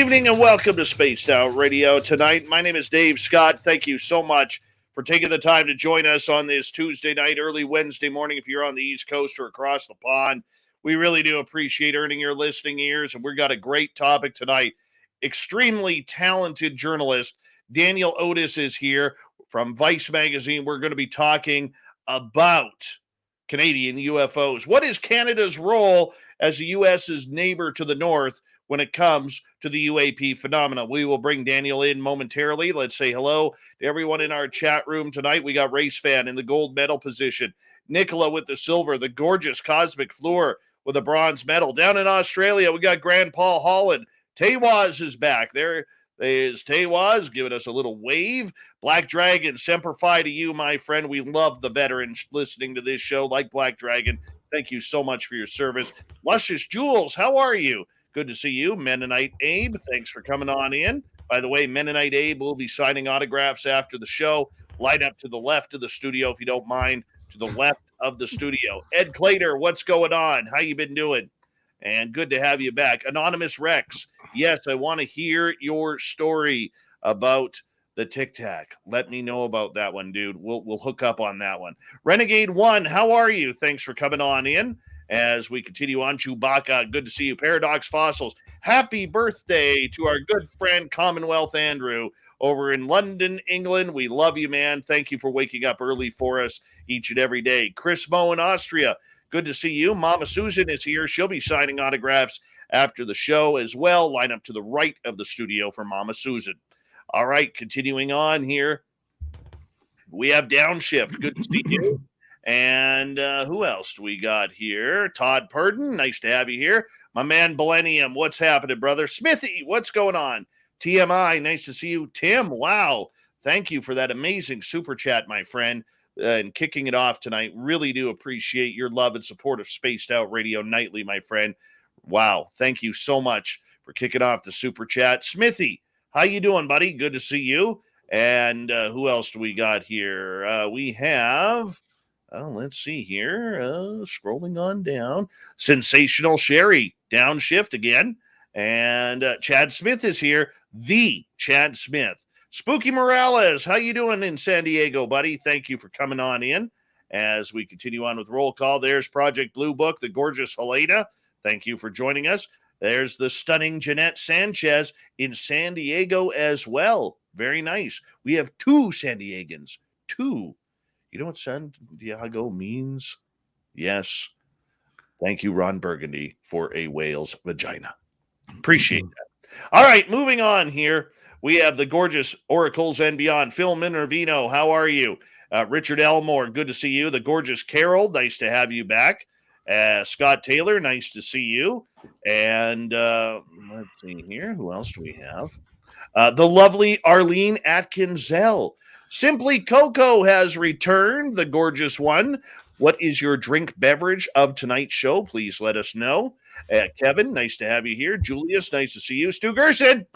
evening and welcome to Spaced Out Radio tonight. My name is Dave Scott. Thank you so much for taking the time to join us on this Tuesday night, early Wednesday morning if you're on the East Coast or across the pond. We really do appreciate earning your listening ears, and we've got a great topic tonight. Extremely talented journalist Daniel Otis is here from Vice Magazine. We're going to be talking about Canadian UFOs. What is Canada's role as the U.S.'s neighbor to the north when it comes to the UAP phenomena? We will bring Daniel in momentarily. Let's say hello to everyone in our chat room tonight. We got Race Fan in the gold medal position, Nicola with the silver, the gorgeous Cosmic Floor with a bronze medal. Down in Australia, we got Grand Paul Holland. Tawaz is back. There is Tawaz giving us a little wave. Black Dragon, Semper Fi to you, my friend. We love the veterans listening to this show like Black Dragon. Thank you so much for your service. Luscious Jules, how are you? Good to see you. Mennonite Abe, thanks for coming on in. By the way, Mennonite Abe will be signing autographs after the show. Line up to the left of the studio, if you don't mind, to the left of the studio. Ed Clater, what's going on? How you been doing? And good to have you back. Anonymous Rex, yes, I want to hear your story about the Tic Tac. Let me know about that one, dude. We'll hook up on that one. Renegade One, how are you? Thanks for coming on in. As we continue on, Chewbacca, good to see you. Paradox Fossils, happy birthday to our good friend Commonwealth Andrew over in London, England. We love you, man. Thank you for waking up early for us each and every day. Chris Moe in Austria, good to see you. Mama Susan is here. She'll be signing autographs after the show as well. Line up to the right of the studio for Mama Susan. All right, continuing on here. We have Downshift. Good to see you. And who else do we got here? Todd Purdon, nice to have you here. My man Millennium, what's happening, brother? Smithy, what's going on? TMI, nice to see you. Tim, wow. Thank you for that amazing super chat, my friend, and kicking it off tonight. Really do appreciate your love and support of Spaced Out Radio Nightly, my friend. Wow, thank you so much for kicking off the super chat. Smithy, how you doing, buddy? Good to see you. And who else do we got here? We have... let's see here. Scrolling on down. Sensational Sherry. Downshift again. And Chad Smith is here. The Chad Smith. Spooky Morales. How you doing in San Diego, buddy? Thank you for coming on in. As we continue on with roll call, there's Project Blue Book, the gorgeous Helena. Thank you for joining us. There's the stunning Jeanette Sanchez in San Diego as well. Very nice. We have two San Diegans. Two. You know what San Diego means? Yes. Thank you, Ron Burgundy, for a whale's vagina. Appreciate that. All right, moving on here. We have the gorgeous Oracles and Beyond. Phil Minervino, how are you? Richard Elmore, good to see you. The gorgeous Carol, nice to have you back. Scott Taylor, nice to see you. And let's see here. Who else do we have? The lovely Arlene Atkinzel. Simply Coco has returned, the gorgeous one. What is your drink beverage of tonight's show? Please let us know. Kevin, nice to have you here. Julius, nice to see you. Stu Gerson,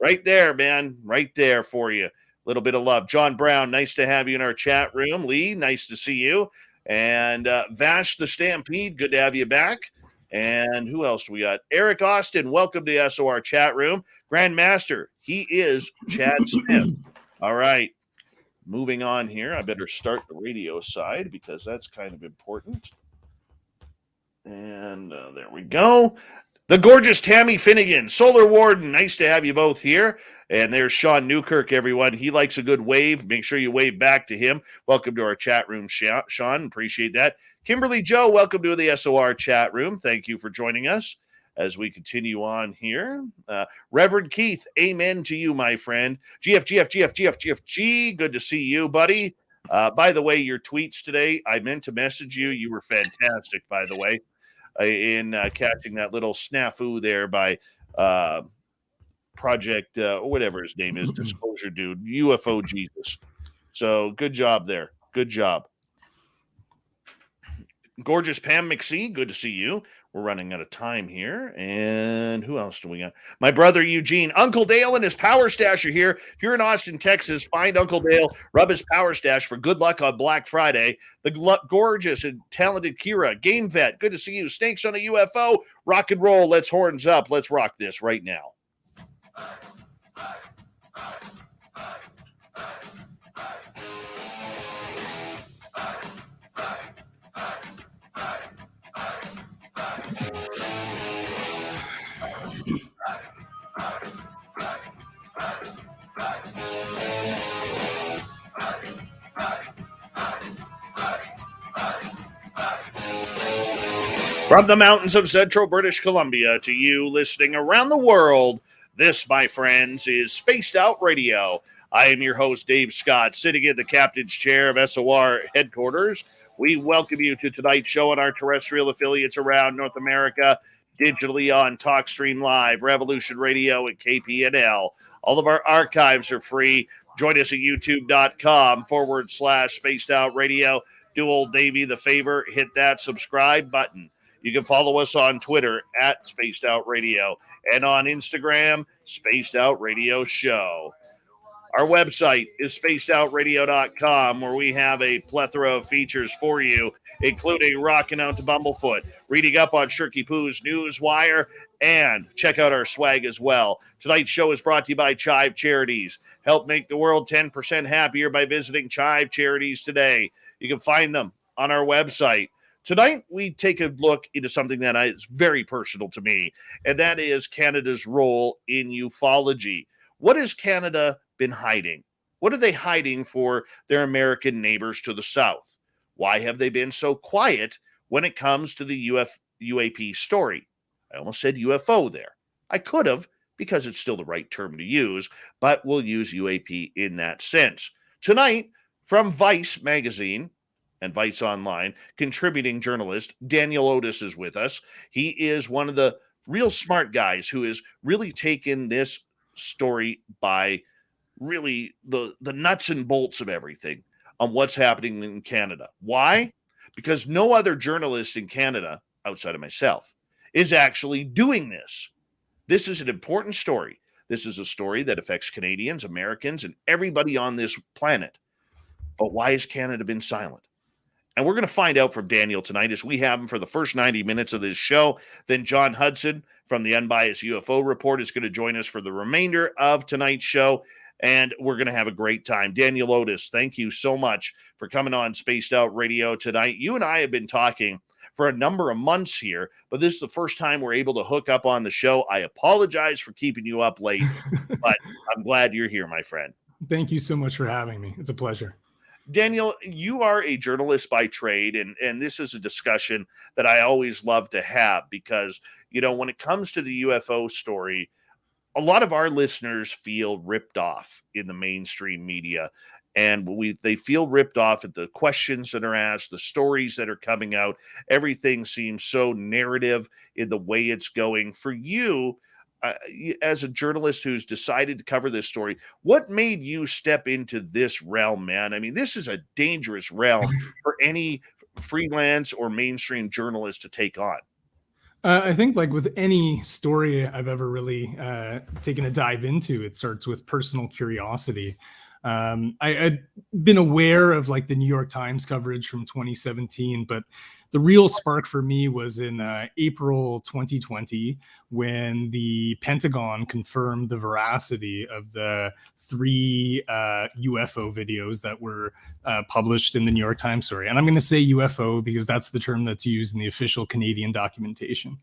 right there, man. Right there for you. A little bit of love. John Brown, nice to have you in our chat room. Lee, nice to see you. And Vash the Stampede, good to have you back. And who else do we got? Eric Austin, welcome to SOR chat room. Grandmaster, he is Chad Smith. All right, moving on here. I better start the radio side because that's kind of important. And there we go. The gorgeous Tammy Finnegan, Solar Warden, nice to have you both here. And there's Sean Newkirk, everyone. He likes a good wave. Make sure you wave back to him. Welcome to our chat room, Sean. Appreciate that. Kimberly Joe, welcome to the SOR chat room. Thank you for joining us. As we continue on here, Reverend Keith, amen to you, my friend. GFGFGFGFGFG, good to see you, buddy. By the way, your tweets today, I meant to message you. You were fantastic, by the way, in catching that little snafu there by Project, whatever his name is, Disclosure Dude, UFO Jesus. So good job there. Good job. Gorgeous Pam McSee, good to see you. We're running out of time here. And who else do we got? My brother Eugene. Uncle Dale and his Power Stash are here. If you're in Austin, Texas, find Uncle Dale, rub his Power Stash for good luck on Black Friday. The gorgeous and talented Kira. Game Vet, good to see you. Snakes on a UFO. Rock and roll. Let's horns up. Let's rock this right now. From the mountains of central British Columbia to you listening around the world, this, my friends, is Spaced Out Radio. I am your host, Dave Scott, sitting in the captain's chair of SOR headquarters. We welcome you to tonight's show on our terrestrial affiliates around North America, digitally on TalkStream Live, Revolution Radio, and KPNL. All of our archives are free. Join us at youtube.com/Spaced Out Radio. Do old Davey the favor, hit that subscribe button. You can follow us on Twitter at Spaced Out Radio and on Instagram, Spaced Out Radio Show. Our website is spacedoutradio.com, where we have a plethora of features for you, including rocking out to Bumblefoot, reading up on Shirky Poo's Newswire, and check out our swag as well. Tonight's show is brought to you by Chive Charities. Help make the world 10% happier by visiting Chive Charities today. You can find them on our website. Tonight, we take a look into something that is very personal to me, and that is Canada's role in ufology. What has Canada been hiding? What are they hiding for their American neighbors to the south? Why have they been so quiet when it comes to the UAP story? I almost said UFO there. I could have, because it's still the right term to use, but we'll use UAP in that sense. Tonight, from Vice magazine and Vice Online, contributing journalist Daniel Otis is with us. He is one of the real smart guys who has really taken this story by really the nuts and bolts of everything on what's happening in Canada. Why? Because no other journalist in Canada, outside of myself, is actually doing this. This is an important story. This is a story that affects Canadians, Americans, and everybody on this planet. But why has Canada been silent? And we're going to find out from Daniel tonight as we have him for the first 90 minutes of this show. Then John Hudson from the Unbiased UFO Report is going to join us for the remainder of tonight's show. And we're going to have a great time. Daniel Otis, thank you so much for coming on Spaced Out Radio tonight. You and I have been talking for a number of months here, but this is the first time we're able to hook up on the show. I apologize for keeping you up late, but I'm glad you're here, my friend. Thank you so much for having me. It's a pleasure. Daniel, you are a journalist by trade, and this is a discussion that I always love to have because, you know, when it comes to the UFO story, a lot of our listeners feel ripped off in the mainstream media, and they feel ripped off at the questions that are asked, the stories that are coming out. Everything seems so narrative in the way it's going. For you, as a journalist who's decided to cover this story, what made you step into this realm, man? I mean, this is a dangerous realm for any freelance or mainstream journalist to take on. I think like with any story I've ever really taken a dive into, it starts with personal curiosity. I'd been aware of like the New York Times coverage from 2017, but the real spark for me was in April 2020 when the Pentagon confirmed the veracity of the 3 UFO videos that were published in the New York Times story. And I'm going to say UFO because that's the term that's used in the official Canadian documentation.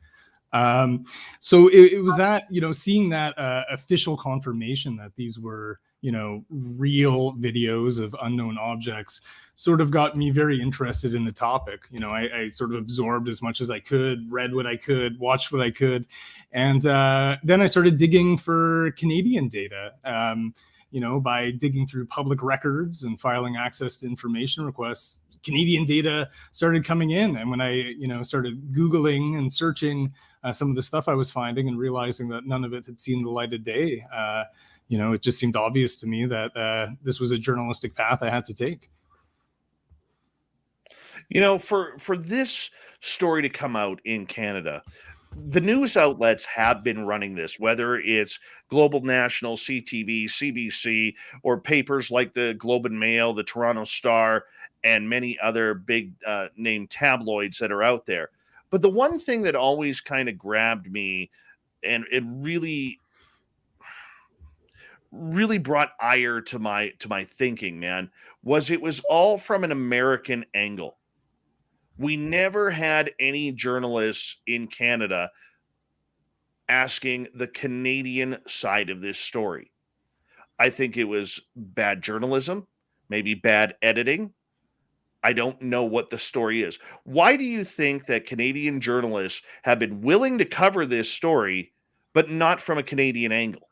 So it was that, you know, seeing that official confirmation that these were, you know, real videos of unknown objects sort of got me very interested in the topic. You know, I sort of absorbed as much as I could, read what I could, watched what I could. And then I started digging for Canadian data, you know, by digging through public records and filing access to information requests. Canadian data started coming in. And when I, you know, started Googling and searching some of the stuff I was finding and realizing that none of it had seen the light of day, you know, it just seemed obvious to me that this was a journalistic path I had to take. You know, for this story to come out in Canada, the news outlets have been running this, whether it's Global National, CTV, CBC, or papers like the Globe and Mail, the Toronto Star, and many other big name tabloids that are out there. But the one thing that always kind of grabbed me and it really really brought ire to my thinking, man, was it was all from an American angle. We never had any journalists in Canada asking the Canadian side of this story. I think it was bad journalism, maybe bad editing. I don't know what the story is. Why do you think that Canadian journalists have been willing to cover this story, but not from a Canadian angle?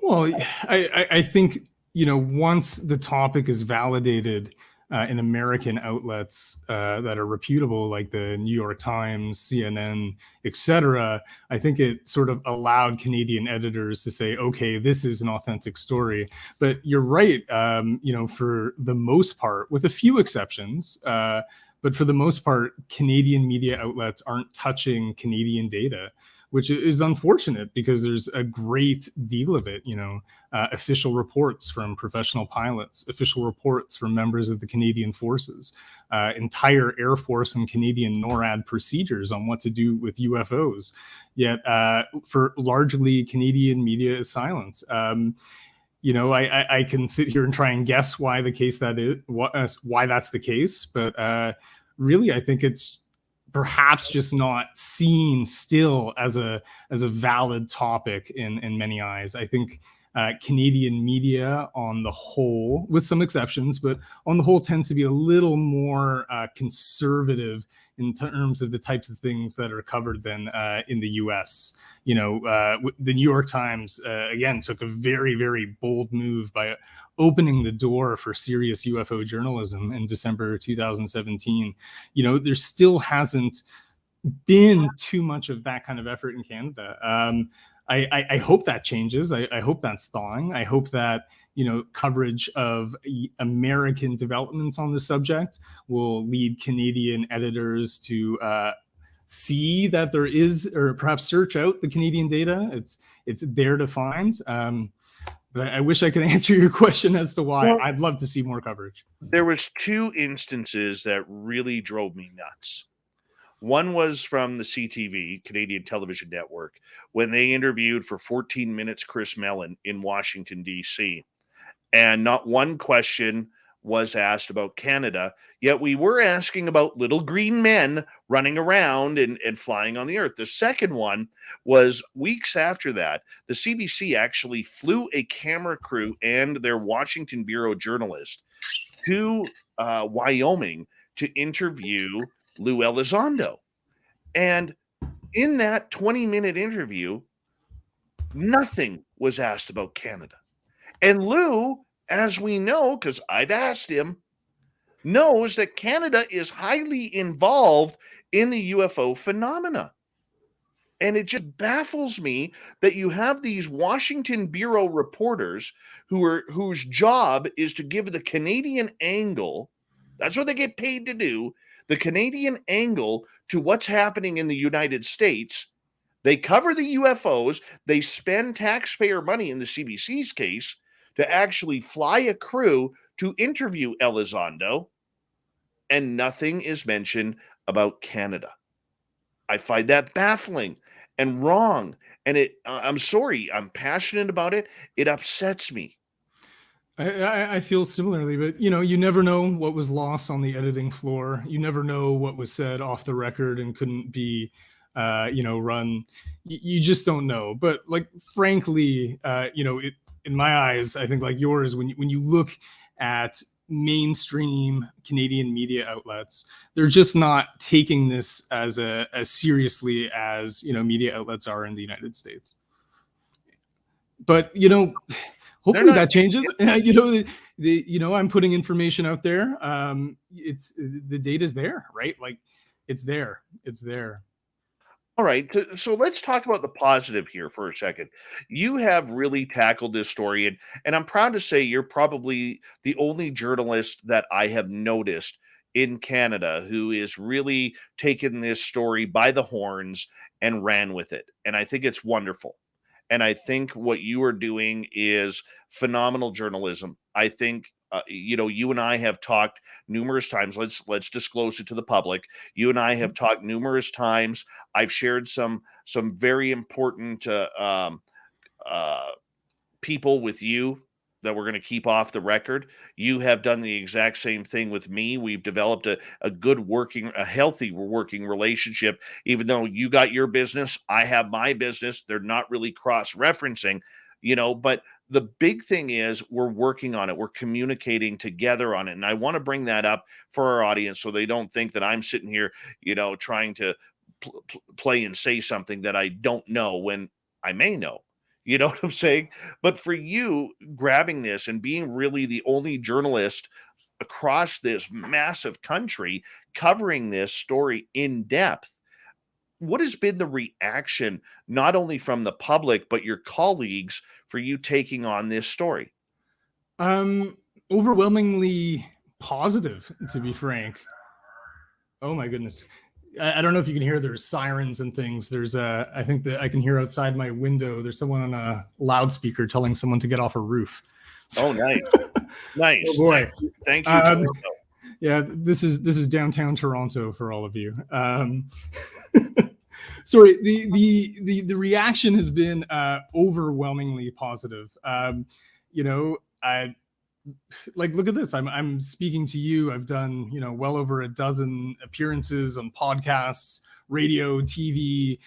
Well, I think, once the topic is validated in American outlets that are reputable, like the New York Times, CNN, etc., I think it sort of allowed Canadian editors to say, okay, this is an authentic story. But you're right, for the most part, with a few exceptions, but for the most part, Canadian media outlets aren't touching Canadian data, which is unfortunate because there's a great deal of it, official reports from professional pilots, official reports from members of the Canadian forces, entire Air Force and Canadian NORAD procedures on what to do with UFOs. Yet for largely Canadian media is silence. I can sit here and try and guess why the case that is, why that's the case, but really, I think it's perhaps just not seen still as a valid topic in many eyes. I think Canadian media on the whole, with some exceptions, but on the whole tends to be a little more conservative in terms of the types of things that are covered than in the US. The New York Times, again, took a very, very bold move by opening the door for serious UFO journalism in December 2017. There still hasn't been too much of that kind of effort in Canada. I hope that changes. I hope that's thawing. I hope that coverage of American developments on the subject will lead Canadian editors to see that there is, or perhaps search out the Canadian data. It's there to find. But I wish I could answer your question as to why. Well, I'd love to see more coverage. there was two instances that really drove me nuts. One was from the CTV, Canadian Television Network, when they interviewed for 14 minutes Chris Mellon in Washington, D.C. And not one question was asked about Canada, yet we were asking about little green men running around and flying on the earth. The second one was weeks after that. The CBC actually flew a camera crew and their Washington Bureau journalist to Wyoming to interview Lou Elizondo. And in that 20-minute interview, nothing was asked about Canada. And Lou, as we know, because I've asked him, knows that Canada is highly involved in the UFO phenomena. And it just baffles me that you have these Washington Bureau reporters whose job is to give the Canadian angle. That's what they get paid to do, the Canadian angle to what's happening in the United States. They cover the UFOs. They spend taxpayer money in the CBC's case to actually fly a crew to interview Elizondo, and nothing is mentioned about Canada. I find that baffling and wrong. And I'm sorry, I'm passionate about it. It upsets me. I feel similarly, but you never know what was lost on the editing floor. You never know what was said off the record and couldn't be run. You just don't know. But like, frankly, in my eyes, I think like yours, when you look at mainstream Canadian media outlets, they're just not taking this as seriously as media outlets are in the United States. But hopefully that changes. I'm putting information out there. It's the data's there, right? Like it's there. All right, so let's talk about the positive here for a second. You have really tackled this story, and I'm proud to say you're probably the only journalist that I have noticed in Canada who is really taken this story by the horns and ran with it. And I think it's wonderful. And I think what you are doing is phenomenal journalism. I think you and I have talked numerous times. Let's disclose it to the public. You and I have talked numerous times. I've shared some very important people with you that we're going to keep off the record. You have done the exact same thing with me. We've developed a good working, a healthy working relationship. Even though you got your business, I have my business. They're not really cross-referencing, but the big thing is we're working on it. We're communicating together on it. And I want to bring that up for our audience so they don't think that I'm sitting here, trying to play and say something that I don't know when I may know. You know what I'm saying? But for you, grabbing this and being really the only journalist across this massive country covering this story in depth, what has been the reaction, not only from the public, but your colleagues for you taking on this story? Overwhelmingly positive, to be frank. Oh my goodness. I don't know if you can hear, there's sirens and things. I think that I can hear outside my window. There's someone on a loudspeaker telling someone to get off a roof. Oh, nice. Nice. Oh boy. Thank you. Yeah, this is downtown Toronto for all of you. Sorry, the reaction has been overwhelmingly positive. Look at this. I'm speaking to you. I've done, well over a dozen appearances on podcasts, radio, TV.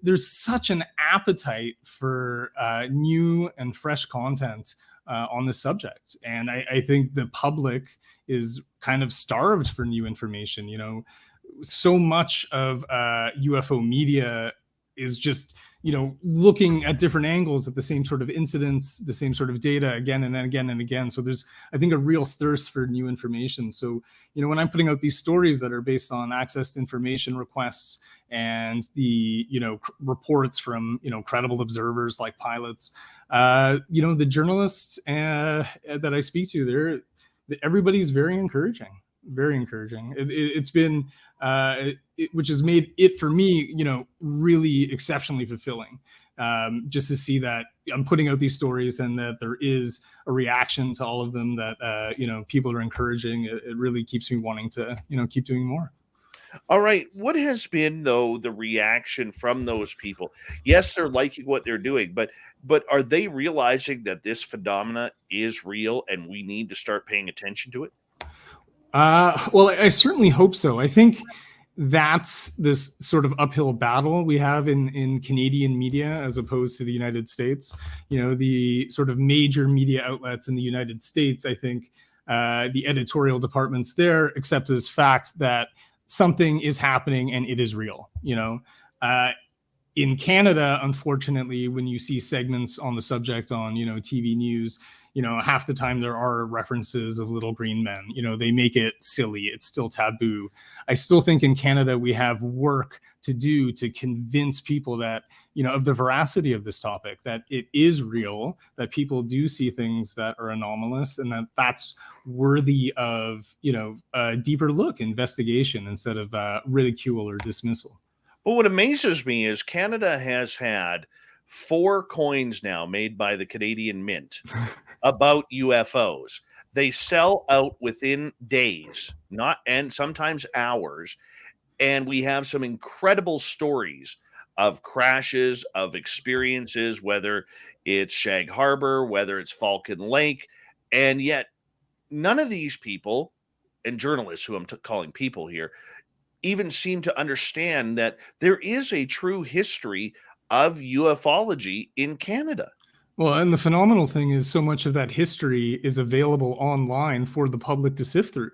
There's such an appetite for new and fresh content on this subject. And I think the public is kind of starved for new information. So much of UFO media is just looking at different angles at the same sort of incidents, the same sort of data again and then again and again. So there's, I think, a real thirst for new information. So, when I'm putting out these stories that are based on access to information requests and the, reports from, credible observers like pilots, the journalists that I speak to, everybody's very encouraging. Very encouraging. It's been, which has made it for me, really exceptionally fulfilling. Just to see that I'm putting out these stories and that there is a reaction to all of them that, people are encouraging. It really keeps me wanting to, keep doing more. All right. What has been, though, the reaction from those people? Yes, they're liking what they're doing, but are they realizing that this phenomena is real and we need to start paying attention to it? Well, I certainly hope so. I think that's this sort of uphill battle we have in Canadian media as opposed to the United States. The sort of major media outlets in the United States, I think the editorial departments there accept as fact that something is happening and it is real. In Canada, unfortunately, when you see segments on the subject on, TV news, half the time there are references of little green men. They make it silly. It's still taboo. I still think in Canada we have work to do to convince people that, of the veracity of this topic, that it is real, that people do see things that are anomalous, and that's worthy of, a deeper look, investigation, instead of ridicule or dismissal. But what amazes me is Canada has had 4 coins now made by the Canadian Mint about UFOs. They sell out within days, and sometimes hours. And we have some incredible stories of crashes, of experiences, whether it's Shag Harbor, whether it's Falcon Lake. And yet none of these people, and journalists who I'm calling people here, even seem to understand that there is a true history of ufology in Canada. Well, and the phenomenal thing is so much of that history is available online for the public to sift through.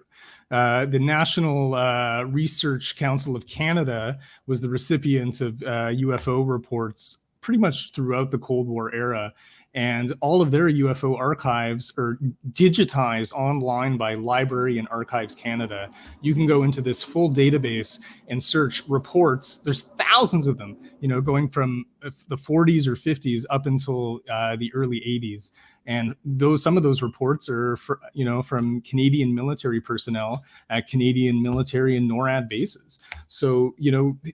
The National Research Council of Canada was the recipient of UFO reports pretty much throughout the Cold War era. And all of their UFO archives are digitized online by Library and Archives Canada. You can go into this full database and search reports. There's thousands of them, going from the 40s or 50s up until the early 80s. And some of those reports are, from Canadian military personnel at Canadian military and NORAD bases. So,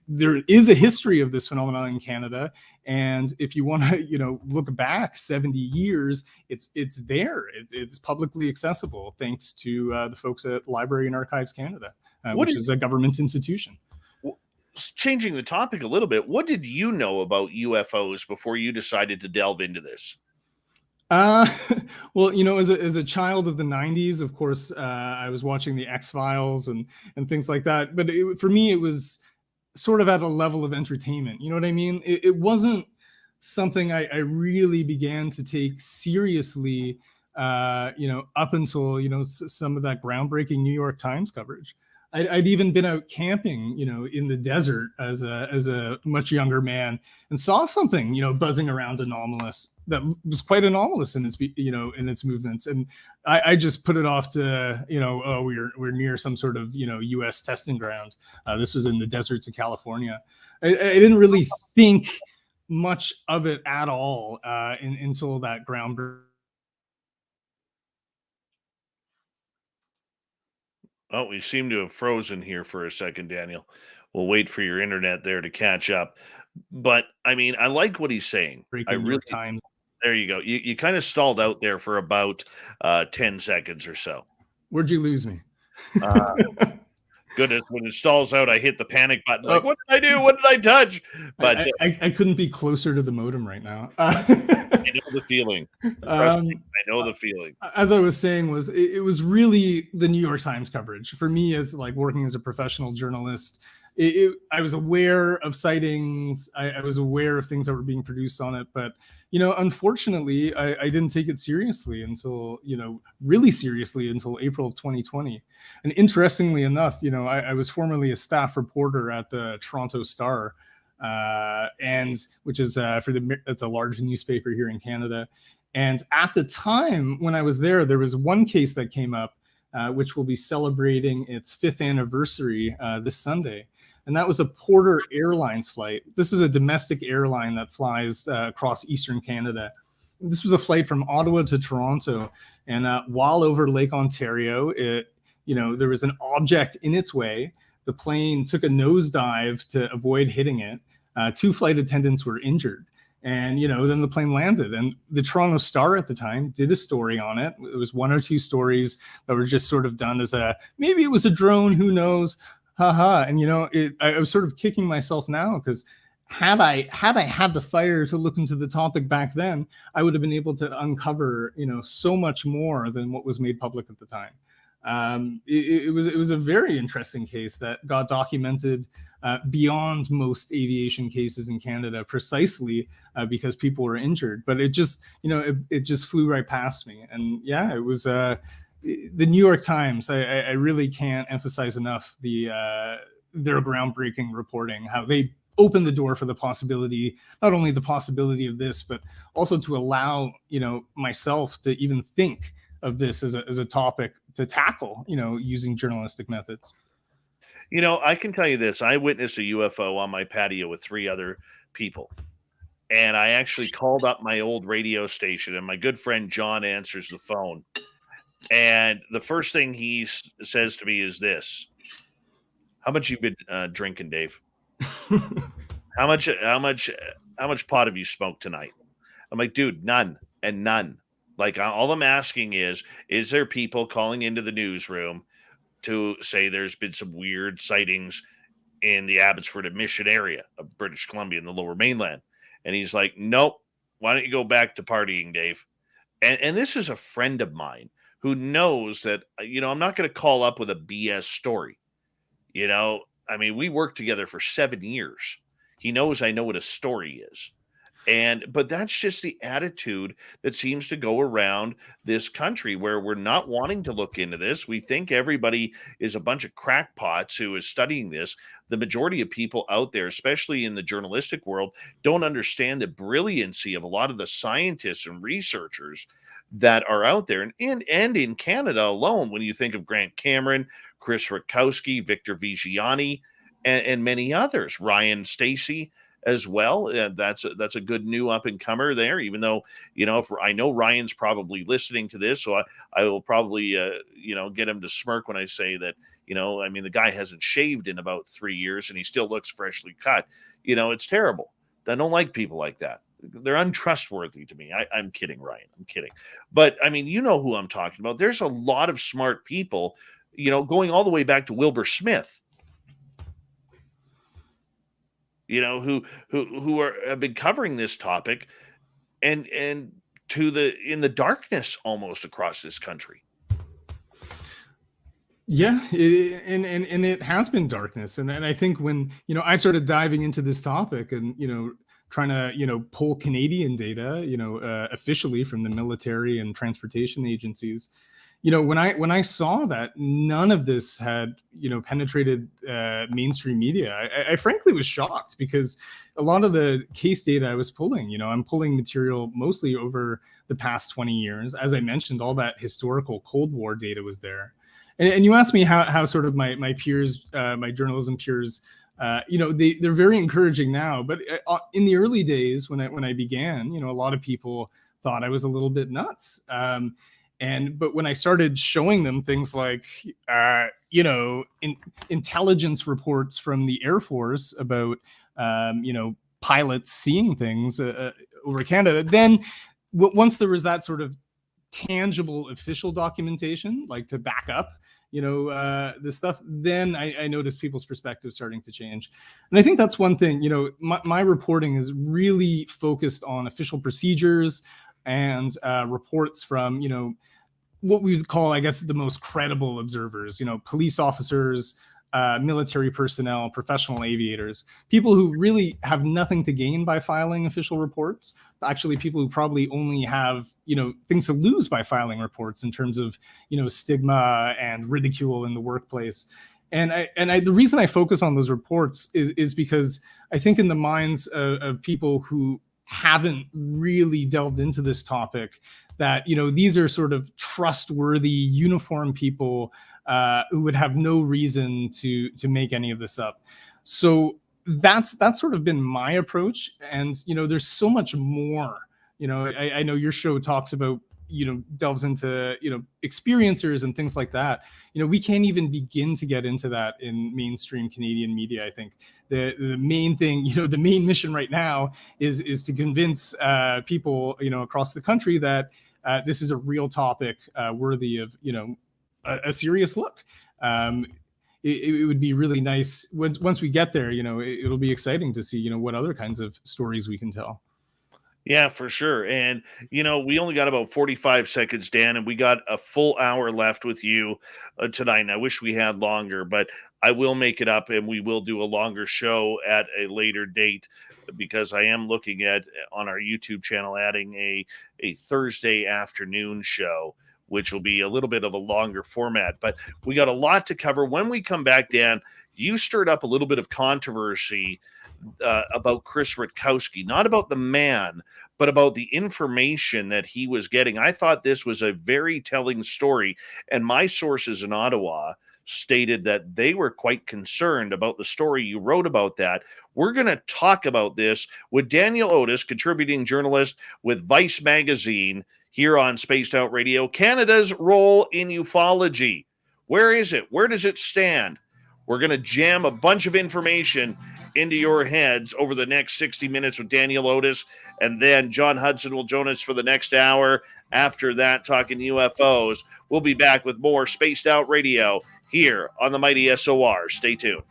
there is a history of this phenomenon in Canada. And if you want to, look back 70 years, it's there. It's publicly accessible thanks to the folks at Library and Archives Canada, which is a government institution. Changing the topic a little bit, what did you know about UFOs before you decided to delve into this? Uh, well, as a child of the '90s, of course, I was watching the X-Files and things like that. But for me, it was sort of at a level of entertainment. You know what I mean? It wasn't something I really began to take seriously, up until, some of that groundbreaking New York Times coverage. I'd even been out camping, in the desert as a much younger man, and saw something, buzzing around anomalous that was quite anomalous in its, in its movements. And I just put it off to, oh, we're near some sort of, U.S. testing ground. This was in the deserts of California. I didn't really think much of it at all until that groundbreaking. Oh, we seem to have frozen here for a second, Daniel. We'll wait for your internet there to catch up. But I mean, I like what he's saying. I New really, York Times. there you go. You kind of stalled out there for about 10 seconds or so. Where'd you lose me? Goodness, when it stalls out, I hit the panic button. Like, what did I do? What did I touch? But I couldn't be closer to the modem right now. I know the feeling. Trust me, I know the feeling. As I was saying, it was really the New York Times coverage for me, as like working as a professional journalist. I was aware of sightings. I was aware of things that were being produced on it, but unfortunately, I didn't take it seriously until really seriously until April of 2020. And interestingly enough, I was formerly a staff reporter at the Toronto Star, and which is it's a large newspaper here in Canada. And at the time when I was there was one case that came up, which will be celebrating its 5th anniversary this Sunday. And that was a Porter Airlines flight. This is a domestic airline that flies across Eastern Canada. This was a flight from Ottawa to Toronto. And while over Lake Ontario, there was an object in its way. The plane took a nosedive to avoid hitting it. 2 flight attendants were injured. And, then the plane landed. And the Toronto Star at the time did a story on it. It was 1 or 2 stories that were just sort of done as maybe it was a drone, who knows? Haha. And, I was sort of kicking myself now, because had I had the fire to look into the topic back then, I would have been able to uncover, so much more than what was made public at the time. It was a very interesting case that got documented beyond most aviation cases in Canada, precisely because people were injured. But it just, it just flew right past me. And yeah, it was the New York Times. I really can't emphasize enough their groundbreaking reporting, how they opened the door for the possibility, not only the possibility of this, but also to allow, myself to even think of this as a topic to tackle, using journalistic methods. I can tell you this. I witnessed a UFO on my patio with 3 other people. And I actually called up my old radio station, and my good friend John answers the phone. And the first thing he says to me is this: "How much you been drinking, Dave? How much pot have you smoked tonight?" I'm like, "Dude, none and none. Like, all I'm asking is there people calling into the newsroom to say there's been some weird sightings in the Abbotsford and Mission area of British Columbia in the Lower Mainland?" And he's like, "Nope. Why don't you go back to partying, Dave?" And this is a friend of mine who knows that, I'm not going to call up with a BS story. I mean, we worked together for 7 years. He knows I know what a story is. But that's just the attitude that seems to go around this country, where we're not wanting to look into this. We think everybody is a bunch of crackpots who is studying this. The majority of people out there, especially in the journalistic world, don't understand the brilliancy of a lot of the scientists and researchers that are out there. And in Canada alone, when you think of Grant Cameron, Chris Rutkowski, Victor Vigiani, and many others, Ryan Stacy as well. That's a good new up and comer there, even though, if I know Ryan's probably listening to this, so I will probably, get him to smirk when I say that, I mean, the guy hasn't shaved in about 3 years and he still looks freshly cut. It's terrible. I don't like people like that. They're untrustworthy to me. I'm kidding, Ryan. I'm kidding. But I mean, you know who I'm talking about. There's a lot of smart people, going all the way back to Wilbur Smith, who have been covering this topic, and in the darkness almost across this country. Yeah, and it has been darkness, and I think when I started diving into this topic and trying to pull Canadian data officially from the military and transportation agencies, when I saw that none of this had penetrated mainstream media, I frankly was shocked, because a lot of the case data I was pulling, I'm pulling material mostly over the past 20 years. As I mentioned, all that historical Cold War data was there. And you asked me how sort of my peers, my journalism peers, they're very encouraging now. But in the early days when I began, a lot of people thought I was a little bit nuts. But when I started showing them things like, intelligence reports from the Air Force about, pilots seeing things over Canada, then once there was that sort of tangible official documentation, like to back up this stuff, then I noticed people's perspectives starting to change. And I think that's one thing. My reporting is really focused on official procedures and reports from what we would call, I guess, the most credible observers, police officers, military personnel, professional aviators, people who really have nothing to gain by filing official reports. Actually, people who probably only have, things to lose by filing reports in terms of, stigma and ridicule in the workplace. And the reason I focus on those reports is because I think in the minds of people who haven't really delved into this topic, that, these are sort of trustworthy, uniformed people who would have no reason to make any of this up. So that's sort of been my approach. And there's so much more. I know your show talks about delves into experiencers and things like that. We can't even begin to get into that in mainstream Canadian media. I think the main thing, the main mission right now is to convince people across the country that this is a real topic worthy of a serious look. It would be really nice once we get there. It'll be exciting to see what other kinds of stories we can tell. Yeah, for sure. And, we only got about 45 seconds, Dan, and we got a full hour left with you tonight. And I wish we had longer, but I will make it up and we will do a longer show at a later date, because I am looking at on our YouTube channel adding a Thursday afternoon show, which will be a little bit of a longer format. But we got a lot to cover. When we come back, Dan, you stirred up a little bit of controversy about Chris Rutkowski, not about the man, but about the information that he was getting. I thought this was a very telling story, and my sources in Ottawa stated that they were quite concerned about the story you wrote about that. We're going to talk about this with Daniel Otis, contributing journalist with Vice Magazine, here on Spaced Out Radio. Canada's role in ufology. Where is it? Where does it stand? We're going to jam a bunch of information into your heads over the next 60 minutes with Daniel Otis, and then John Hudson will join us for the next hour. After that, talking UFOs. We'll be back with more Spaced Out Radio here on the Mighty SOR. Stay tuned.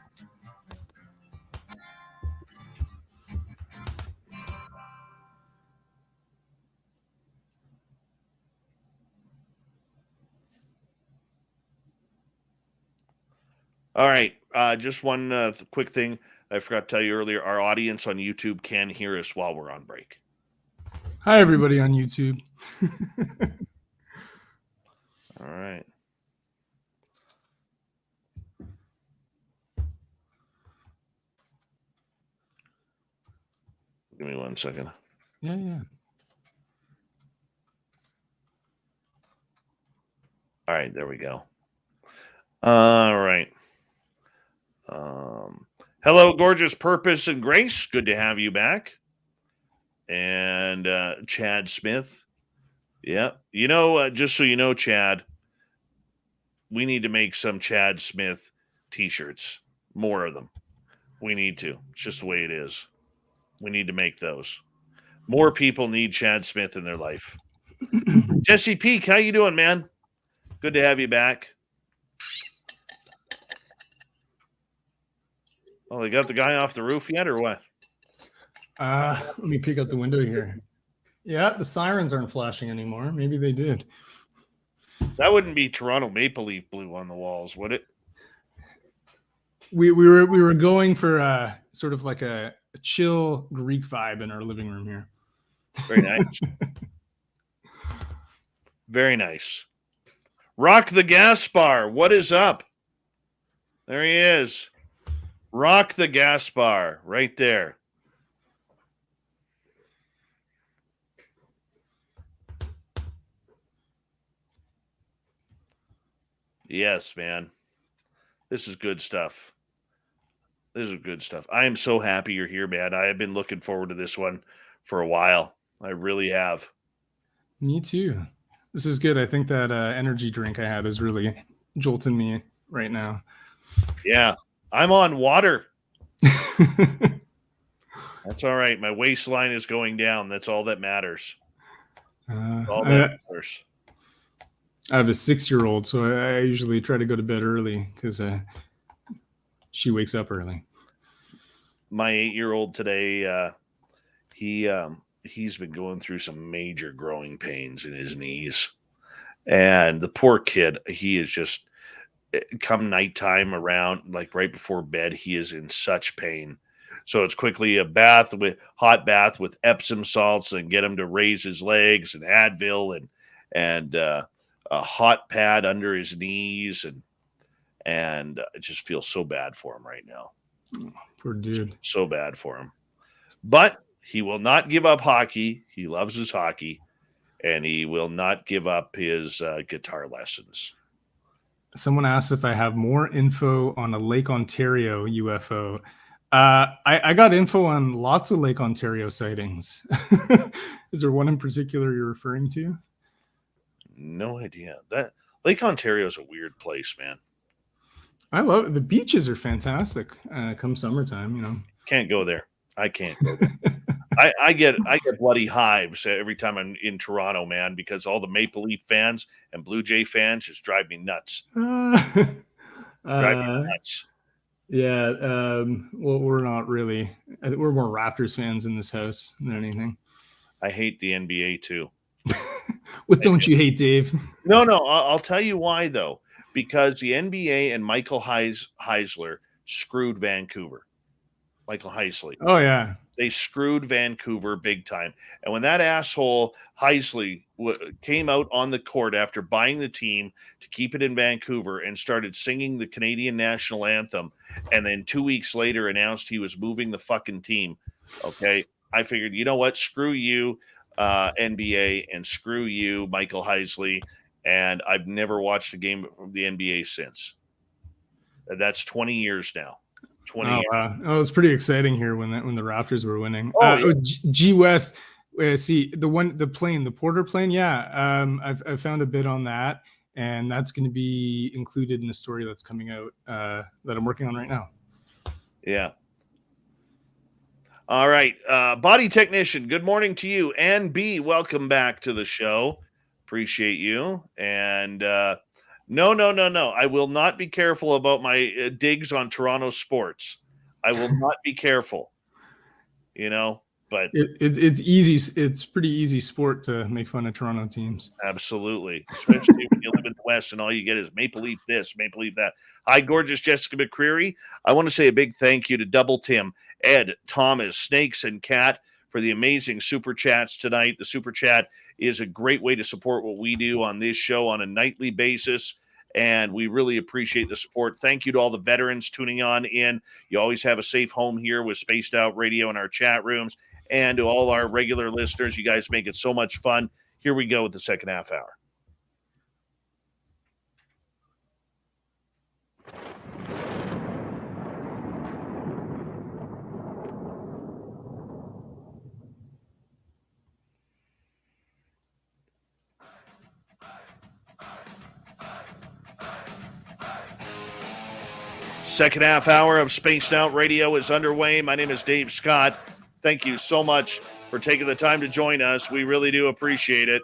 All right. Just one quick thing I forgot to tell you earlier. Our audience on YouTube can hear us while we're on break. Hi, everybody on YouTube. All right. Give me 1 second. Yeah. All right, there we go. All right. Hello, gorgeous Purpose and Grace. Good to have you back. And Chad Smith. Yeah. Just so you know, Chad, we need to make some Chad Smith t-shirts. More of them. We need to. It's just the way it is. We need to make those. More people need Chad Smith in their life. Jesse Peak, how you doing, man? Good to have you back. Oh, they got the guy off the roof yet, or what? Let me peek out the window here. Yeah, the sirens aren't flashing anymore. Maybe they did. That wouldn't be Toronto Maple Leaf blue on the walls, would it? We were going for sort of like a chill Greek vibe in our living room here. Very nice. Very nice. Rock the Gaspar, what is up? There he is. Rock the Gaspar, right there. Yes, man. This is good stuff. This is good stuff. I am so happy you're here, man. I have been looking forward to this one for a while. I really have. Me too. This is good. I think that energy drink I had is really jolting me right now. Yeah, I'm on water. That's all right. My waistline is going down. That's all that matters. All that matters. I have a 6-year-old, so I usually try to go to bed early because she wakes up early. My 8-year-old today, he's been going through some major growing pains in his knees, and the poor kid, he is just come nighttime around like right before bed, he is in such pain. So it's quickly a hot bath with Epsom salts and get him to raise his legs and Advil and a hot pad under his knees and it just feels so bad for him right now. Poor dude. So bad for him. But he will not give up hockey. He loves his hockey, and he will not give up his guitar lessons. Someone asked if I have more info on a Lake Ontario UFO. I got info on lots of Lake Ontario sightings. Is there one in particular you're referring to? No idea. That Lake Ontario is a weird place, man. I love it. The beaches are fantastic. Come summertime, you know. Can't go there. I can't go there. I get bloody hives every time I'm in Toronto, man, because all the Maple Leaf fans and Blue Jay fans just drive me nuts. Drive me nuts. Yeah. Well, we're not really. We're more Raptors fans in this house than anything. I hate the NBA too. What don't you hate, Dave? No. I'll tell you why, though. Because the NBA and Michael Heisler screwed Vancouver. Michael Heisley. Oh, yeah. They screwed Vancouver big time. And when that asshole Heisley came out on the court after buying the team to keep it in Vancouver and started singing the Canadian national anthem, and then 2 weeks later announced he was moving the fucking team, okay, I figured, you know what? Screw you, NBA, and screw you, Michael Heisley. And I've never watched a game of the NBA since. That's 20 years now. 20 years. Wow. Oh, it was pretty exciting here when the Raptors were winning. Yeah. G West. See the Porter plane. Yeah, I've found a bit on that, and that's going to be included in the story that's coming out that I'm working on right now. Yeah. All right, Body Technician. Good morning to you, and B. Welcome back to the show. Appreciate you. And no. I will not be careful about my digs on Toronto sports. I will not be careful. You know, but it's easy. It's pretty easy sport to make fun of Toronto teams. Absolutely, especially when you live in the West and all you get is Maple Leaf this, Maple Leaf that. Hi, gorgeous Jessica McCreary. I want to say a big thank you to Double Tim, Ed, Thomas, Snakes, and Cat for the amazing super chats tonight. The super chat is a great way to support what we do on this show on a nightly basis, and we really appreciate the support. Thank you to all the veterans tuning on in. You always have a safe home here with Spaced Out Radio in our chat rooms, and to all our regular listeners, you guys make it so much fun. Here we go with the second half hour. Second half hour of Spaced Out Radio is underway. My name is Dave Scott. Thank you so much for taking the time to join us. We really do appreciate it.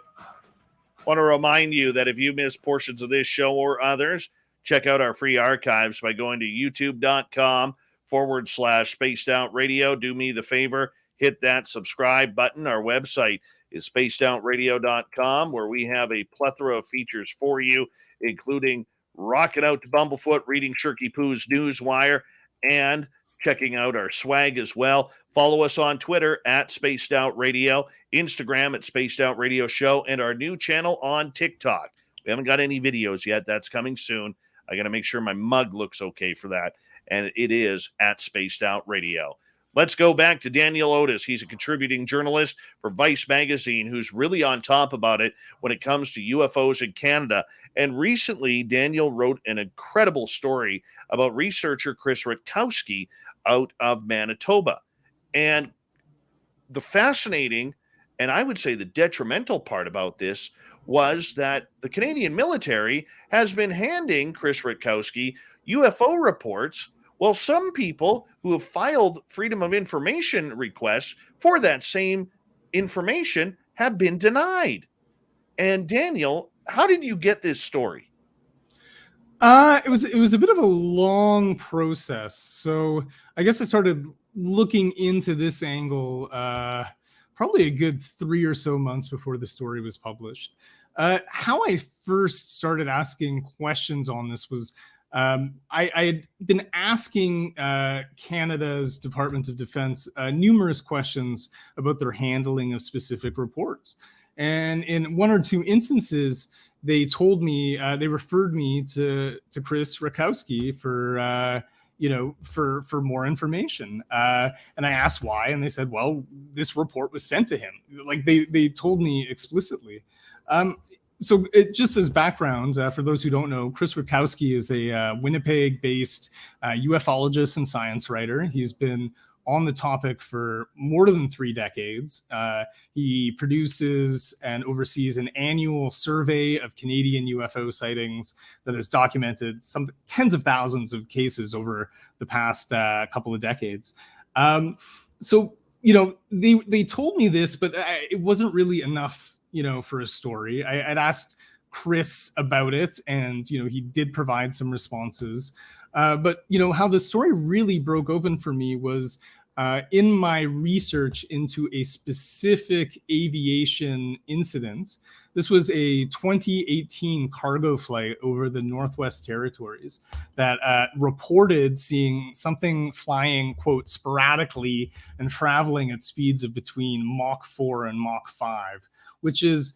Want to remind you that if you missed portions of this show or others, check out our free archives by going to youtube.com/Spaced Out Radio. Do me the favor, hit that subscribe button. Our website is spacedoutradio.com, where we have a plethora of features for you, including rocking out to Bumblefoot, reading Shirky Poo's Newswire, and checking out our swag as well. Follow us on Twitter at Spaced Out Radio, Instagram at Spaced Out Radio Show, and our new channel on TikTok. We haven't got any videos yet. That's coming soon. I got to make sure my mug looks okay for that. And it is at Spaced Out Radio. Let's go back to Daniel Otis. He's a contributing journalist for Vice Magazine who's really on top about it when it comes to UFOs in Canada. And recently, Daniel wrote an incredible story about researcher Chris Rutkowski out of Manitoba. And the fascinating, and I would say the detrimental part about this was that the Canadian military has been handing Chris Rutkowski UFO reports. Well, some people who have filed Freedom of Information requests for that same information have been denied. And Daniel, how did you get this story? It was a bit of a long process. So I guess I started looking into this angle probably a good 3 or so months before the story was published. How I first started asking questions on this was I had been asking Canada's Department of Defense numerous questions about their handling of specific reports. And in one or two instances, they told me, they referred me to Chris Rutkowski for more information. And I asked why, and they said, well, this report was sent to him. Like they told me explicitly. So just as background, for those who don't know, Chris Rutkowski is a Winnipeg-based ufologist and science writer. He's been on the topic for more than 3 decades. He produces and oversees an annual survey of Canadian UFO sightings that has documented some tens of thousands of cases over the past couple of decades. So, they told me this, but it wasn't really enough for a story. I'd asked Chris about it, and he did provide some responses. But how the story really broke open for me was in my research into a specific aviation incident. This was a 2018 cargo flight over the Northwest Territories that reported seeing something flying, quote, sporadically and traveling at speeds of between Mach 4 and Mach 5, which is,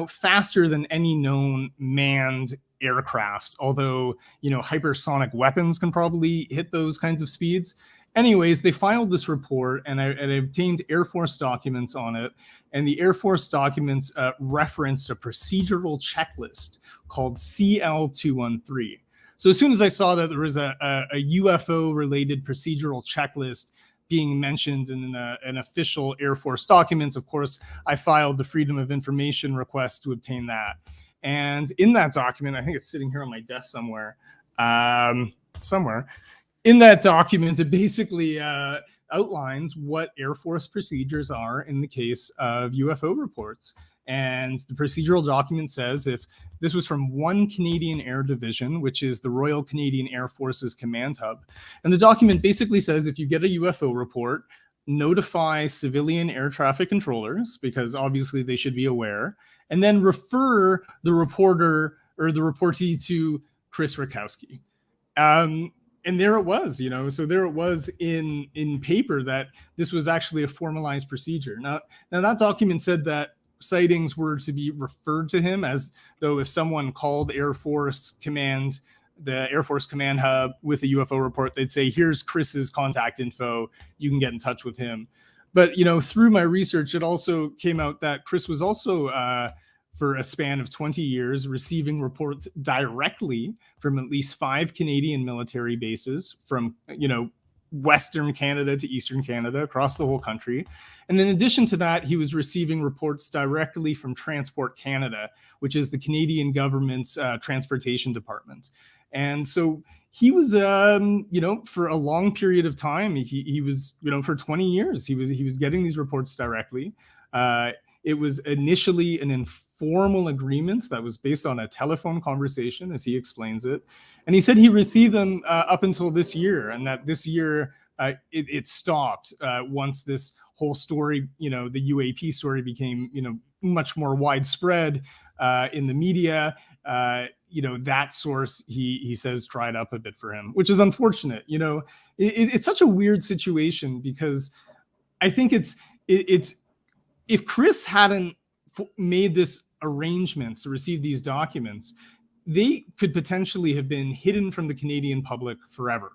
faster than any known manned aircraft, although, hypersonic weapons can probably hit those kinds of speeds. Anyways, they filed this report, and I obtained Air Force documents on it, and the Air Force documents referenced a procedural checklist called CL-213. So as soon as I saw that there was a UFO-related procedural checklist being mentioned in an official Air Force documents, of course, I filed the Freedom of Information request to obtain that. And in that document, I think it's sitting here on my desk somewhere, in that document, it basically outlines what Air Force procedures are in the case of UFO reports. And the procedural document says if this was from one Canadian Air Division, which is the Royal Canadian Air Force's command hub. And the document basically says if you get a UFO report, notify civilian air traffic controllers, because obviously they should be aware, and then refer the reporter or the reportee to Chris Rutkowski. And there it was, so there it was in paper that this was actually a formalized procedure. Now that document said that sightings were to be referred to him, as though if someone called the Air Force Command hub with a UFO report, they'd say, here's Chris's contact info, you can get in touch with him. But, through my research, it also came out that Chris was also, for a span of 20 years, receiving reports directly from at least 5 Canadian military bases from, Western Canada to Eastern Canada, across the whole country. And in addition to that, he was receiving reports directly from Transport Canada, which is the Canadian government's transportation department. And so he was, for a long period of time, he was, for 20 years, he was getting these reports directly. It was initially an informal agreement that was based on a telephone conversation, as he explains it. And he said he received them up until this year, and that this year it stopped once this whole story, the UAP story became, much more widespread in the media. That source, he says, dried up a bit for him, which is unfortunate. It's such a weird situation, because I think it's if Chris hadn't made this arrangement to receive these documents, they could potentially have been hidden from the Canadian public forever.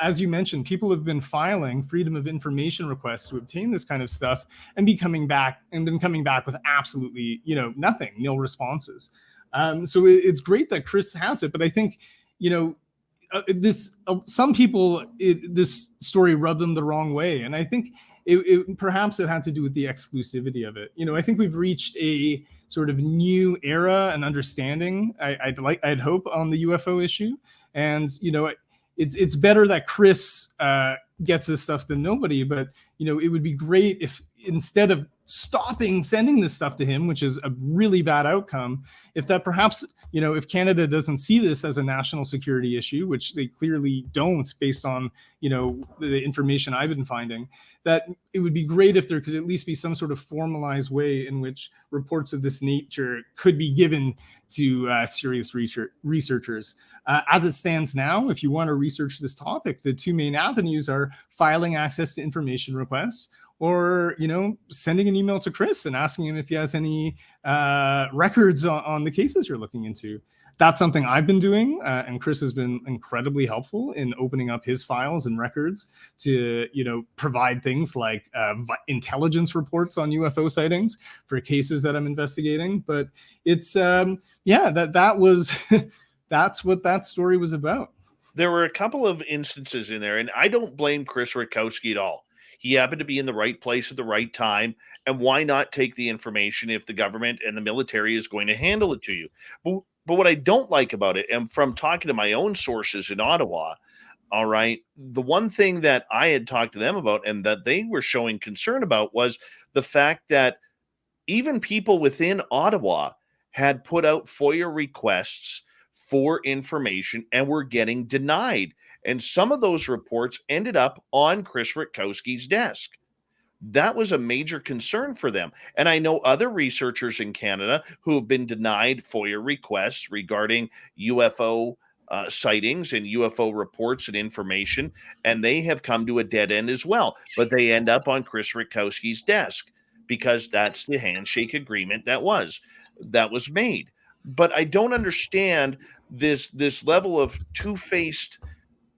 As you mentioned, people have been filing freedom of information requests to obtain this kind of stuff and been coming back with absolutely, nothing, nil responses. So it's great that Chris has it, but I think, some people, this story rubbed them the wrong way. And I think perhaps it had to do with the exclusivity of it. I think we've reached a sort of new era and understanding, I'd hope, on the UFO issue. And, it's better that Chris gets this stuff than nobody, but, it would be great if, instead of stopping sending this stuff to him, which is a really bad outcome, if that perhaps, if Canada doesn't see this as a national security issue, which they clearly don't based on, the information I've been finding, that it would be great if there could at least be some sort of formalized way in which reports of this nature could be given to serious researchers. As it stands now, if you want to research this topic, the two main avenues are filing access to information requests, or sending an email to Chris and asking him if he has any records on the cases you're looking into. That's something I've been doing, and Chris has been incredibly helpful in opening up his files and records to provide things like intelligence reports on UFO sightings for cases that I'm investigating. But it's that was that's what that story was about. There were a couple of instances in there, and I don't blame Chris Rutkowski at all. He happened to be in the right place at the right time, and why not take the information if the government and the military is going to handle it to you? But what I don't like about it, and from talking to my own sources in Ottawa, all right, the one thing that I had talked to them about and that they were showing concern about was the fact that even people within Ottawa had put out FOIA requests for information and were getting denied. And some of those reports ended up on Chris Rutkowski's desk. That was a major concern for them. And I know other researchers in Canada who have been denied FOIA requests regarding UFO sightings and UFO reports and information, and they have come to a dead end as well. But they end up on Chris Rutkowski's desk because that's the handshake agreement that was made. But I don't understand this level of two-faced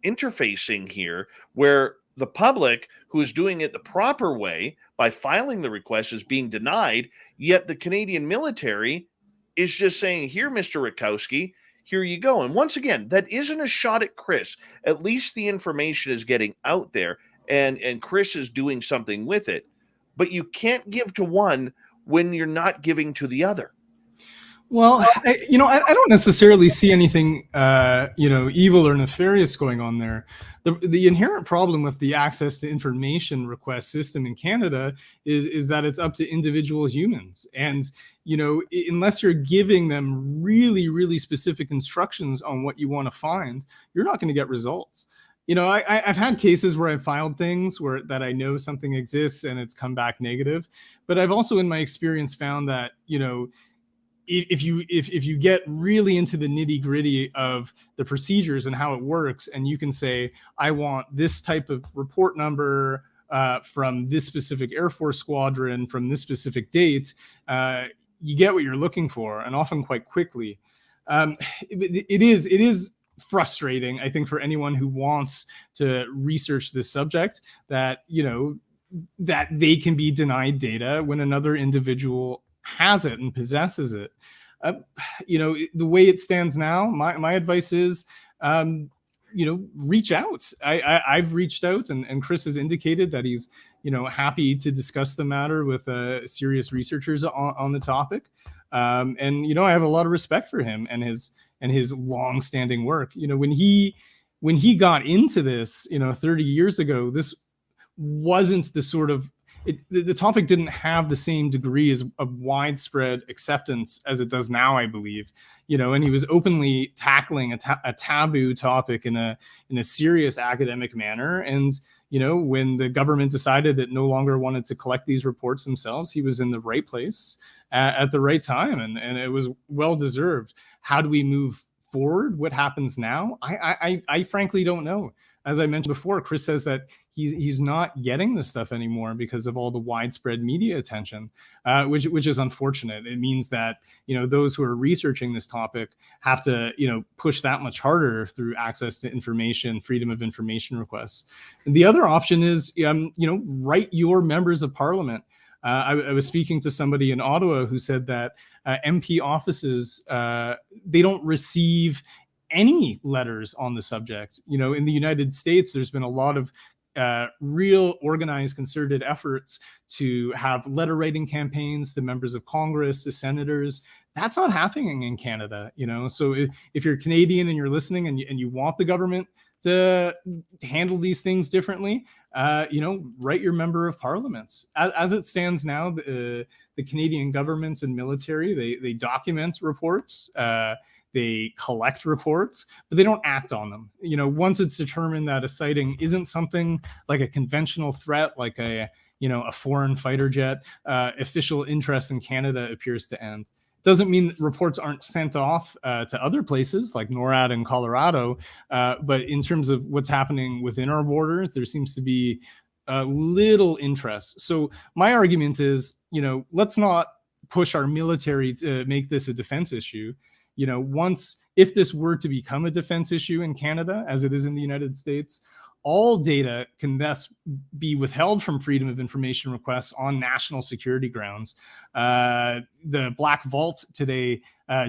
interfacing here, where the public who is doing it the proper way by filing the request is being denied, yet the Canadian military is just saying, here, Mr. Rutkowski, here you go. And once again, that isn't a shot at Chris. At least the information is getting out there, and Chris is doing something with it. But you can't give to one when you're not giving to the other. Well, I don't necessarily see anything, evil or nefarious going on there. The inherent problem with the access to information request system in Canada is that it's up to individual humans. And, unless you're giving them really, really specific instructions on what you want to find, you're not going to get results. I've had cases where I've filed things that I know something exists and it's come back negative. But I've also, in my experience, found that, if you get really into the nitty gritty of the procedures and how it works, and you can say, I want this type of report number from this specific Air Force squadron from this specific date, you get what you're looking for, and often quite quickly. It is frustrating, I think, for anyone who wants to research this subject, that that they can be denied data when another individual has it and possesses it. The way it stands now, my advice is, reach out. I've reached out, and Chris has indicated that he's, happy to discuss the matter with serious researchers on the topic. And I have a lot of respect for him and his long-standing work. When he got into this, 30 years ago, this wasn't the sort of the topic didn't have the same degree of widespread acceptance as it does now, I believe. And he was openly tackling a taboo topic in a serious academic manner. And when the government decided it no longer wanted to collect these reports themselves, he was in the right place at the right time, and it was well deserved. How do we move forward? What happens now? I frankly don't know. As I mentioned before, Chris says that he's not getting this stuff anymore because of all the widespread media attention, which is unfortunate. It means that those who are researching this topic have to push that much harder through access to information, freedom of information requests. And the other option is write your members of parliament. I was speaking to somebody in Ottawa who said that MP offices they don't receive any letters on the subject. In the United States, there's been a lot of real organized, concerted efforts to have letter writing campaigns to members of Congress, to senators. That's not happening in Canada. So if you're Canadian and you're listening and you want the government to handle these things differently, write your member of parliaments. As it stands now, the Canadian government and military, they document reports. They collect reports, but they don't act on them. Once it's determined that a sighting isn't something like a conventional threat, like a foreign fighter jet, official interest in Canada appears to end. Doesn't mean that reports aren't sent off to other places like NORAD in Colorado, but in terms of what's happening within our borders, there seems to be little interest. So my argument is, let's not push our military to make this a defense issue. If this were to become a defense issue in Canada, as it is in the United States, all data can thus be withheld from freedom of information requests on national security grounds. The Black Vault today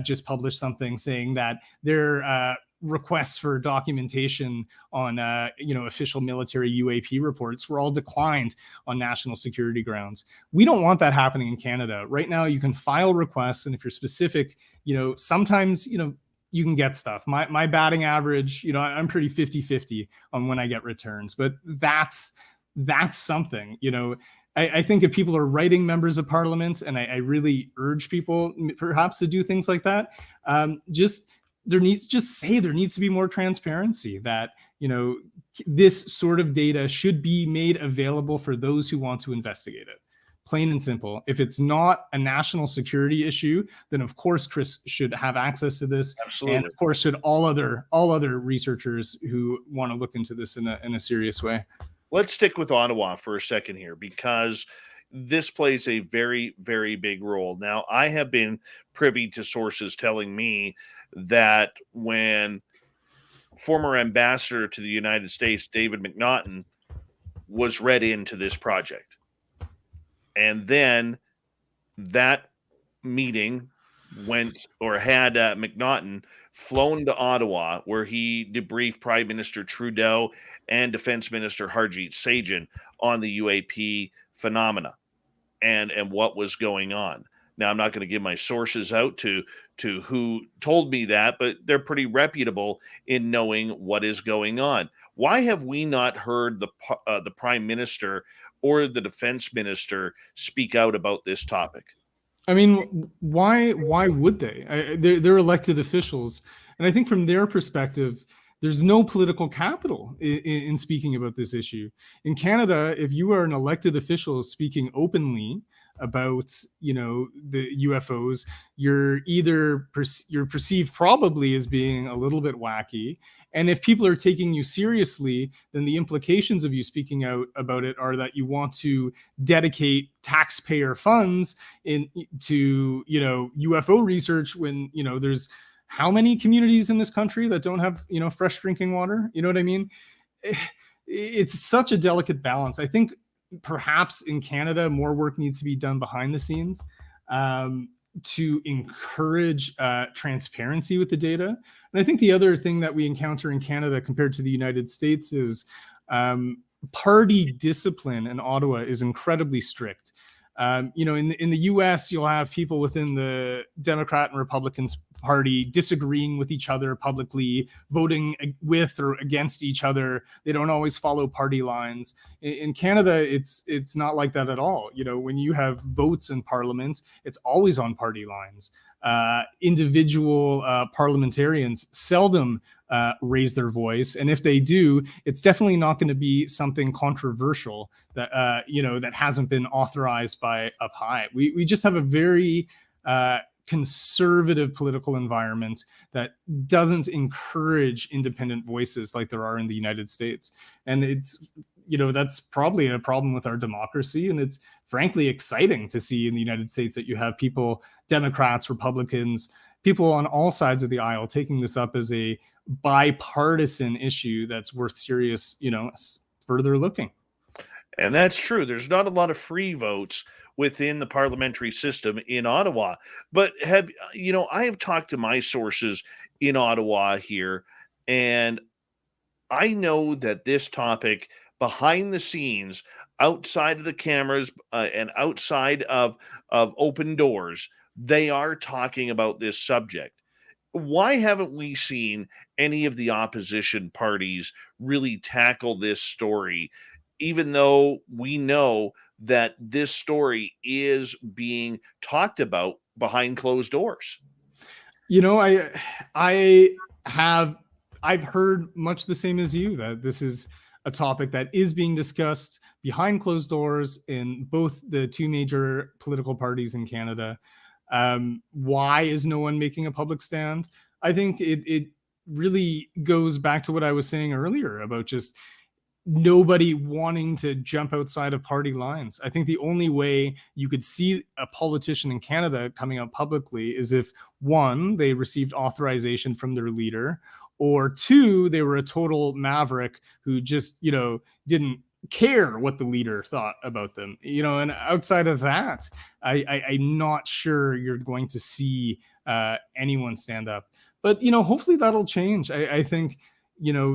just published something saying that their requests for documentation on official military UAP reports were all declined on national security grounds. We don't want that happening in Canada. Right now, you can file requests, and if you're specific, sometimes you can get stuff. My batting average, I'm pretty 50-50 on when I get returns, but that's something. I think if people are writing members of parliament, and I really urge people perhaps to do things like that, there needs to be more transparency, that this sort of data should be made available for those who want to investigate it. Plain and simple. If it's not a national security issue, then of course Chris should have access to this. Absolutely. And of course should all other researchers who want to look into this in a serious way. Let's stick with Ottawa for a second here, because this plays a very, very big role. Now, I have been privy to sources telling me that when former ambassador to the United States, David McNaughton, was read into this project, and then that meeting had McNaughton flown to Ottawa, where he debriefed Prime Minister Trudeau and Defense Minister Harjit Sajjan on the UAP phenomena and what was going on. Now, I'm not going to give my sources out to who told me that, but they're pretty reputable in knowing what is going on. Why have we not heard the Prime Minister or the Defense Minister speak out about this topic? I mean, why would they? They're elected officials, and I think from their perspective, there's no political capital in speaking about this issue. In Canada, if you are an elected official speaking openly about the UFOs, you're perceived probably as being a little bit wacky, and if people are taking you seriously, then the implications of you speaking out about it are that you want to dedicate taxpayer funds to UFO research, when there's how many communities in this country that don't have fresh drinking water? You know what I mean? It's such a delicate balance. I think perhaps in Canada, more work needs to be done behind the scenes to encourage transparency with the data. And I think the other thing that we encounter in Canada compared to the United States is party discipline in Ottawa is incredibly strict. In the US, you'll have people within the Democrat and Republican party disagreeing with each other publicly, voting with or against each other. They don't always follow party lines. In Canada, it's not like that at all. When you have votes in Parliament, it's always on party lines. Individual parliamentarians seldom raise their voice, and if they do, it's definitely not going to be something controversial that that hasn't been authorized by up high. We just have a very conservative political environment that doesn't encourage independent voices like there are in the United States, and it's that's probably a problem with our democracy. And it's frankly exciting to see in the United States that you have people, Democrats, Republicans, people on all sides of the aisle taking this up as a bipartisan issue that's worth serious, further looking. And that's true. There's not a lot of free votes within the parliamentary system in Ottawa. But I have talked to my sources in Ottawa here, and I know that this topic behind the scenes, outside of the cameras and outside of open doors, they are talking about this subject. Why haven't we seen any of the opposition parties really tackle this story, even though we know that this story is being talked about behind closed doors? I've heard much the same as you, that this is a topic that is being discussed behind closed doors in both the two major political parties in Canada. Why is no one making a public stand? I think it really goes back to what I was saying earlier about just nobody wanting to jump outside of party lines. I think the only way you could see a politician in Canada coming out publicly is if, one, they received authorization from their leader, or two, they were a total maverick who just, didn't care what the leader thought about them. And outside of that, I'm not sure you're going to see anyone stand up. But, hopefully that'll change. I think,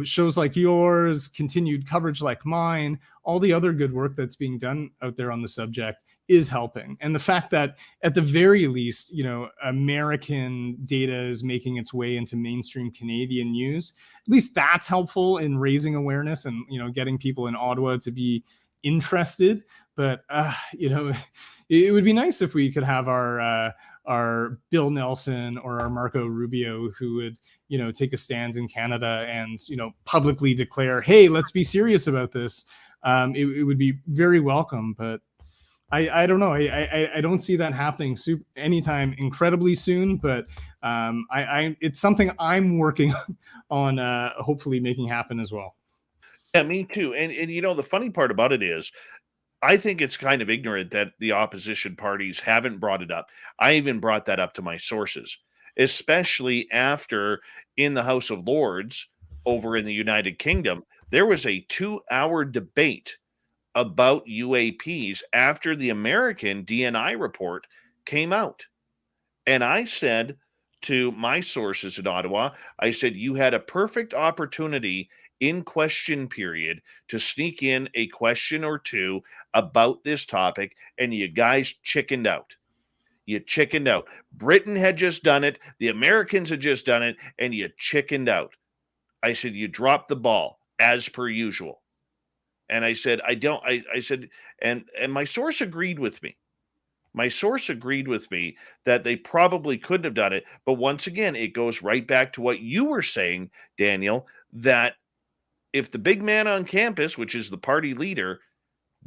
shows like yours, continued coverage like mine, all the other good work that's being done out there on the subject is helping. And the fact that at the very least, American data is making its way into mainstream Canadian news, at least that's helpful in raising awareness and, getting people in Ottawa to be interested. But, it would be nice if we could have our Bill Nelson or our Marco Rubio who would, take a stand in Canada and, publicly declare, hey, let's be serious about this. It would be very welcome. But I don't know. I don't see that happening anytime incredibly soon, but it's something I'm working on hopefully making happen as well. Yeah, me too. And the funny part about it is, I think it's kind of ignorant that the opposition parties haven't brought it up. I even brought that up to my sources, especially after in the House of Lords over in the United Kingdom, there was a 2-hour debate about UAPs after the American DNI report came out. And I said to my sources in Ottawa, I said, you had a perfect opportunity in question period to sneak in a question or two about this topic, and you guys chickened out. You chickened out. Britain had just done it. The Americans had just done it, and you chickened out. I said, you dropped the ball as per usual. And I said, I said, and my source agreed with me. My source agreed with me that they probably couldn't have done it. But once again, it goes right back to what you were saying, Daniel, that if the big man on campus, which is the party leader,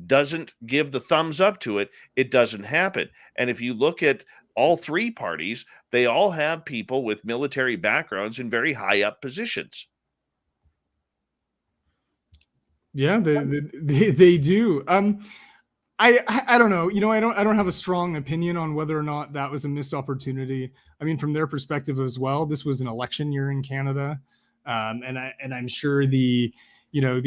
doesn't give the thumbs up to it, it doesn't happen. And if you look at all three parties, they all have people with military backgrounds in very high up positions. Yeah, they do. I don't know. I don't have a strong opinion on whether or not that was a missed opportunity. I mean, from their perspective as well, this was an election year in Canada. And I'm sure the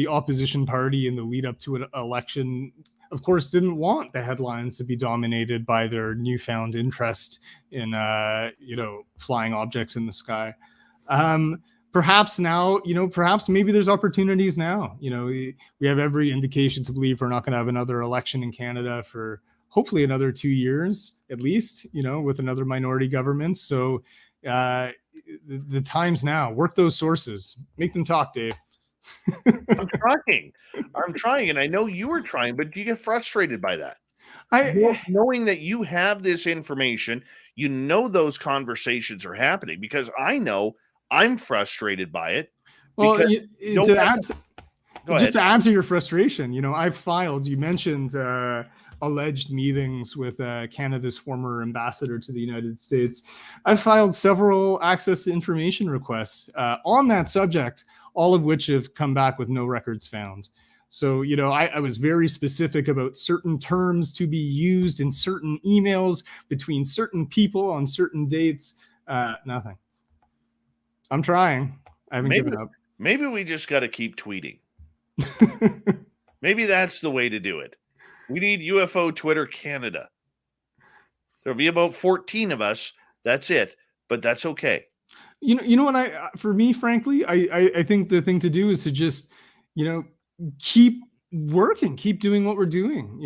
opposition party in the lead up to an election, of course, didn't want the headlines to be dominated by their newfound interest in flying objects in the sky. Perhaps now, perhaps maybe there's opportunities now. We have every indication to believe we're not going to have another election in Canada for hopefully another 2 years at least, with another minority government. So The time's now. Work those sources. Make them talk, Dave. I'm trying, and I know you were trying, but do you get frustrated by that? I Knowing that you have this information, you know those conversations are happening, because I know I'm frustrated by it. well, Because to add, go just ahead. to add to your frustration, I've filed. You mentioned alleged meetings with Canada's former ambassador to the United States. I've filed several access to information requests on that subject, all of which have come back with no records found. So, I was very specific about certain terms to be used in certain emails between certain people on certain dates. Nothing. I'm trying. I haven't given up. Maybe we just got to keep tweeting. Maybe that's the way to do it. We need UFO Twitter Canada. There'll be about 14 of us. That's it. But that's okay. You know what? For me, frankly, I think the thing to do is to just, keep working, keep doing what we're doing.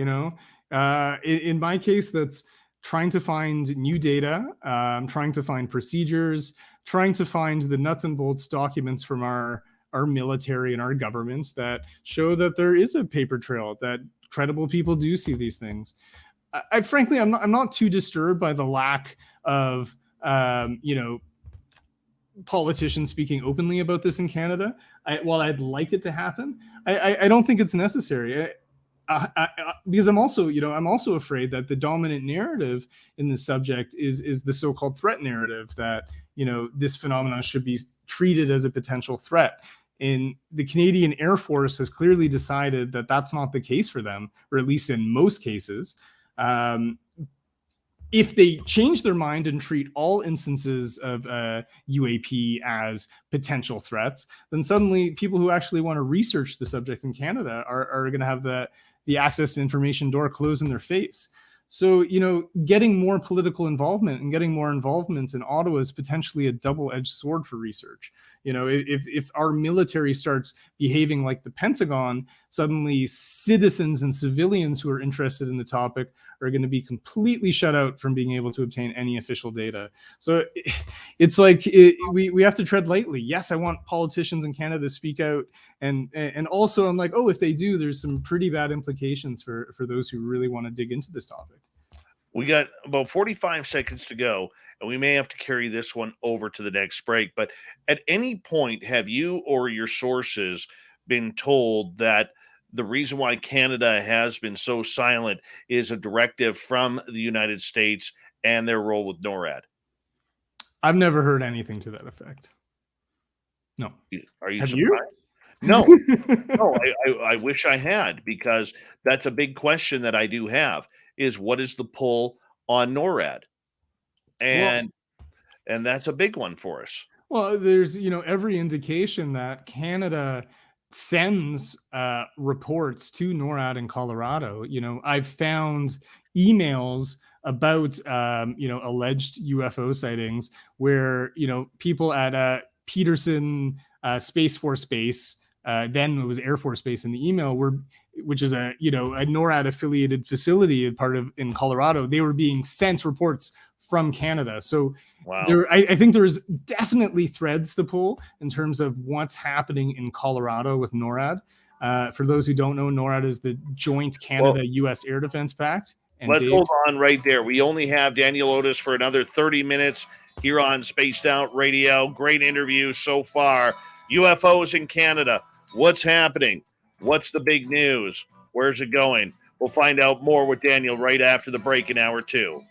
In my case, that's trying to find new data, trying to find procedures, trying to find the nuts and bolts documents from our military and our governments that show that there is a paper trail, that credible people do see these things. Frankly, I'm not too disturbed by the lack of, politicians speaking openly about this in Canada. While I'd like it to happen, I don't think it's necessary. Because I'm also afraid that the dominant narrative in this subject is the so-called threat narrative, that this phenomenon should be treated as a potential threat. And the Canadian Air Force has clearly decided that that's not the case for them, or at least in most cases. If they change their mind and treat all instances of UAP as potential threats, then suddenly people who actually want to research the subject in Canada are going to have the access to information door closed in their face. So, getting more political involvement and getting more involvements in Ottawa is potentially a double-edged sword for research. If our military starts behaving like the Pentagon, suddenly citizens and civilians who are interested in the topic are going to be completely shut out from being able to obtain any official data. So it's like we have to tread lightly. Yes, I want politicians in Canada to speak out, and also I'm like, if they do, there's some pretty bad implications for those who really want to dig into this topic. We got about 45 seconds to go, and we may have to carry this one over to the next break. But at any point, have you or your sources been told that the reason why Canada has been so silent is a directive from the United States and their role with NORAD? I've never heard anything to that effect. No. Are you have surprised? You? No. No, I wish I had, because that's a big question that I do have, is what is the pull on NORAD? And that's a big one for us. Well, there's, every indication that Canada sends reports to NORAD in Colorado. I've found emails about, alleged UFO sightings where, people at Peterson Space Force Base, then it was Air Force Base in the email, which is a NORAD affiliated facility in Colorado. They were being sent reports from Canada. So wow. I think there's definitely threads to pull in terms of what's happening in Colorado with NORAD. For those who don't know, NORAD is the Joint Canada-U.S. Air Defense Pact. And let's hold on right there. We only have Daniel Otis for another 30 minutes here on Spaced Out Radio. Great interview so far. UFOs in Canada. What's happening? What's the big news? Where's it going? We'll find out more with Daniel right after the break in hour 2.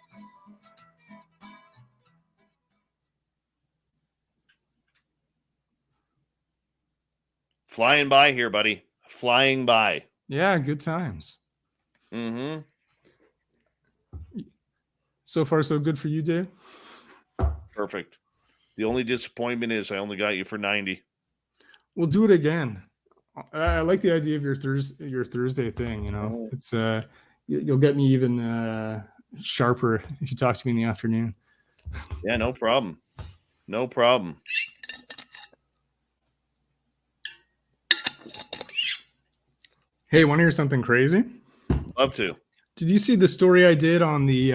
Flying by here, buddy. Flying by. Yeah, good times. Mm-hmm. So far, so good for you, Dave? Perfect. The only disappointment is I only got you for 90. We'll do it again. I like the idea of your Thursday thing. It's you'll get me even sharper if you talk to me in the afternoon. Yeah, no problem. No problem. Hey, want to hear something crazy? Love to. Did you see the story I did on the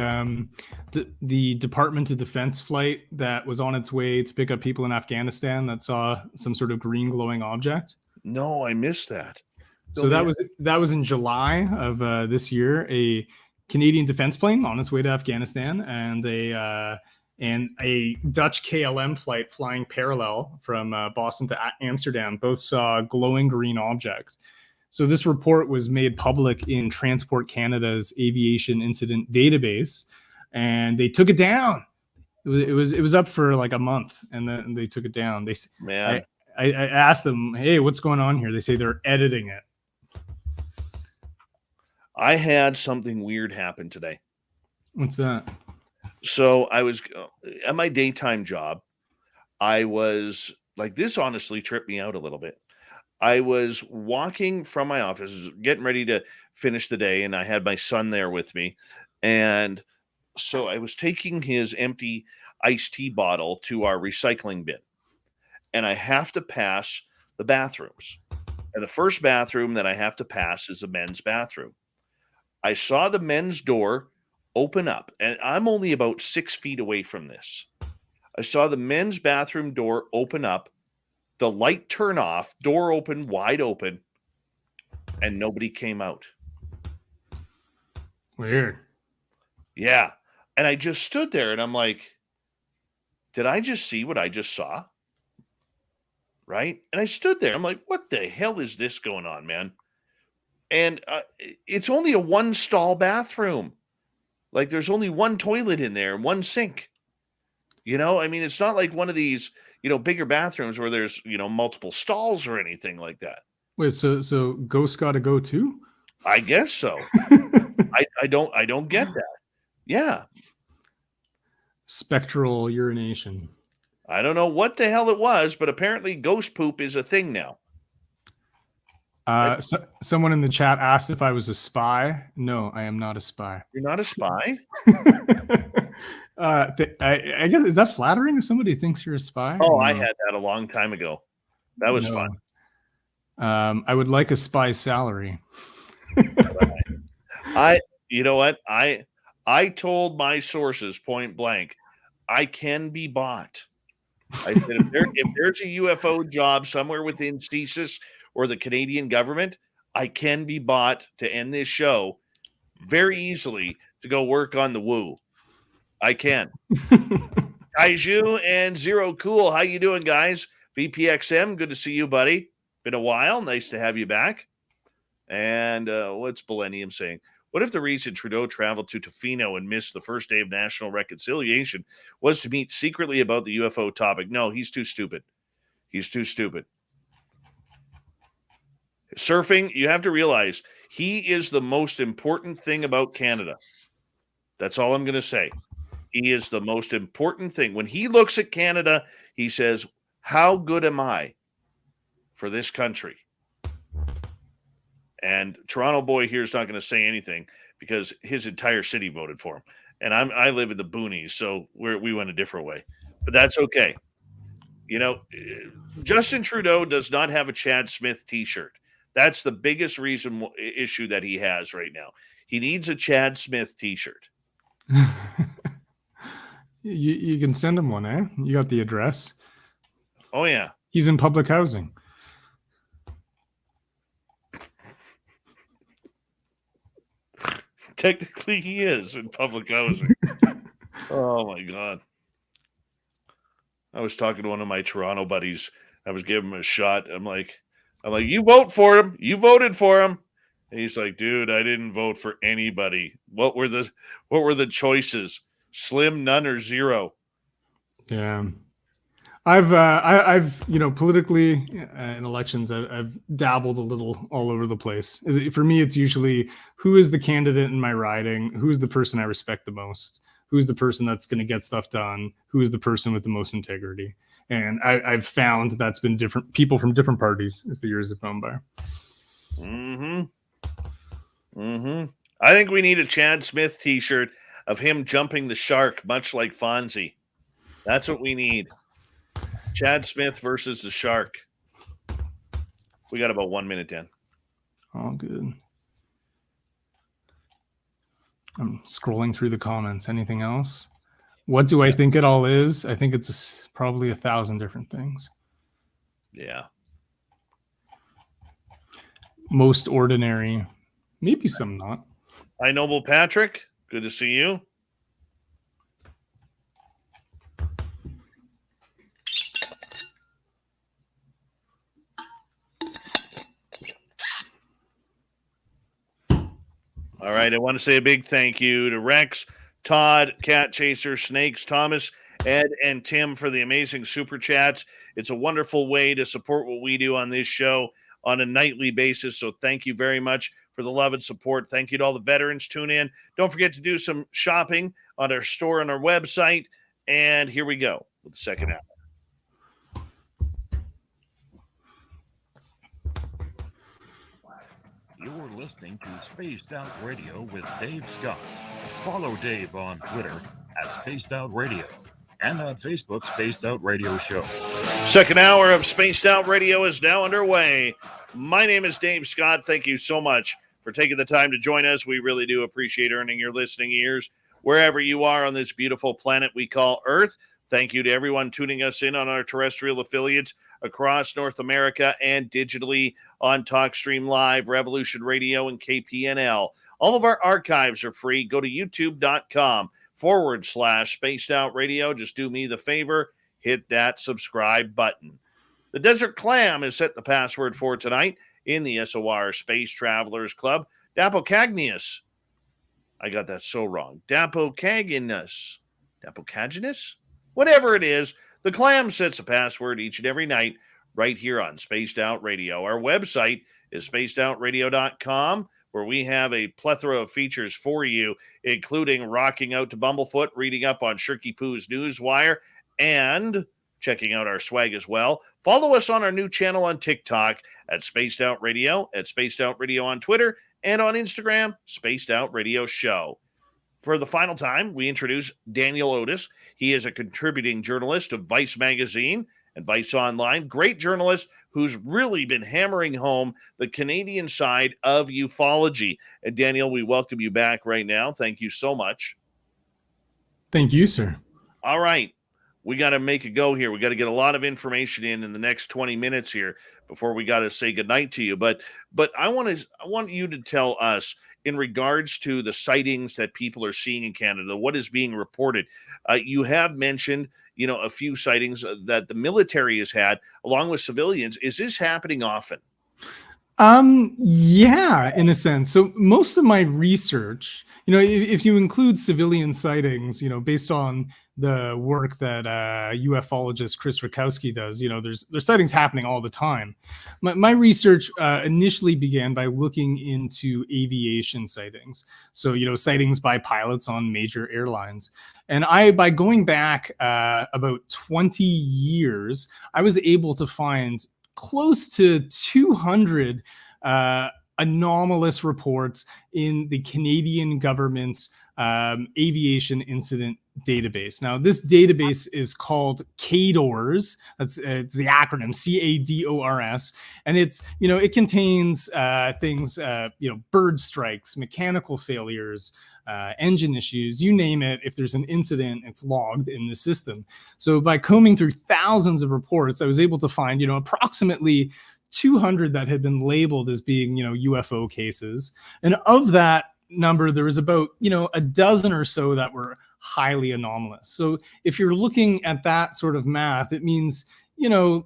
the Department of Defense flight that was on its way to pick up people in Afghanistan that saw some sort of green glowing object? No, I missed that. So that was in July of this year. A Canadian defense plane on its way to Afghanistan, and a Dutch KLM flight flying parallel from Boston to Amsterdam both saw a glowing green object. So this report was made public in Transport Canada's aviation incident database, and they took it down. It was up for like a month, and then they took it down. I asked them, "Hey, what's going on here?" They say they're editing it. I had something weird happen today. What's that? So I was at my daytime job. I was like, this honestly tripped me out a little bit. I was walking from my office, getting ready to finish the day, and I had my son there with me. And so I was taking his empty iced tea bottle to our recycling bin, and I have to pass the bathrooms. And the first bathroom that I have to pass is the men's bathroom. I saw the men's door open up, and I'm only about 6 feet away from this. I saw the men's bathroom door open up, the light turn off, door open, wide open, and nobody came out. Weird. Yeah. And I just stood there and I'm like, did I just see what I just saw? Right? And I stood there. I'm like, what the hell is this going on, man? And it's only a one stall bathroom. Like there's only one toilet in there and one sink. You know, I mean, it's not like one of these, bigger bathrooms where there's, multiple stalls or anything like that. Wait, so ghosts got to go too? I guess so. I don't get that. Yeah. Spectral urination. I don't know what the hell it was, but apparently ghost poop is a thing now. Someone in the chat asked if I was a spy. No, I am not a spy. You're not a spy? I guess, is that flattering if somebody thinks you're a spy? Oh, no. I had that a long time ago. That was fun. I would like a spy salary. You know what? I told my sources point blank, I can be bought. I said, if there's a UFO job somewhere within CSIS or the Canadian government, I can be bought to end this show very easily to go work on the woo. I can. Kaiju and Zero Cool, how you doing, guys? BPXM, good to see you, buddy. Been a while. Nice to have you back. And what's Millennium saying? What if the reason Trudeau traveled to Tofino and missed the first day of national reconciliation was to meet secretly about the UFO topic? No, he's too stupid. He's too stupid. Surfing, you have to realize he is the most important thing about Canada. That's all I'm going to say. He is the most important thing. When he looks at Canada, he says, how good am I for this country? And Toronto boy here is not going to say anything because his entire city voted for him. And I live in the boonies, so we went a different way. But that's okay. Justin Trudeau does not have a Chad Smith T-shirt. That's the biggest issue that he has right now. He needs a Chad Smith T-shirt. You can send him one, eh? You got the address. Oh, yeah. He's in public housing. Technically, he is in public housing. Oh, my God. I was talking to one of my Toronto buddies. I was giving him a shot. I'm like, you vote for him. You voted for him. And he's like, dude, I didn't vote for anybody. What were the choices? Slim, none, or zero? Yeah. I've politically in elections, I've dabbled a little all over the place. For me, it's usually who is the candidate in my riding, who's the person I respect the most, who's the person that's going to get stuff done, who is the person with the most integrity. And I've found that's been different people from different parties as the years have gone by. I think we need a Chad Smith T-shirt of him jumping the shark, much like Fonzie. That's what we need. Chad Smith versus the shark. We got about 1 minute, Dan. All good. I'm scrolling through the comments. Anything else? What do I think it all is? I think it's probably 1,000 different things. Yeah. Most ordinary, maybe some not. Hi, Noble Patrick. Good to see you. All right, I want to say a big thank you to Rex, Todd, Cat Chaser, Snakes, Thomas, Ed, and Tim for the amazing super chats. It's a wonderful way to support what we do on this show on a nightly basis. So thank you very much for the love and support. Thank you to all the veterans tune in. Don't forget to do some shopping on our store on our website. And here we go with the second hour. You're listening to Spaced Out Radio with Dave Scott. Follow Dave on Twitter at Spaced Out Radio and on Facebook, Spaced Out Radio Show. Second hour of Spaced Out Radio is now underway. My name is Dave Scott. Thank you so much for taking the time to join us. We really do appreciate earning your listening ears wherever you are on this beautiful planet we call Earth. Thank you to everyone tuning us in on our terrestrial affiliates across North America and digitally on TalkStream Live, Revolution Radio, and KPNL. All of our archives are free. Go to youtube.com/Spaced Out Radio. Just do me the favor, hit that subscribe button. The Desert Clam has set the password for tonight in the SOR Space Travelers Club. Dapocagnius. I got that so wrong. Dapocagnius. Dapocagnius? Whatever it is, the Clam sets a password each and every night right here on Spaced Out Radio. Our website is spacedoutradio.com, where we have a plethora of features for you, including rocking out to Bumblefoot, reading up on Shirky Poo's Newswire, and checking out our swag as well. Follow us on our new channel on TikTok at Spaced Out Radio, at Spaced Out Radio on Twitter, and on Instagram, Spaced Out Radio Show. For the final time, we introduce Daniel Otis. He is a contributing journalist of Vice Magazine and Vice Online. Great journalist who's really been hammering home the Canadian side of ufology. And Daniel, we welcome you back right now. Thank you so much. Thank you, sir. All right. We got to make a go here. We got to get a lot of information in the next 20 minutes here before we got to say goodnight to you. But I want you to tell us in regards to the sightings that people are seeing in Canada, what is being reported. You have mentioned, a few sightings that the military has had along with civilians. Is this happening often? Yeah, in a sense. So most of my research, if you include civilian sightings, based on the work that ufologist Chris Rakowski does, there's sightings happening all the time. My research initially began by looking into aviation sightings. So, sightings by pilots on major airlines. And by going back about 20 years, I was able to find close to 200 anomalous reports in the Canadian government's aviation incident database. Now, this database is called CADORS. It's the acronym CADORS, and it contains things, bird strikes, mechanical failures, engine issues, you name it. If there's an incident, it's logged in the system. So by combing through thousands of reports, I was able to find, approximately 200 that had been labeled as being, UFO cases. And of that number, there was about, a dozen or so that were highly anomalous. So if you're looking at that sort of math, it means, can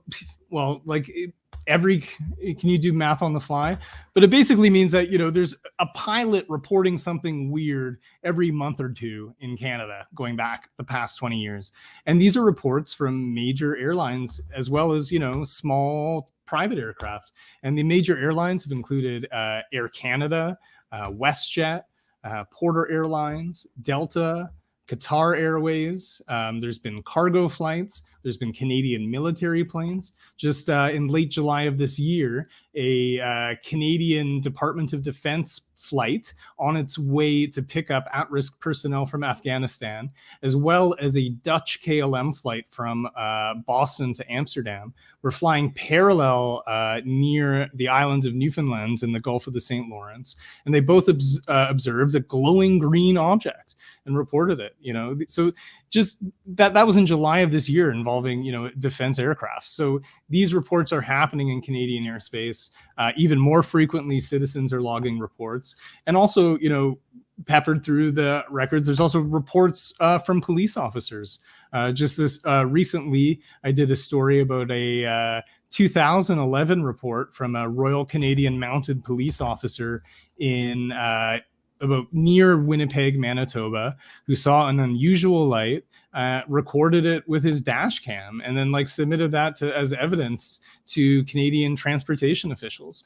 you do math on the fly? But it basically means that, there's a pilot reporting something weird every month or two in Canada, going back the past 20 years. And these are reports from major airlines, as well as, small private aircraft. And the major airlines have included Air Canada, WestJet, Porter Airlines, Delta, Qatar Airways. There's been cargo flights. There's been Canadian military planes. Just in late July of this year, a Canadian Department of Defense flight on its way to pick up at-risk personnel from Afghanistan, as well as a Dutch KLM flight from Boston to Amsterdam, were flying parallel near the island of Newfoundland in the Gulf of the St. Lawrence, and they both observed a glowing green object and reported it. So just that was in July of this year, involving defense aircraft. So these reports are happening in Canadian airspace. Even more frequently, citizens are logging reports, and also peppered through the records, there's also reports from police officers. Just this recently, I did a story about a 2011 report from a Royal Canadian Mounted Police officer in about near Winnipeg, Manitoba, who saw an unusual light, recorded it with his dash cam, and then submitted that as evidence to Canadian transportation officials.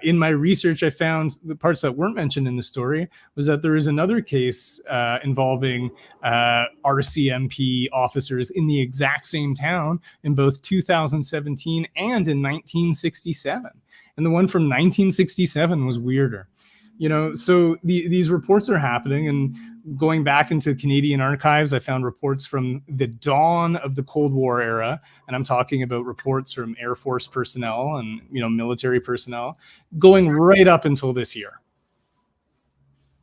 In my research, I found the parts that weren't mentioned in the story was that there is another case involving RCMP officers in the exact same town in both 2017 and in 1967. And the one from 1967 was weirder. So these reports are happening, and going back into Canadian archives, I found reports from the dawn of the Cold War era, and I'm talking about reports from Air Force personnel and military personnel going right up until this year.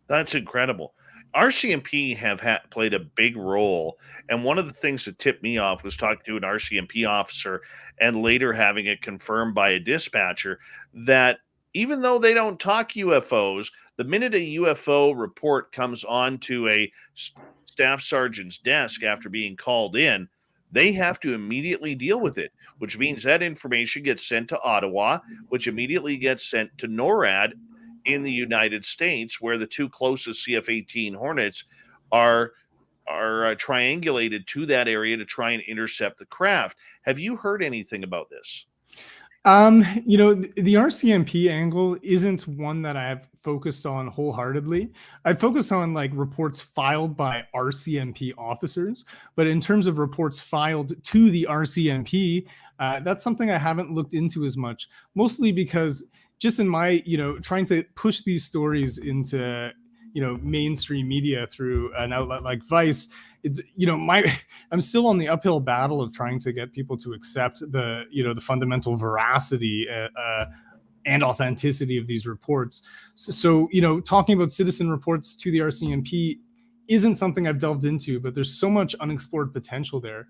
That's incredible. RCMP have played a big role, and one of the things that tipped me off was talking to an RCMP officer and later having it confirmed by a dispatcher that even though they don't talk UFOs, the minute a UFO report comes onto a staff sergeant's desk after being called in, they have to immediately deal with it, which means that information gets sent to Ottawa, which immediately gets sent to NORAD in the United States, where the two closest CF-18 Hornets are triangulated to that area to try and intercept the craft. Have you heard anything about this? The RCMP angle isn't one that I have focused on wholeheartedly. I focus on reports filed by RCMP officers, but in terms of reports filed to the RCMP, that's something I haven't looked into as much, mostly because just in my, trying to push these stories into mainstream media through an outlet like Vice, it's I'm still on the uphill battle of trying to get people to accept the the fundamental veracity and authenticity of these reports. So talking about citizen reports to the RCMP isn't something I've delved into, but there's so much unexplored potential there.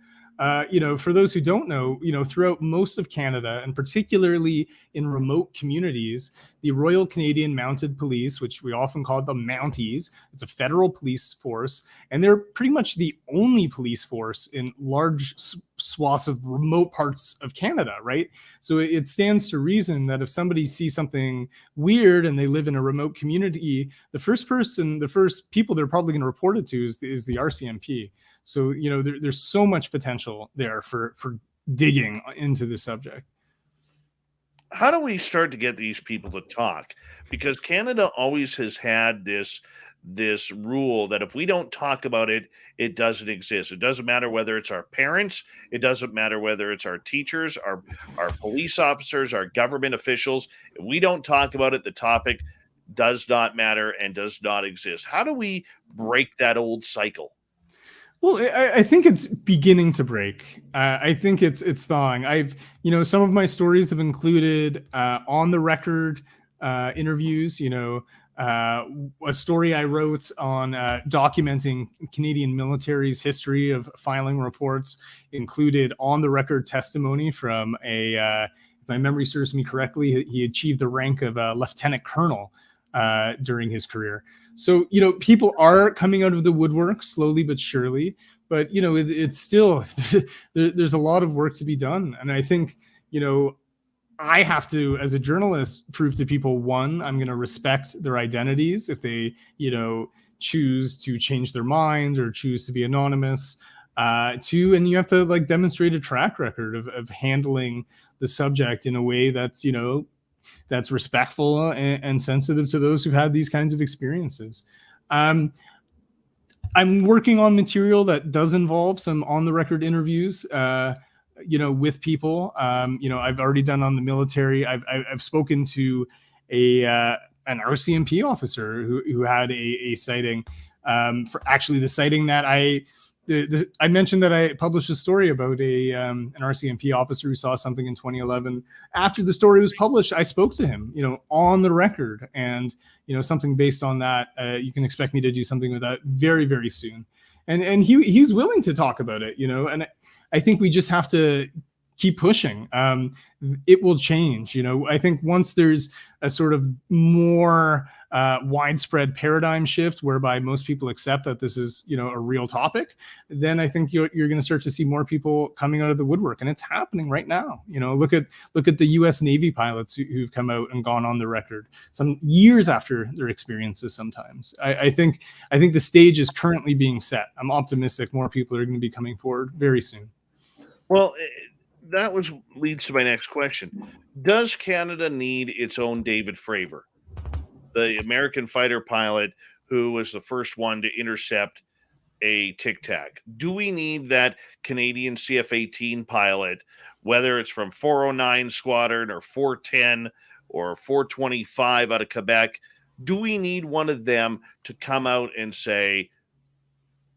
For those who don't know, throughout most of Canada, and particularly in remote communities, the Royal Canadian Mounted Police, which we often call the Mounties, it's a federal police force, and they're pretty much the only police force in large swaths of remote parts of Canada, right? So it stands to reason that if somebody sees something weird and they live in a remote community, the first people they're probably going to report it to is the RCMP. So, there's so much potential there for digging into the subject. How do we start to get these people to talk? Because Canada always has had this rule that if we don't talk about it, it doesn't exist. It doesn't matter whether it's our parents. It doesn't matter whether it's our teachers, our police officers, our government officials. If we don't talk about it, the topic does not matter and does not exist. How do we break that old cycle? Well, I think it's beginning to break. I think it's thawing. I've, some of my stories have included on the record interviews. A story I wrote on documenting Canadian military's history of filing reports included on the record testimony from if my memory serves me correctly, he achieved the rank of lieutenant colonel during his career. So, people are coming out of the woodwork slowly but surely, but, it's still, there's a lot of work to be done. And I think, I have to, as a journalist, prove to people, one, I'm going to respect their identities if they, choose to change their mind or choose to be anonymous. Two, and you have to demonstrate a track record of handling the subject in a way that's, that's respectful and sensitive to those who've had these kinds of experiences. I'm working on material that does involve some on-the-record interviews, with people. I've already done on the military. I've spoken to an RCMP officer who had a sighting. For actually the sighting that I I mentioned that I published a story about an RCMP officer who saw something in 2011. After the story was published, I spoke to him, on the record, and something based on that. You can expect me to do something with that very, very soon. And he's willing to talk about it, and I think we just have to keep pushing. It will change. I think once there's a sort of more widespread paradigm shift whereby most people accept that this is, a real topic, then I think you're going to start to see more people coming out of the woodwork, and it's happening right now. Look at the U.S. Navy pilots who've come out and gone on the record some years after their experiences. Sometimes I think the stage is currently being set. I'm optimistic more people are going to be coming forward very soon. Well, that leads to my next question. Does Canada need its own David Fravor, the American fighter pilot who was the first one to intercept a Tic Tac? Do we need that Canadian CF-18 pilot, whether it's from 409 Squadron or 410 or 425 out of Quebec? Do we need one of them to come out and say,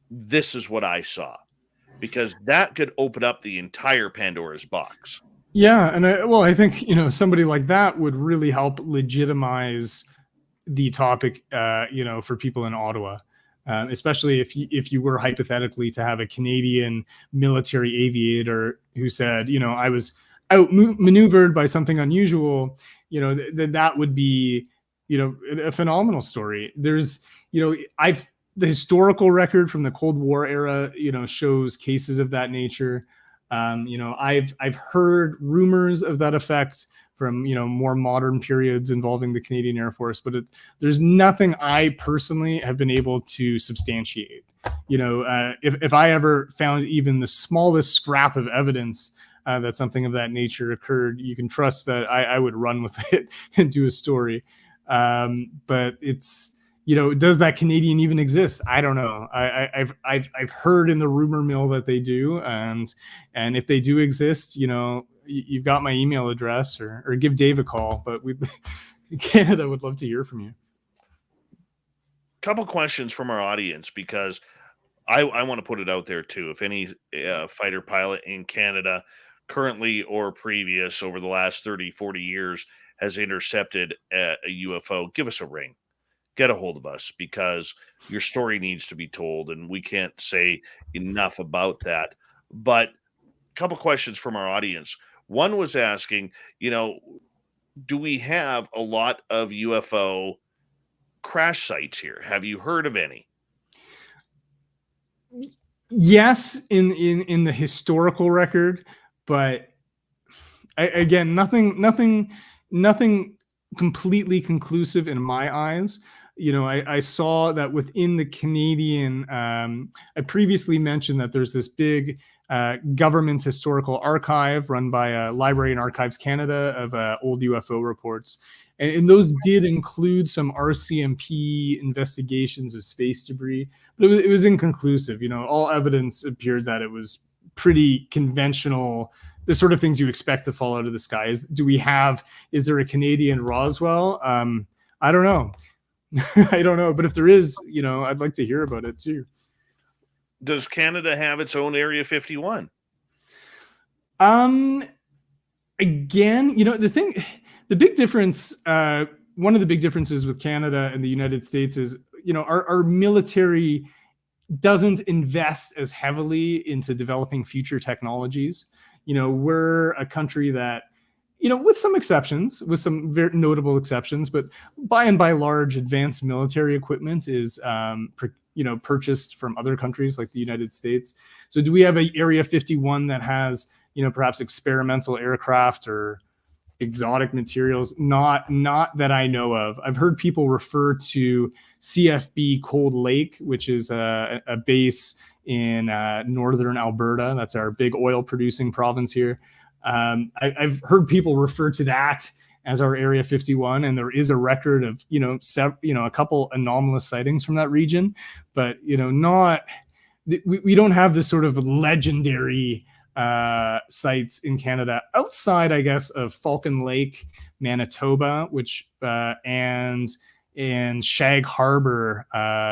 this is what I saw? Because that could open up the entire Pandora's box. Yeah, and I think somebody like that would really help legitimize the topic, for people in Ottawa, especially if you were hypothetically to have a Canadian military aviator who said, I was outmaneuvered by something unusual. That would be, a phenomenal story. There's, the historical record from the Cold War era, shows cases of that nature. I've heard rumors of that effect from, more modern periods involving the Canadian Air Force, but there's nothing I personally have been able to substantiate. If I ever found even the smallest scrap of evidence that something of that nature occurred, you can trust that I would run with it and do a story. But it's, does that Canadian even exist? I don't know. I've heard in the rumor mill that they do, and if they do exist, you've got my email address, or give Dave a call. But Canada would love to hear from you. Couple questions from our audience, because I want to put it out there too. If any fighter pilot in Canada, currently or previous, over the last 30, 40 years, has intercepted a UFO, give us a ring. Get a hold of us, because your story needs to be told, and we can't say enough about that. But a couple questions from our audience. One was asking, do we have a lot of UFO crash sites here? Have you heard of any? Yes, in the historical record, but again, nothing completely conclusive in my eyes. I saw that within the Canadian, I previously mentioned that there's this big government historical archive run by Library and Archives Canada of old UFO reports. And those did include some RCMP investigations of space debris, but it was inconclusive. All evidence appeared that it was pretty conventional, the sort of things you expect to fall out of the sky. Is there a Canadian Roswell? I don't know. I don't know. But if there is, I'd like to hear about it too. Does Canada have its own Area 51? Again, the big difference, one of the big differences with Canada and the United States is, our military doesn't invest as heavily into developing future technologies. We're a country that, with some exceptions, with some very notable exceptions, but by and large, advanced military equipment is, purchased from other countries like the United States. So do we have an Area 51 that has, perhaps experimental aircraft or exotic materials? Not that I know of. I've heard people refer to CFB Cold Lake, which is a base in northern Alberta. That's our big oil producing province here. I've heard people refer to that as our Area 51, and there is a record of a couple anomalous sightings from that region, but we don't have this sort of legendary sites in Canada outside, I guess, of Falcon Lake, Manitoba, which and and Shag Harbor,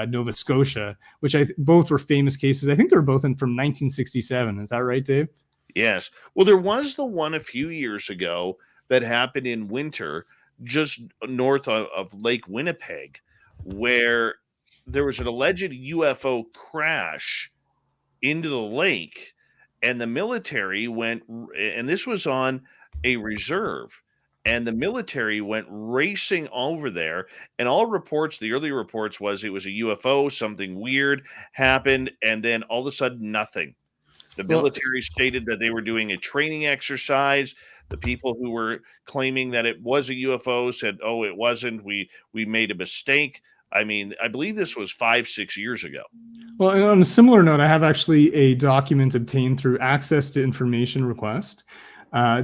Nova Scotia, which both were famous cases. I think they were both from 1967. Is that right, Dave? Yes. Well, there was the one a few years ago that happened in winter just north of Lake Winnipeg, where there was an alleged UFO crash into the lake, and the military went, and this was on a reserve, and the military went racing over there, and all reports, the early reports was it was a UFO, something weird happened, and then all of a sudden nothing. The military stated that they were doing a training exercise. The people who were claiming that it was a UFO said, "Oh, it wasn't. We made a mistake." I mean, I believe this was 5-6 years ago. Well, and on a similar note, I have actually a document obtained through access to information request.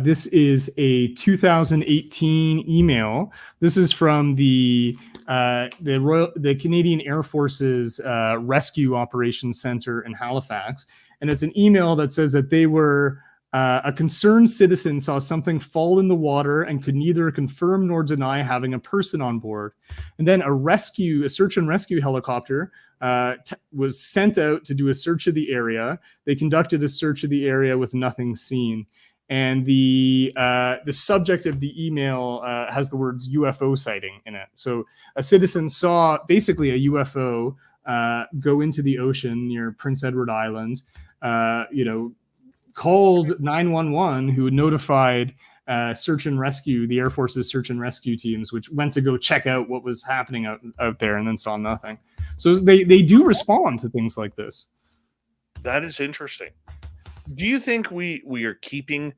This is a 2018 email. This is from the Canadian Air Force's Rescue Operations Center in Halifax. And it's an email that says that they were a concerned citizen saw something fall in the water and could neither confirm nor deny having a person on board. And then a search and rescue helicopter was sent out to do a search of the area. They conducted a search of the area with nothing seen. And the subject of the email has the words UFO sighting in it. So a citizen saw basically a UFO go into the ocean near Prince Edward Island, called 911, who notified search and rescue, the Air Force's search and rescue teams, which went to go check out what was happening out there and then saw nothing. So they do respond to things like this. That is interesting. Do you think we are keeping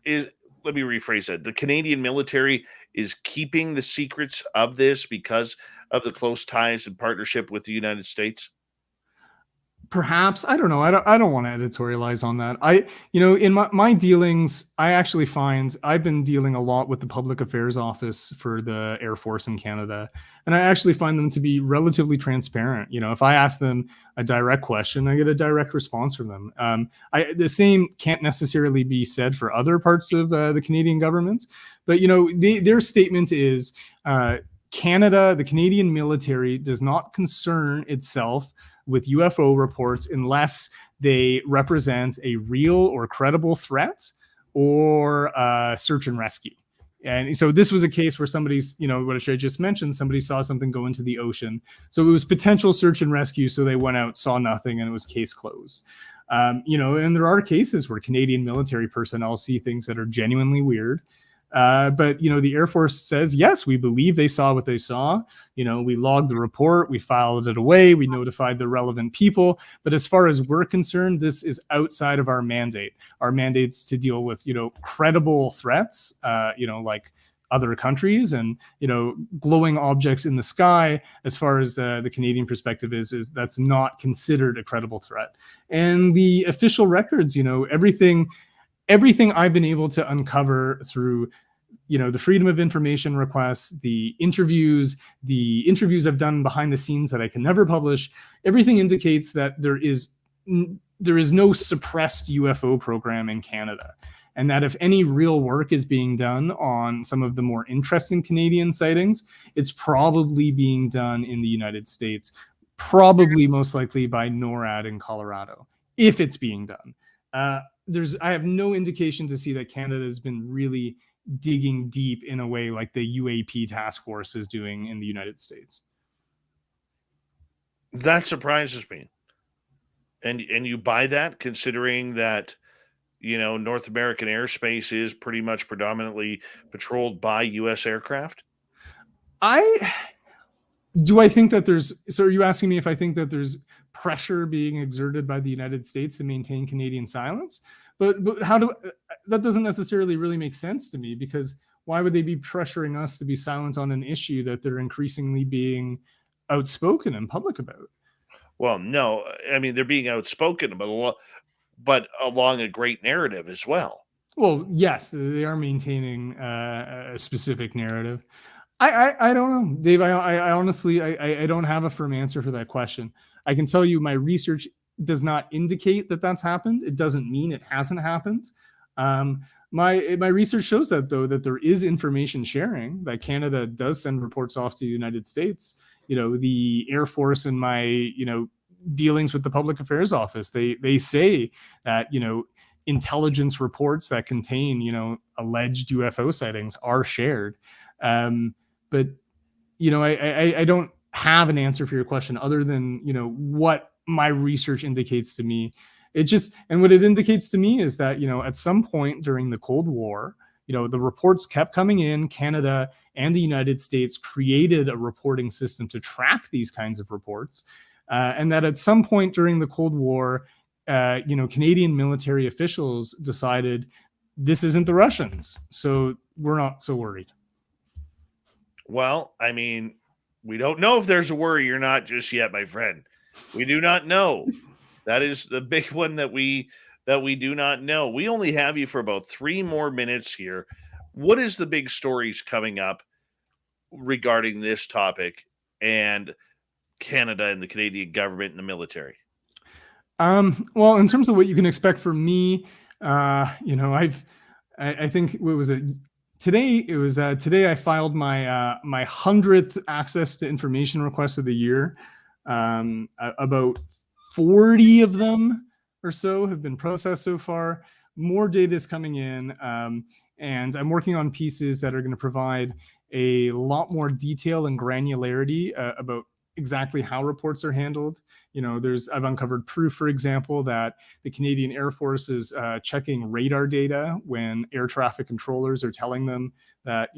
let me rephrase that. The Canadian military is keeping the secrets of this because of the close ties and partnership with the United States? Perhaps, I don't know. I don't want to editorialize on that. In my dealings, I actually find I've been dealing a lot with the Public Affairs Office for the Air Force in Canada, and I actually find them to be relatively transparent. If I ask them a direct question, I get a direct response from them. The same can't necessarily be said for other parts of the Canadian government, but their statement is Canada, the Canadian military, does not concern itself with UFO reports unless they represent a real or credible threat or search and rescue. And so this was a case where somebody's, what I just mentioned, somebody saw something go into the ocean. So it was potential search and rescue. So they went out, saw nothing, and it was case closed. And there are cases where Canadian military personnel see things that are genuinely weird. But the Air Force says, yes, we believe they saw what they saw. We logged the report, we filed it away, we notified the relevant people. But as far as we're concerned, this is outside of our mandate. Our mandate's to deal with, credible threats, like other countries and, glowing objects in the sky. As far as the Canadian perspective is that's not considered a credible threat. And the official records, everything I've been able to uncover through, the Freedom of Information requests, the interviews I've done behind the scenes that I can never publish, everything indicates that there is no suppressed UFO program in Canada. And that if any real work is being done on some of the more interesting Canadian sightings, it's probably being done in the United States, probably most likely by NORAD in Colorado, if it's being done. I have no indication to see that Canada has been really digging deep in a way like the UAP task force is doing in the United States. That surprises me. And you buy that, considering that, North American airspace is pretty much predominantly patrolled by U.S. aircraft? So are you asking me if I think that there's pressure being exerted by the United States to maintain Canadian silence? But that doesn't necessarily really make sense to me, because why would they be pressuring us to be silent on an issue that they're increasingly being outspoken in public about? Well, no, I mean, they're being outspoken, but along a great narrative as well. Well, yes, they are maintaining a specific narrative. I don't know, Dave. I honestly don't have a firm answer for that question. I can tell you my research does not indicate that that's happened. It doesn't mean it hasn't happened. my research shows that, though, that there is information sharing, that Canada does send reports off to the United States. The Air Force and my, dealings with the Public Affairs Office, they say that, intelligence reports that contain, alleged UFO sightings are shared. But, I don't have an answer for your question other than, what my research indicates to me. And what it indicates to me is that, at some point during the Cold War, the reports kept coming in. Canada and the United States created a reporting system to track these kinds of reports. And that at some point during the Cold War, Canadian military officials decided this isn't the Russians, so we're not so worried. Well, I mean, we don't know if there's a worry or not just yet, my friend. We do not know. That is the big one that we do not know. We only have you for about 3 more minutes here. What is the big stories coming up regarding this topic and Canada and the Canadian government and the military? Well, in terms of what you can expect from me, I think what was it today? It was today I filed my 100th access to information request of the year. About 40 of them or so have been processed so far. More data is coming in, and I'm working on pieces that are going to provide a lot more detail and granularity about exactly how reports are handled. I've uncovered proof, for example, that the Canadian Air Force is checking radar data when air traffic controllers are telling them that,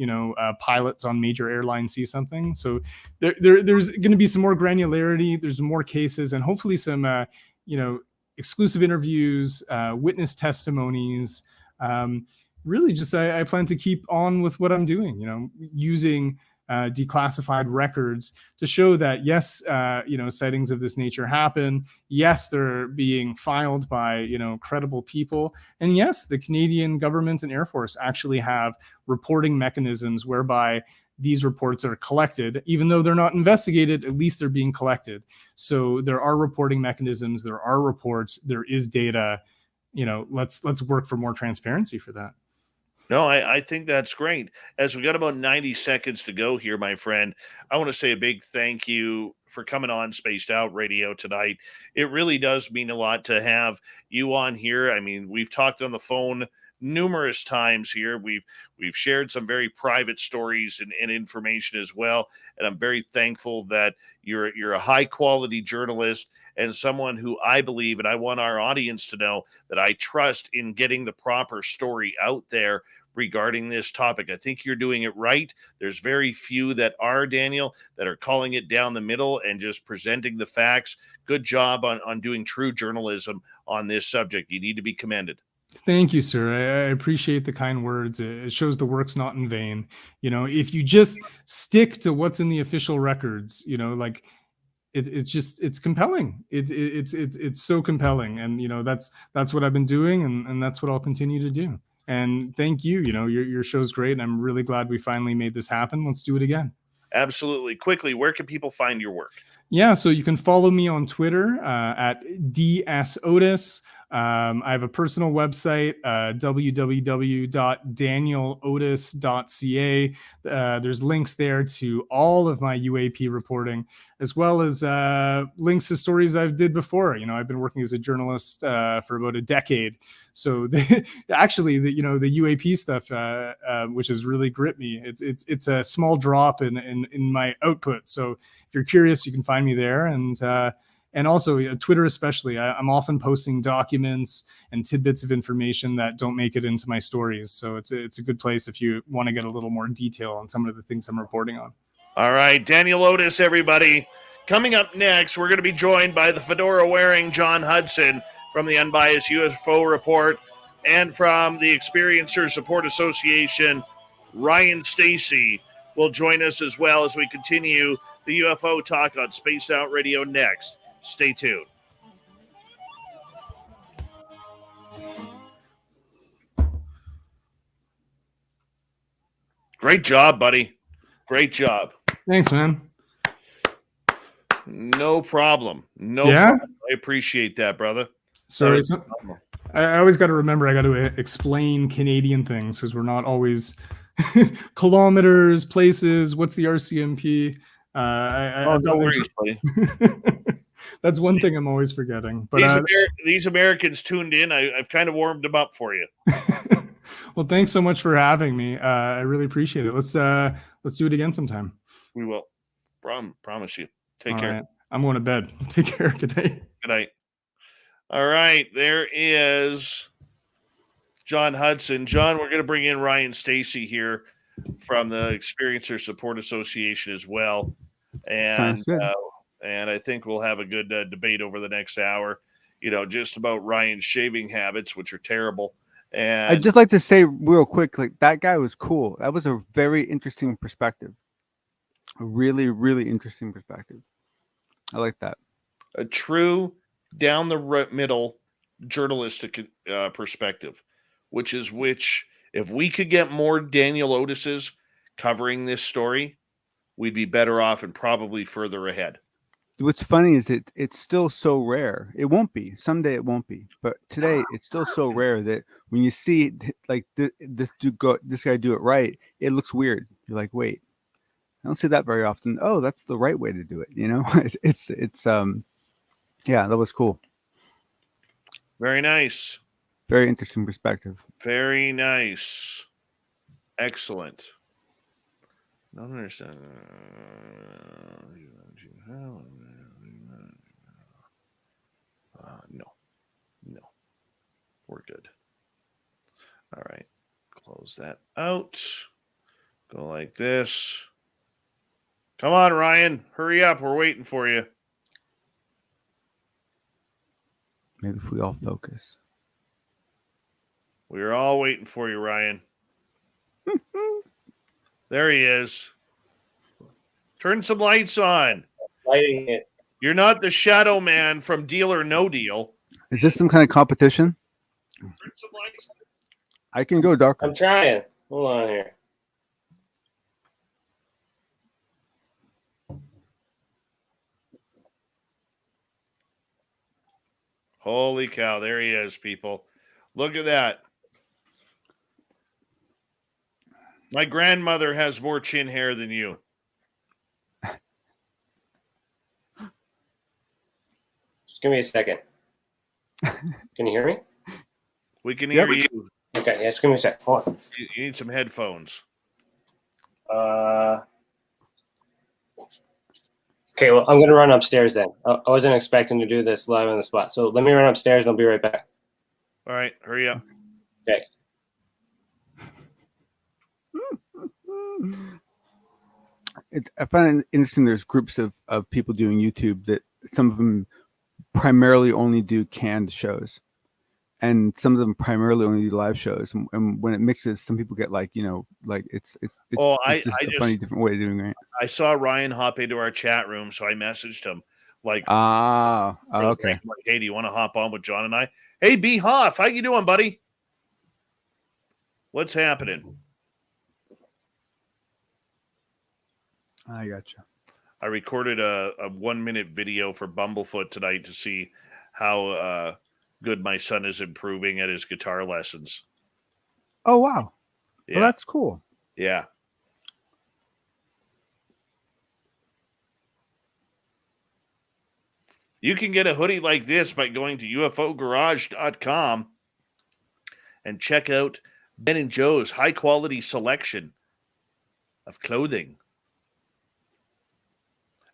pilots on major airlines see something. So there's going to be some more granularity. There's more cases and hopefully some, exclusive interviews, witness testimonies. Really just, I plan to keep on with what I'm doing, using declassified records to show that, yes, sightings of this nature happen. Yes, they're being filed by, credible people. And yes, the Canadian government and Air Force actually have reporting mechanisms whereby these reports are collected. Even though they're not investigated, at least they're being collected. So there are reporting mechanisms, there are reports, there is data. Let's work for more transparency for that. No, I think that's great. As we got about 90 seconds to go here, my friend, I want to say a big thank you for coming on Spaced Out Radio tonight. It really does mean a lot to have you on here. I mean, we've talked on the phone numerous times here. We've shared some very private stories and information as well. And I'm very thankful that you're a high quality journalist and someone who I believe, and I want our audience to know that I trust in getting the proper story out there regarding this topic. I think you're doing it right. There's very few that are, Daniel, that are calling it down the middle and just presenting the facts. Good job on doing true journalism on this subject. You need to be commended. Thank you, sir. I appreciate the kind words. It shows the work's not in vain. If you just stick to what's in the official records, it's compelling. It's so compelling. And, that's what I've been doing. And that's what I'll continue to do. And thank you. Your show's great. And I'm really glad we finally made this happen. Let's do it again. Absolutely. Quickly, where can people find your work? Yeah, so you can follow me on Twitter at DSOtis. I have a personal website, www.danielotis.ca. There's links there to all of my UAP reporting, as well as links to stories I've did before. I've been working as a journalist for about a decade. So actually, the UAP stuff, which has really gripped me, it's a small drop in my output. So if you're curious, you can find me there. And also Twitter, especially, I'm often posting documents and tidbits of information that don't make it into my stories. So it's a good place if you want to get a little more detail on some of the things I'm reporting on. All right, Daniel Otis, everybody. Coming up next, we're going to be joined by the fedora-wearing John Hudson from the Unbiased UFO Report and from the Experiencer Support Association. Ryan Stacy will join us as well as we continue the UFO talk on Spaced Out Radio next. Stay tuned. Great job, buddy. Great job. Thanks, man. No problem. No problem. I appreciate that, brother. Sorry. I always got to remember I got to explain Canadian things because we're not always kilometers, places. What's the RCMP? No worries, buddy. That's one thing I'm always forgetting. But these Americans tuned in. I've kind of warmed them up for you. Well, thanks so much for having me. I really appreciate it. Let's do it again sometime. We will. Promise you. Take All care. right. I'm going to bed. Take care. Good night. Good night. All right. There is John Hudson. John, we're going to bring in Ryan Stacy here from the Experiencer Support Association as well. And I think we'll have a good debate over the next hour, just about Ryan's shaving habits, which are terrible. And I'd just like to say real quick, like that guy was cool. That was a very interesting perspective. A really, really interesting perspective. I like that. A true down the middle journalistic perspective, which if we could get more Daniel Otises covering this story, we'd be better off and probably further ahead. What's funny is it's still so rare. It won't be. Someday it won't be. But today it's still so rare that when you see like this guy do it right, it looks weird. You're like, wait, I don't see that very often. Oh, that's the right way to do it. It's yeah, that was cool. Very nice. Very interesting perspective. Very nice. Excellent. Don't understand. No. We're good. All right. Close that out. Go like this. Come on, Ryan. Hurry up. We're waiting for you. Maybe if we all focus. We're all waiting for you, Ryan. There he is. Turn some lights on. Lighting it. You're not the shadow man from Deal or No Deal. Is this some kind of competition? Turn some lights on. I can go darker. I'm trying. Hold on here. Holy cow. There he is, people. Look at that. My grandmother has more chin hair than you. Just give me a second. Can you hear me? We can hear you. Okay, yeah, just give me a second. Hold on. You need some headphones. Okay, well, I'm going to run upstairs then. I wasn't expecting to do this live on the spot. So let me run upstairs and I'll be right back. All right, hurry up. Okay. I find it interesting. There's groups of people doing YouTube that some of them primarily only do canned shows, and some of them primarily only do live shows. And when it mixes, some people get like it's just a funny different way of doing it. I saw Ryan hop into our chat room, so I messaged him like, okay. Like, hey, do you want to hop on with John and I? Hey, B. Hoff, how you doing, buddy? What's happening? I gotcha. I recorded a 1-minute video for Bumblefoot tonight to see how good my son is improving at his guitar lessons. Oh, wow. Yeah. Well, that's cool. Yeah. You can get a hoodie like this by going to UFOgarage.com and check out Ben and Joe's high-quality selection of clothing.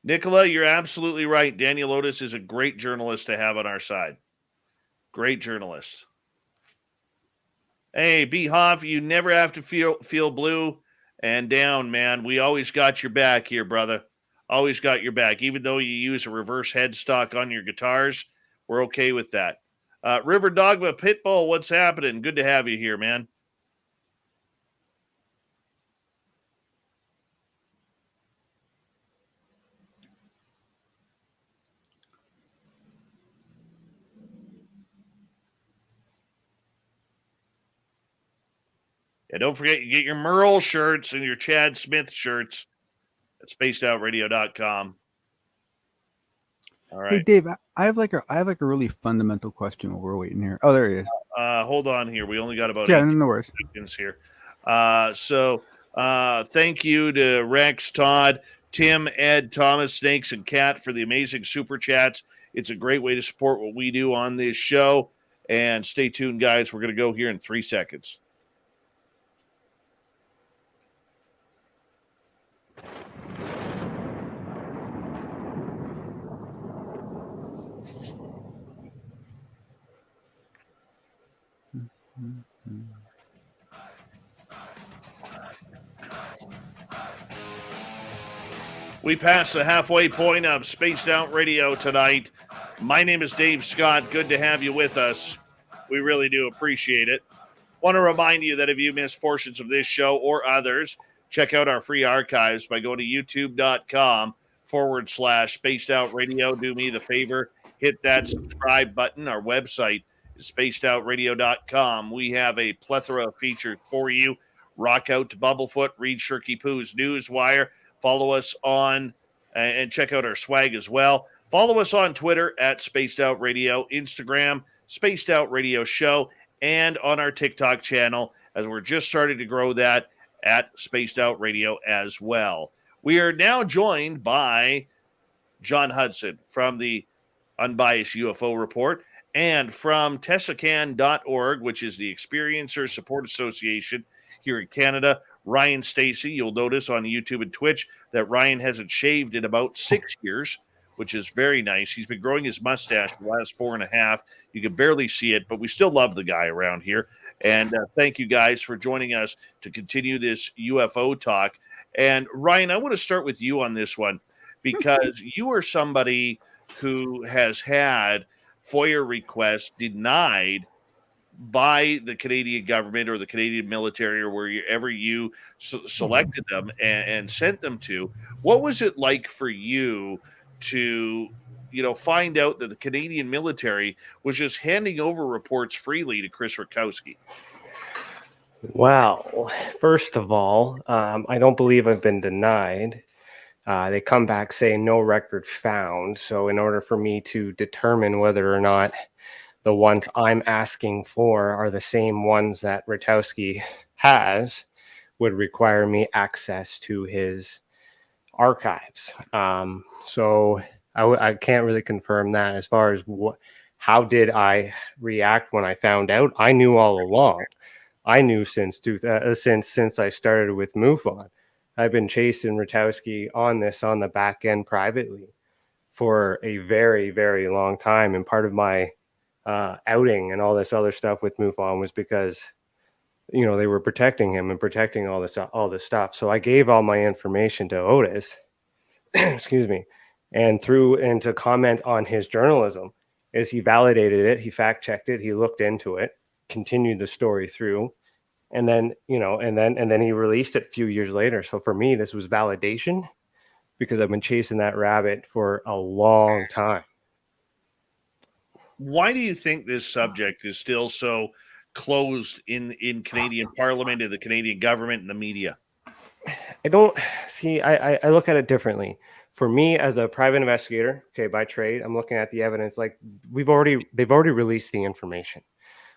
Nicola, you're absolutely right. Daniel Otis is a great journalist to have on our side. Great journalist. Hey, B. Hoff, you never have to feel blue and down, man. We always got your back here, brother. Always got your back. Even though you use a reverse headstock on your guitars, we're okay with that. River Dogma Pitbull, what's happening? Good to have you here, man. Yeah, don't forget, you get your Merle shirts and your Chad Smith shirts at spacedoutradio.com. All right. Hey, Dave, I have like a really fundamental question while we're waiting here. Oh, there he is. Hold on here. We only got about Yeah, 8 no worries. seconds here. Thank you to Rex, Todd, Tim, Ed, Thomas, Snakes, and Kat for the amazing super chats. It's a great way to support what we do on this show. And stay tuned, guys. We're going to go here in 3 seconds. We passed the halfway point of Spaced Out Radio tonight. My name is Dave Scott. Good to have you with us. We really do appreciate it. Want to remind you that if you missed portions of this show or others, check out our free archives by going to youtube.com/Spaced Out Radio. Do me the favor, hit that subscribe button. Our website is spacedoutradio.com. We have a plethora of features for you. Rock out to Bubblefoot, read Shirky Poo's Newswire. Follow us on and check out our swag as well. Follow us on Twitter at Spaced Out Radio, Instagram, Spaced Out Radio Show, and on our TikTok channel, as we're just starting to grow that at Spaced Out Radio as well. We are now joined by John Hudson from the Unbiased UFO Report and from Tessacan.org, which is the Experiencer Support Association here in Canada. Ryan Stacy, you'll notice on YouTube and Twitch that Ryan hasn't shaved in about 6 years, which is very nice. He's been growing his mustache for the last 4.5. You can barely see it, but we still love the guy around here. And thank you guys for joining us to continue this UFO talk. And Ryan, I want to start with you on this one because you are somebody who has had FOIA requests denied by the Canadian government or the Canadian military or wherever you selected them and sent them to. What was it like for you to, find out that the Canadian military was just handing over reports freely to Chris Rakowski? Well, first of all, I don't believe I've been denied. They come back saying no record found. So in order for me to determine whether or not the ones I'm asking for are the same ones that Ratowski has, would require me access to his archives. So I can't really confirm that. As far as how did I react when I found out? I knew all along. I knew since I started with MUFON. I've been chasing Ratowski on the back end privately for a very, very long time, and part of my outing and all this other stuff with MUFON was because they were protecting him and protecting all this stuff. So I gave all my information to Otis excuse me, and to comment on his journalism is he validated it, he fact checked it, he looked into it, continued the story through, and then and then he released it a few years later. So for me, this was validation because I've been chasing that rabbit for a long time. Why do you think this subject is still so closed in Canadian Parliament and the Canadian government and the media? I don't see. I look at it differently. For me, as a private investigator, by trade, I'm looking at the evidence. Like they've already released the information.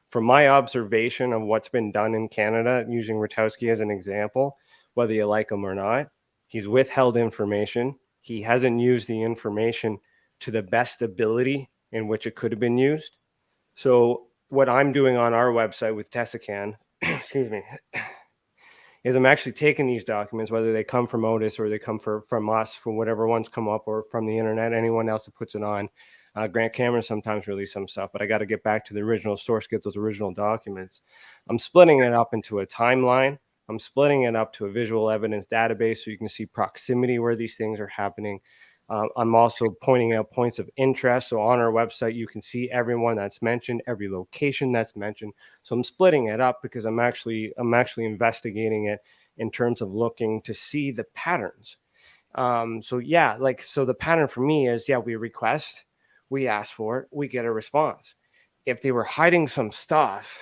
From my observation of what's been done in Canada, using Ratowski as an example, whether you like him or not, he's withheld information. He hasn't used the information to the best ability in which it could have been used. So what I'm doing on our website with Tessacan, excuse me, is I'm actually taking these documents, whether they come from Otis or they come from us, from whatever ones come up, or from the internet, anyone else that puts it on. Grant Cameron sometimes release some stuff, but I got to get back to the original source, get those original documents. I'm splitting it up into a timeline. I'm splitting it up to a visual evidence database so you can see proximity where these things are happening. I'm also pointing out points of interest. So on our website, you can see everyone that's mentioned, every location that's mentioned. So I'm splitting it up because I'm actually investigating it in terms of looking to see the patterns. So the pattern for me is, we request, we ask for it, we get a response. If they were hiding some stuff,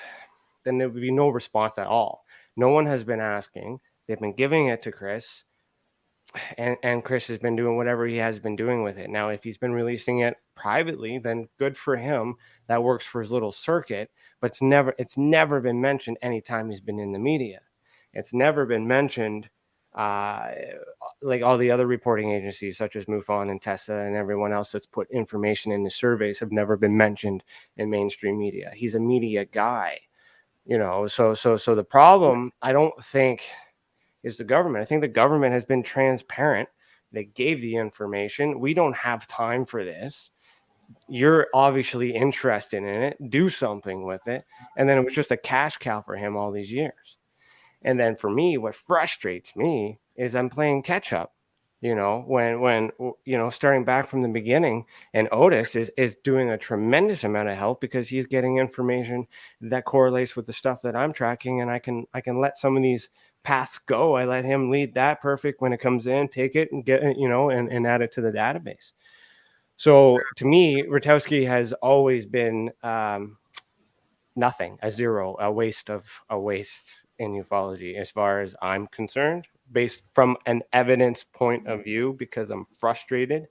then there would be no response at all. No one has been asking. They've been giving it to Chris. and Chris has been doing whatever he has been doing with it. Now, if he's been releasing it privately, then good for him. That works for his little circuit, but it's never been mentioned anytime he's been in the media. It's never been mentioned, like all the other reporting agencies such as MUFON and Tessa and everyone else that's put information in the surveys have never been mentioned in mainstream media. He's a media guy, so the problem, I don't think, is the government. I think the government has been transparent. They gave the information. We don't have time for this. You're obviously interested in it. Do something with it. And then it was just a cash cow for him all these years. And then for me, what frustrates me is I'm playing catch up, when starting back from the beginning, and Otis is doing a tremendous amount of help because he's getting information that correlates with the stuff that I'm tracking. And I can let some of these paths go. I let him lead that perfect when it comes in, take it and get it, and add it to the database. So to me, Rutowski has always been nothing, a zero, a waste in ufology, as far as I'm concerned, based from an evidence point of view, because I'm frustrated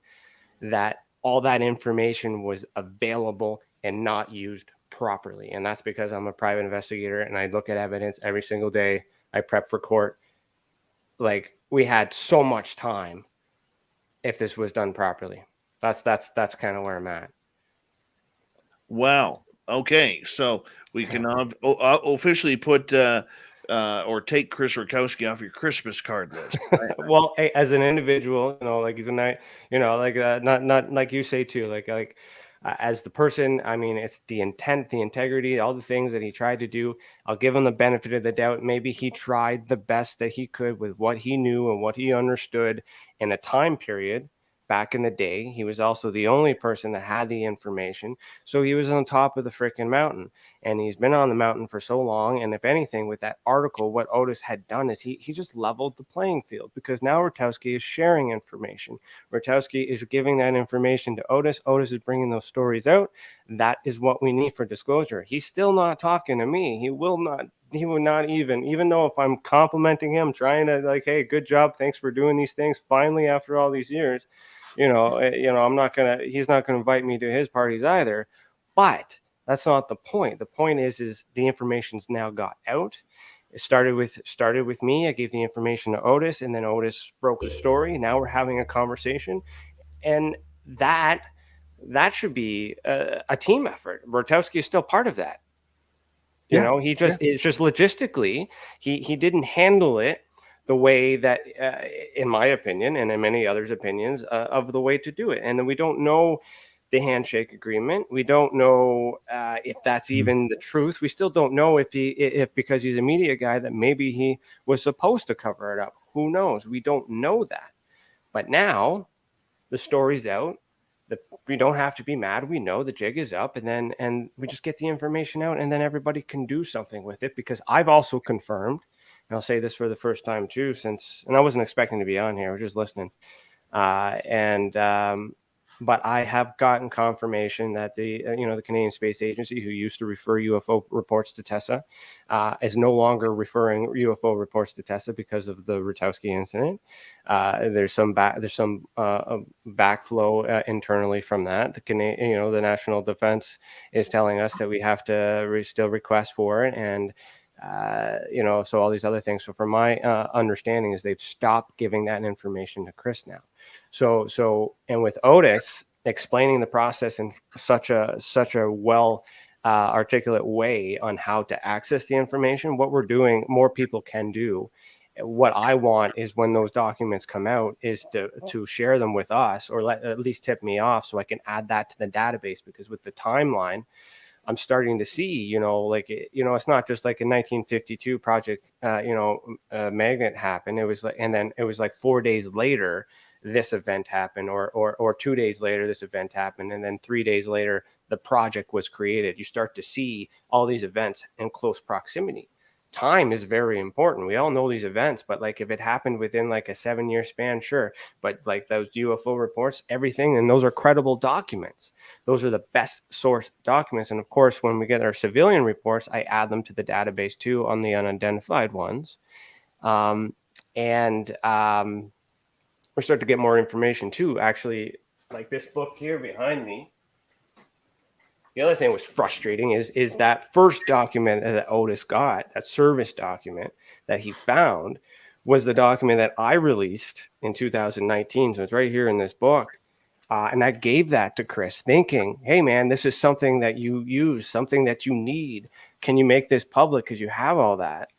that all that information was available and not used properly. And that's because I'm a private investigator and I look at evidence every single day. I prep for court. Like, we had so much time if this was done properly. That's kind of where I'm at. Wow. Okay, so we can officially put or take Chris Rutowski off your Christmas card list. Right? Well, as an individual, like he's a night, like not like you say too, like as the person. I mean, it's the intent, the integrity, all the things that he tried to do. I'll give him the benefit of the doubt. Maybe he tried the best that he could with what he knew and what he understood in a time period. Back in the day, he was also the only person that had the information. So he was on top of the freaking mountain, and he's been on the mountain for so long. And if anything, with that article, what Otis had done is he just leveled the playing field, because now Rutowski is sharing information. Rutowski is giving that information to Otis. Otis is bringing those stories out. That is what we need for disclosure. He's still not talking to me. He will not even though if I'm complimenting him, trying to like, hey, good job, thanks for doing these things finally after all these years, he's not going to invite me to his parties either. But that's not the point. The point is the information's now got out. It started with me. I gave the information to Otis, and then Otis broke the story. Now we're having a conversation, and that should be a team effort. Rutowski is still part of that. It's just logistically, he didn't handle it the way that, in my opinion, and in many others' opinions, of the way to do it. And then we don't know the handshake agreement. We don't know if that's even the truth. We still don't know if because he's a media guy that maybe he was supposed to cover it up. Who knows? We don't know that. But now the story's out. We don't have to be mad. We know the jig is up, and we just get the information out, and then everybody can do something with it. Because I've also confirmed, and I'll say this for the first time too, and I wasn't expecting to be on here. I was just listening. But I have gotten confirmation that the Canadian Space Agency, who used to refer UFO reports to Tessa, is no longer referring UFO reports to Tessa because of the Rutowski incident. There's some backflow internally from that. The National Defense is telling us that we have to still request for it, and so all these other things. So from my understanding is they've stopped giving that information to Chris now. So and with Otis explaining the process in such a well articulate way on how to access the information, what we're doing, more people can do. What I want is, when those documents come out, is to share them with us, or at least tip me off so I can add that to the database. Because with the timeline, I'm starting to see, it's not just like in 1952 Project, Magnet happened. It was like, and then it was like 4 days later, this event happened, or 2 days later, this event happened. And then 3 days later, the project was created. You start to see all these events in close proximity. Time is very important. We all know these events, but like if it happened within like a 7-year span, sure. But like those UFO reports, everything, and those are credible documents. Those are the best source documents. And of course, when we get our civilian reports, I add them to the database too on the unidentified ones. we start to get more information too. Actually, like this book here behind me. The other thing that was frustrating is that first document that Otis got, that service document that he found, was the document that I released in 2019. So it's right here in this book. And I gave that to Chris thinking, hey, man, this is something that you use, something that you need. Can you make this public because you have all that?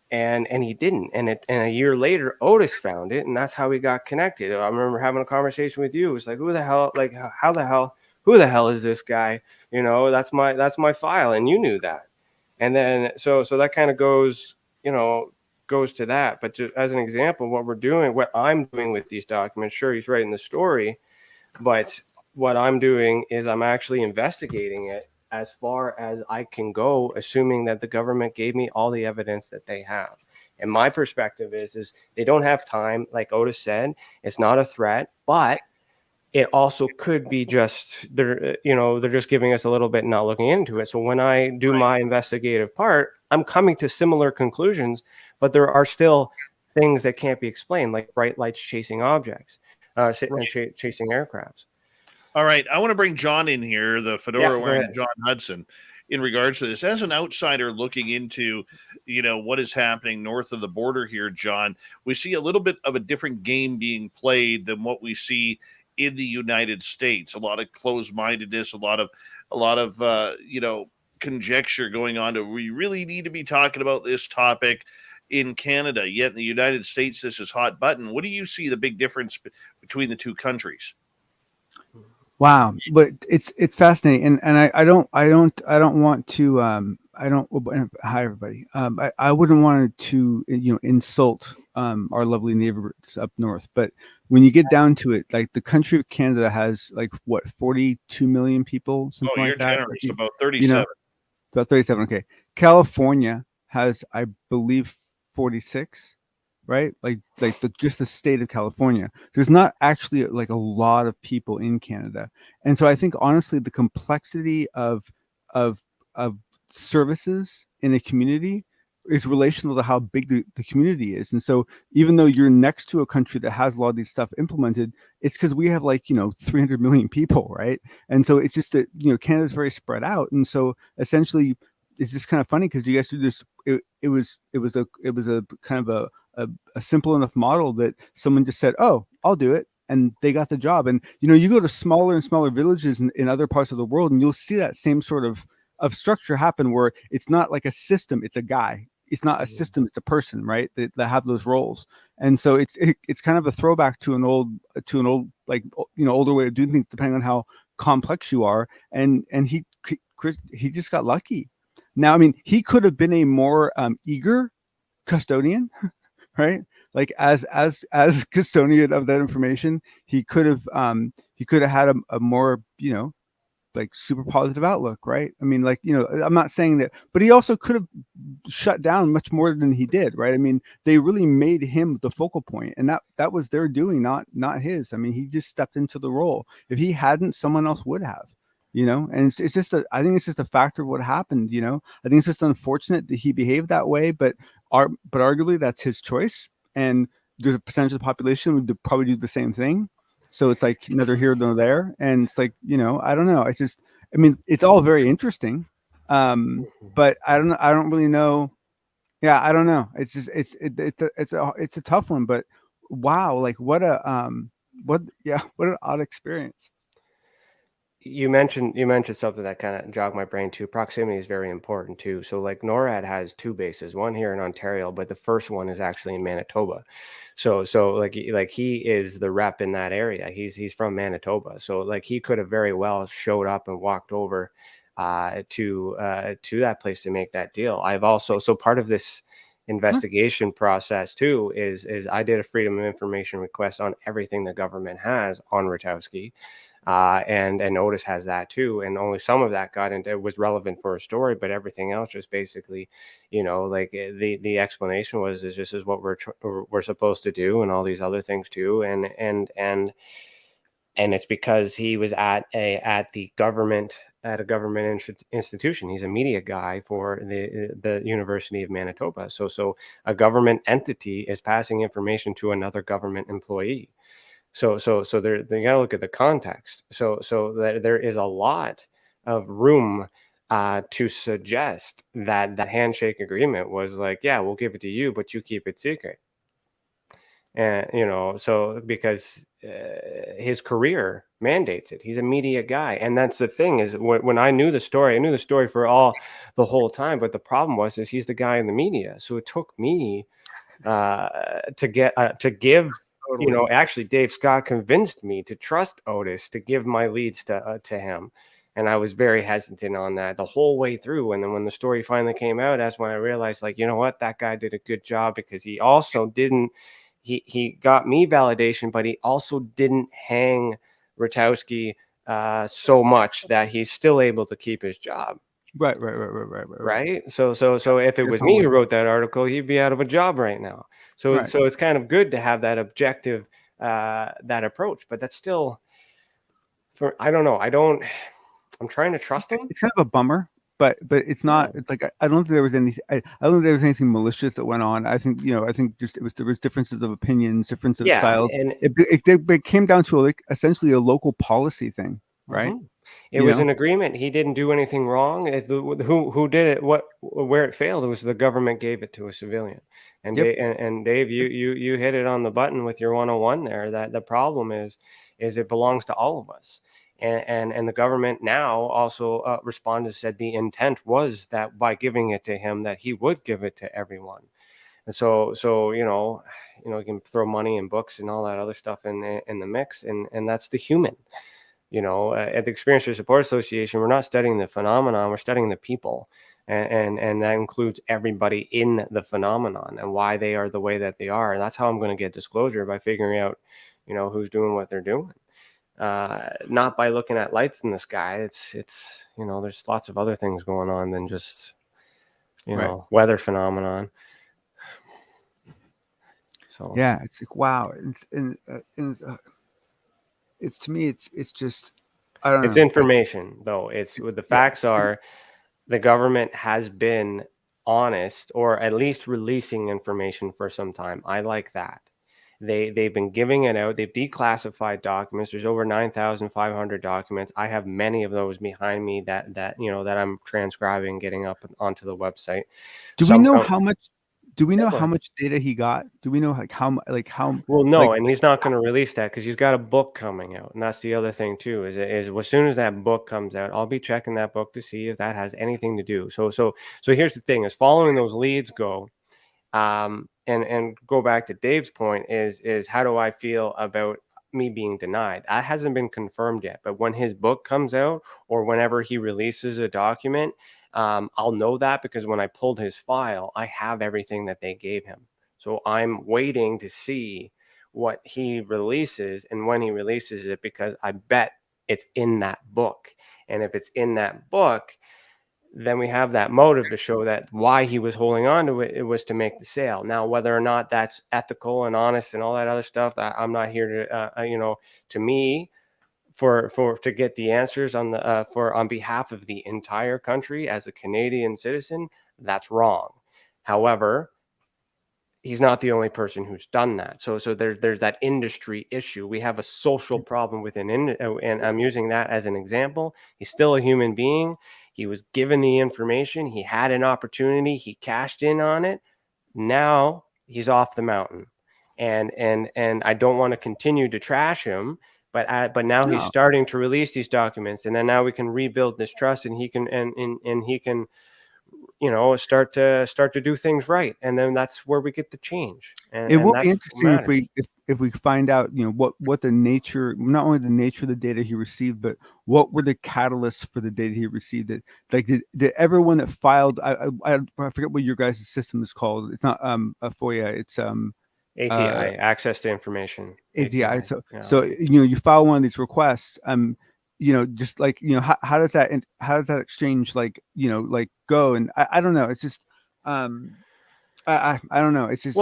And he didn't. And a year later, Otis found it. And that's how we got connected. I remember having a conversation with you. It was like, who the hell, like, how the hell, who the hell is this guy? You know, that's my file. And you knew that. And then, so that kind of goes to that. But just as an example, what I'm doing with these documents, sure, he's writing the story, but what I'm doing is I'm actually investigating it as far as I can go, assuming that the government gave me all the evidence that they have. And my perspective is they don't have time. Like Otis said, it's not a threat, but it also could be just they're just giving us a little bit and not looking into it. So when I do my investigative part, I'm coming to similar conclusions, but there are still things that can't be explained, like bright lights chasing objects, chasing aircrafts. All right, I want to bring John in here, the fedora wearing John Hudson, in regards to this. As an outsider looking into, what is happening north of the border here, John, we see a little bit of a different game being played than what we see in the United States. A lot of closed-mindedness, a lot of conjecture going on. Do we really need to be talking about this topic in Canada? Yet in the United States, this is hot button. What do you see the big difference between the two countries? Wow, but it's fascinating, and I don't want to hi everybody. I wouldn't want to insult our lovely neighbors up north, but when you get down to it, like the country of Canada has like what 42 million people, something like that. You're generous. About 37. About 37. Okay, California has, I believe, 46. Right, just the state of California. There's not actually like a lot of people in Canada, and so I think honestly the complexity of services in a community is relational to how big the community is. And so even though you're next to a country that has a lot of these stuff implemented, it's because we have 300 million people, right? And so it's just that Canada's very spread out, and so essentially it's just kind of funny because you guys do this. It was a kind of a simple enough model that someone just said, "Oh, I'll do it," and they got the job. And you go to smaller and smaller villages in other parts of the world, and you'll see that same sort of structure happen, where it's not like a system; it's a guy. It's not a system; it's a person, right? That have those roles. And so it's kind of a throwback to an old older way of doing things, depending on how complex you are. And Chris, he just got lucky. Now, I mean, he could have been a more eager custodian, right? Like as custodian of that information, he could have had a more super positive outlook, right? I mean, I'm not saying that, but he also could have shut down much more than he did, right? I mean, they really made him the focal point, and that was their doing, not his. I mean, he just stepped into the role. If he hadn't, someone else would have. And it's just I think it's just a factor of what happened. I think it's just unfortunate that he behaved that way, but arguably that's his choice, and there's a percentage of the population would probably do the same thing. So it's like neither here nor there, and it's like I don't know. It's just, I mean, it's all very interesting, but I don't really know. Yeah, I don't know. It's just it's a tough one, but wow, like what an odd experience. You mentioned something that kind of jogged my brain too. Proximity is very important too. So like NORAD has two bases, one here in Ontario, but the first one is actually in Manitoba. So like he is the rep in that area. He's from Manitoba. So like he could have very well showed up and walked over to that place to make that deal. I've also, so part of this investigation process too is I did a Freedom of Information request on everything the government has on Rutowski. And Otis has that too, and only some of that got into, it was relevant for a story, but everything else just basically, like the explanation was this is what we're supposed to do, and all these other things too, and it's because he was at the government at a government institution. He's a media guy for the University of Manitoba. So a government entity is passing information to another government employee. So they got to look at the context. So that there is a lot of room to suggest that that handshake agreement was like, yeah, we'll give it to you, but you keep it secret. And so because his career mandates it. He's a media guy, and that's the thing is when I knew the story, I knew the story for the whole time. But the problem was he's the guy in the media, so it took me to give. Totally. Actually, Dave Scott convinced me to trust Otis to give my leads to him. And I was very hesitant on that the whole way through. And then when the story finally came out, that's when I realized, like, you know what, that guy did a good job, because he also didn't, he got me validation, but he also didn't hang Ratowski so much that he's still able to keep his job. Right. So if it was me who wrote that article, he'd be out of a job right now. So it's kind of good to have that objective, that approach, but that's still, I don't know. I'm trying to trust him. It's kind of a bummer, but it's not. It's like I don't think there was any. I don't think there was anything malicious that went on. I think just there was differences of opinions, difference of styles, and it came down to essentially a local policy thing, right? Mm-hmm. It was an agreement. He didn't do anything wrong. Who did it? Where it failed, it was the government gave it to a civilian. And Dave, you hit it on the button with your 101 there. That the problem is it belongs to all of us. And the government now also responded, said the intent was that by giving it to him, that he would give it to everyone. And so you can throw money and books and all that other stuff in the mix, and that's the human. At the Experiencers Support Association, we're not studying the phenomenon, we're studying the people. And that includes everybody in the phenomenon and why they are the way that they are. And that's how I'm going to get disclosure, by figuring out, who's doing what they're doing. Not by looking at lights in the sky. It's there's lots of other things going on than just, weather phenomenon. So yeah, it's like, wow. It's to me, it's just, I don't know. It's information, though. It's what the facts are. The government has been honest, or at least releasing information for some time. I like that. They've been giving it out. They've declassified documents. There's over 9,500 documents. I have many of those behind me that I'm transcribing, getting up onto the website. Do we know how much? Do we know how much data he got? Do we know how? Well, no, and he's not going to release that because he's got a book coming out, and that's the other thing too. Is as soon as that book comes out, I'll be checking that book to see if that has anything to do. So here's the thing: is following those leads go, and go back to Dave's point is how do I feel about me being denied? That hasn't been confirmed yet, but when his book comes out or whenever he releases a document, I'll know that, because when I pulled his file, I have everything that they gave him. So I'm waiting to see what he releases and when he releases it, because I bet it's in that book. And if it's in that book, then we have that motive to show that why he was holding on to it, it was to make the sale. Now, whether or not that's ethical and honest and all that other stuff, I'm not here to, to me, to get the answers on behalf of the entire country as a Canadian citizen, that's wrong. However, he's not the only person who's done that. So there's that industry issue. We have a social problem within, and I'm using that as an example. He's still a human being. He was given the information. He had an opportunity. He cashed in on it. Now he's off the mountain, and I don't want to continue to trash him. But now he's starting to release these documents, and then now we can rebuild this trust, and he can and he can, start to do things right, and then that's where we get the change. And it will be interesting if we find out, what the nature, not only the nature of the data he received, but what were the catalysts for the data he received. It like did everyone that filed, I forget what your guys' system is called. It's not a FOIA. It's ATI, access to information. ATI. So you file one of these requests. Just like how does that exchange go? And I don't know. It's just I don't know. It's just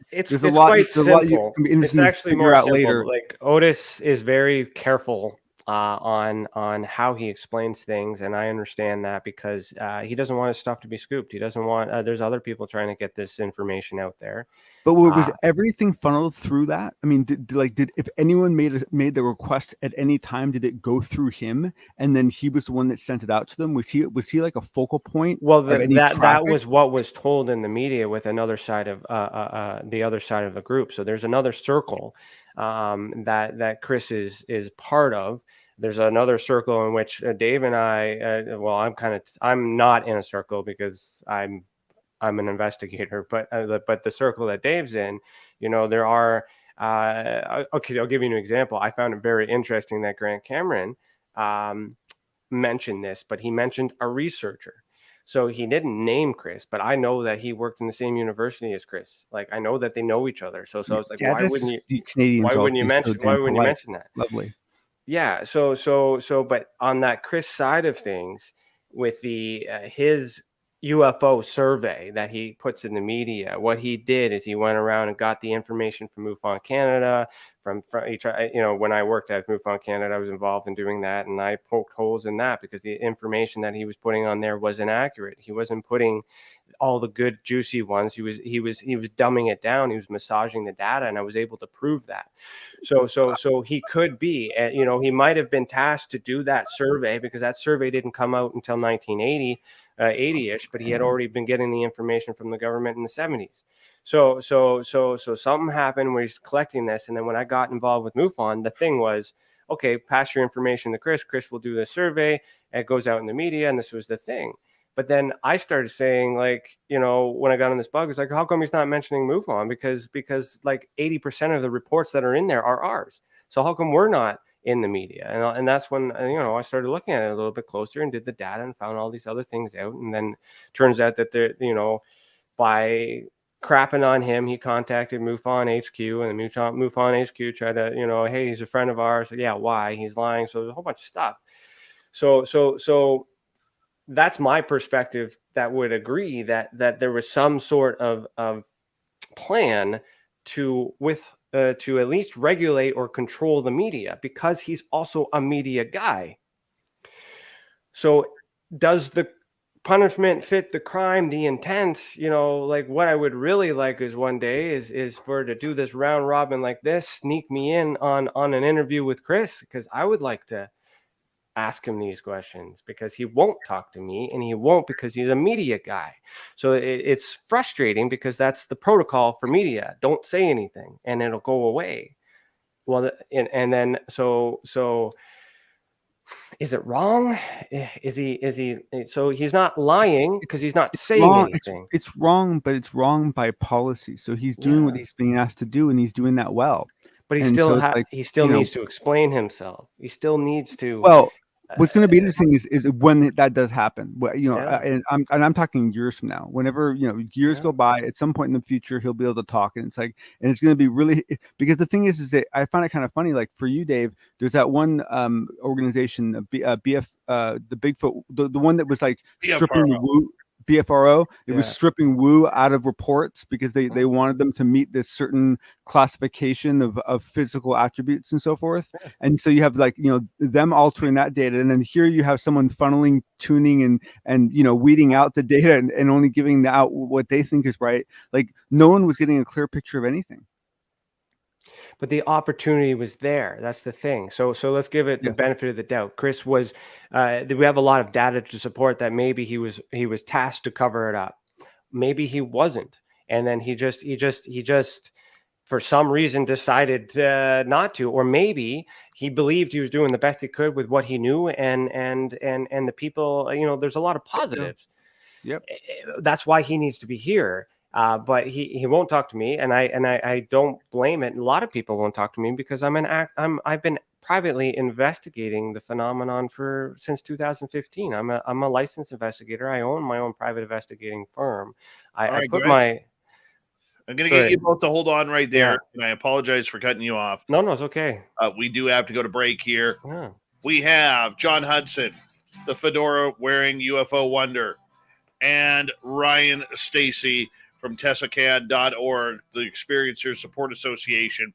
it's quite simple. It's actually more simple. Like Otis is very careful on how he explains things, and I understand that because he doesn't want his stuff to be scooped. He doesn't want there's other people trying to get this information out there. But was everything funneled through that? I mean, did if anyone made the request at any time, did it go through him, and then he was the one that sent it out to them? Was he like a focal point? Well, that was what was told in the media with another side of the other side of the group. So there's another circle that Chris is part of. There's another circle in which Dave and I. I'm not in a circle because I'm an investigator, but the circle that Dave's in, there are. Okay, I'll give you an example. I found it very interesting that Grant Cameron mentioned this, but he mentioned a researcher. So he didn't name Chris, but I know that he worked in the same university as Chris. Like I know that they know each other. So I was like, why wouldn't you mention that? Lovely. Yeah. So, but on that Chris side of things, with his UFO survey that he puts in the media, what he did is he went around and got the information from MUFON Canada. From when I worked at MUFON Canada, I was involved in doing that, and I poked holes in that because the information that he was putting on there was inaccurate. He wasn't putting all the good juicy ones. He was dumbing it down. He was massaging the data, and I was able to prove that. So he could be, he might have been tasked to do that survey because that survey didn't come out until 1980. 80-ish, but he had already been getting the information from the government in the 70s. So something happened where he's collecting this, and then when I got involved with MUFON, the thing was, okay, pass your information to Chris. Chris will do the survey. And it goes out in the media, and this was the thing. But then I started saying, like, when I got on this bug, it's like, how come he's not mentioning MUFON? Because like 80% of the reports that are in there are ours. So how come we're not in the media? And that's when I started looking at it a little bit closer and did the data and found all these other things out. And then turns out that they're by crapping on him, he contacted MUFON HQ, and the MUFON HQ tried to hey, he's a friend of ours. Yeah, why? He's lying. So there's a whole bunch of stuff. So that's my perspective that would agree that there was some sort of plan to at least regulate or control the media, because he's also a media guy. So does the punishment fit the crime, the intent? Like what I would really like is one day is for to do this round robin like this, sneak me in on an interview with Chris, because I would like to ask him these questions, because he won't talk to me, and he won't because he's a media guy. So it's frustrating because that's the protocol for media. Don't say anything and it'll go away. Well, and then so is it wrong? Is he so he's not lying because he's not saying anything. It's wrong, but it's wrong by policy. So he's doing what he's being asked to do, and he's doing that well. But he still needs to explain himself. He still needs to. Well, what's going to be interesting is when that does happen. And I'm talking years from now. Whenever years go by, at some point in the future, he'll be able to talk, and it's going to be really, because the thing is that I find it kind of funny. Like for you, Dave, there's that one organization, the Bigfoot, the one that was like stripping the woo. BFRO, it was stripping woo out of reports because they wanted them to meet this certain classification of physical attributes and so forth. And so you have them altering that data, and then here you have someone funneling, tuning, and weeding out the data and only giving out what they think is right. Like no one was getting a clear picture of anything. But the opportunity was there. That's the thing. So let's give it the benefit of the doubt. Chris was. We have a lot of data to support that maybe he was tasked to cover it up. Maybe he wasn't, and then he just for some reason decided not to, or maybe he believed he was doing the best he could with what he knew, and the people. There's a lot of positives. Yep. That's why he needs to be here. But he won't talk to me, and I don't blame it. A lot of people won't talk to me because I've been privately investigating the phenomenon since 2015. I'm a licensed investigator. I own my own private investigating firm. I'm going to get you both to hold on right there, and I apologize for cutting you off. No, it's okay. We do have to go to break here. Yeah. We have John Hudson, the fedora-wearing UFO wonder, and Ryan Stacy from TessaCan.org, the Experiencers Support Association.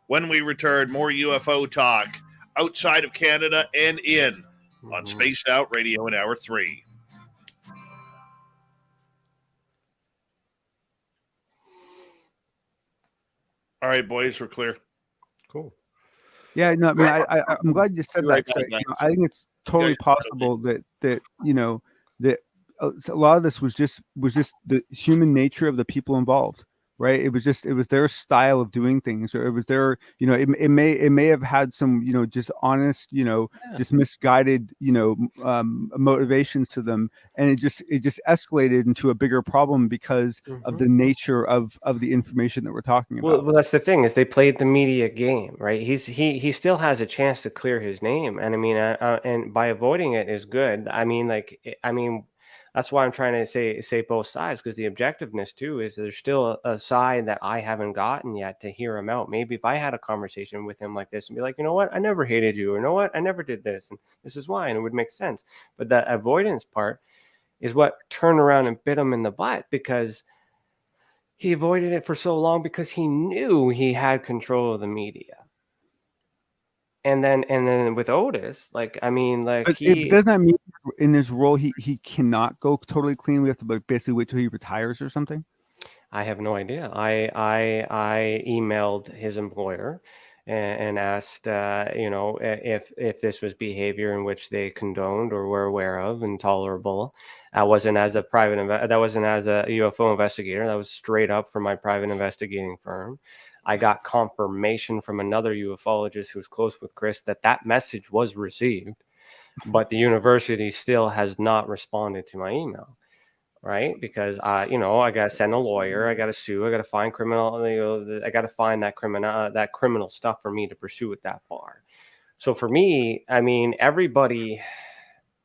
When we return, more UFO talk outside of Canada and in on Spaced Out Radio in Hour 3. All right, boys, we're clear. Cool. Yeah, no, I mean, I'm glad you said that. 'Cause I think it's totally possible that that a lot of this was just the human nature of the people involved, right? It was their style of doing things, or it was their, it may have had some, just honest, just misguided, motivations to them, and it just escalated into a bigger problem because of the nature of the information that we're talking about. Well, that's the thing, is they played the media game, right? He still has a chance to clear his name, and I mean, and by avoiding it is good. I mean, that's why I'm trying to say both sides, because the objectiveness too is there's still a side that I haven't gotten yet to hear him out. Maybe if I had a conversation with him like this and be like, you know what, I never hated you, or you know what, I never did this, and this is why, and it would make sense. But that avoidance part is what turned around and bit him in the butt, because he avoided it for so long because he knew he had control of the media. And then with Otis, but doesn't that mean in his role he cannot go totally clean? We have to basically wait till he retires or something. I have no idea. I emailed his employer and asked, if this was behavior in which they condoned or were aware of and tolerable. That wasn't as a UFO investigator. That was straight up from my private investigating firm. I got confirmation from another ufologist who's close with Chris that message was received, but the university still has not responded to my email, right? Because I got to send a lawyer, I got to sue, I got to find criminal, I got to find that criminal stuff for me to pursue it that far. So for me, I mean, everybody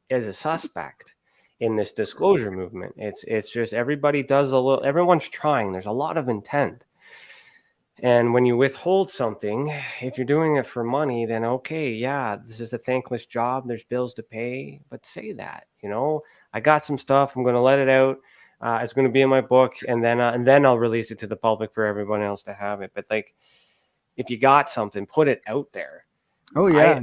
is a suspect in this disclosure movement. It's just everybody does everyone's trying. There's a lot of intent. And when you withhold something, if you're doing it for money, then okay, yeah, this is a thankless job. There's bills to pay, but say that, I got some stuff. I'm going to let it out. It's going to be in my book, and then I'll release it to the public for everyone else to have it. But if you got something, put it out there. Oh yeah,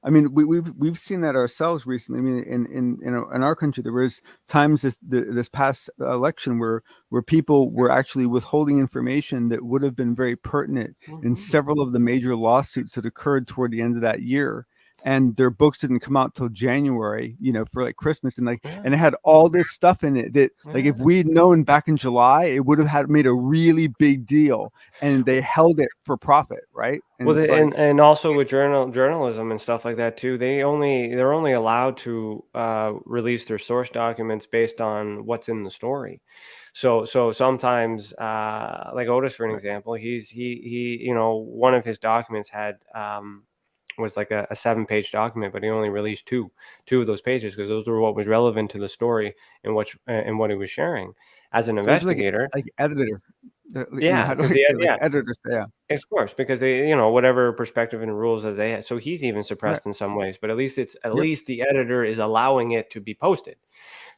I mean, we've seen that ourselves recently. I mean, in our country, there was times this past election where people were actually withholding information that would have been very pertinent in several of the major lawsuits that occurred toward the end of that year. And their books didn't come out till January, for Christmas, and it had all this stuff in it that if we'd known back in July, it would have made a really big deal, and they held it for profit, right? And and also with journalism and stuff like that too, they're only allowed to release their source documents based on what's in the story. So sometimes, like Otis, for an example, he one of his documents had was like a 7-page document, but he only released two of those pages because those were what was relevant to the story and what he was sharing. As an investigator, like editor, editors, of course, because they, whatever perspective and rules that they had. So he's even suppressed in some ways, but at least least the editor is allowing it to be posted.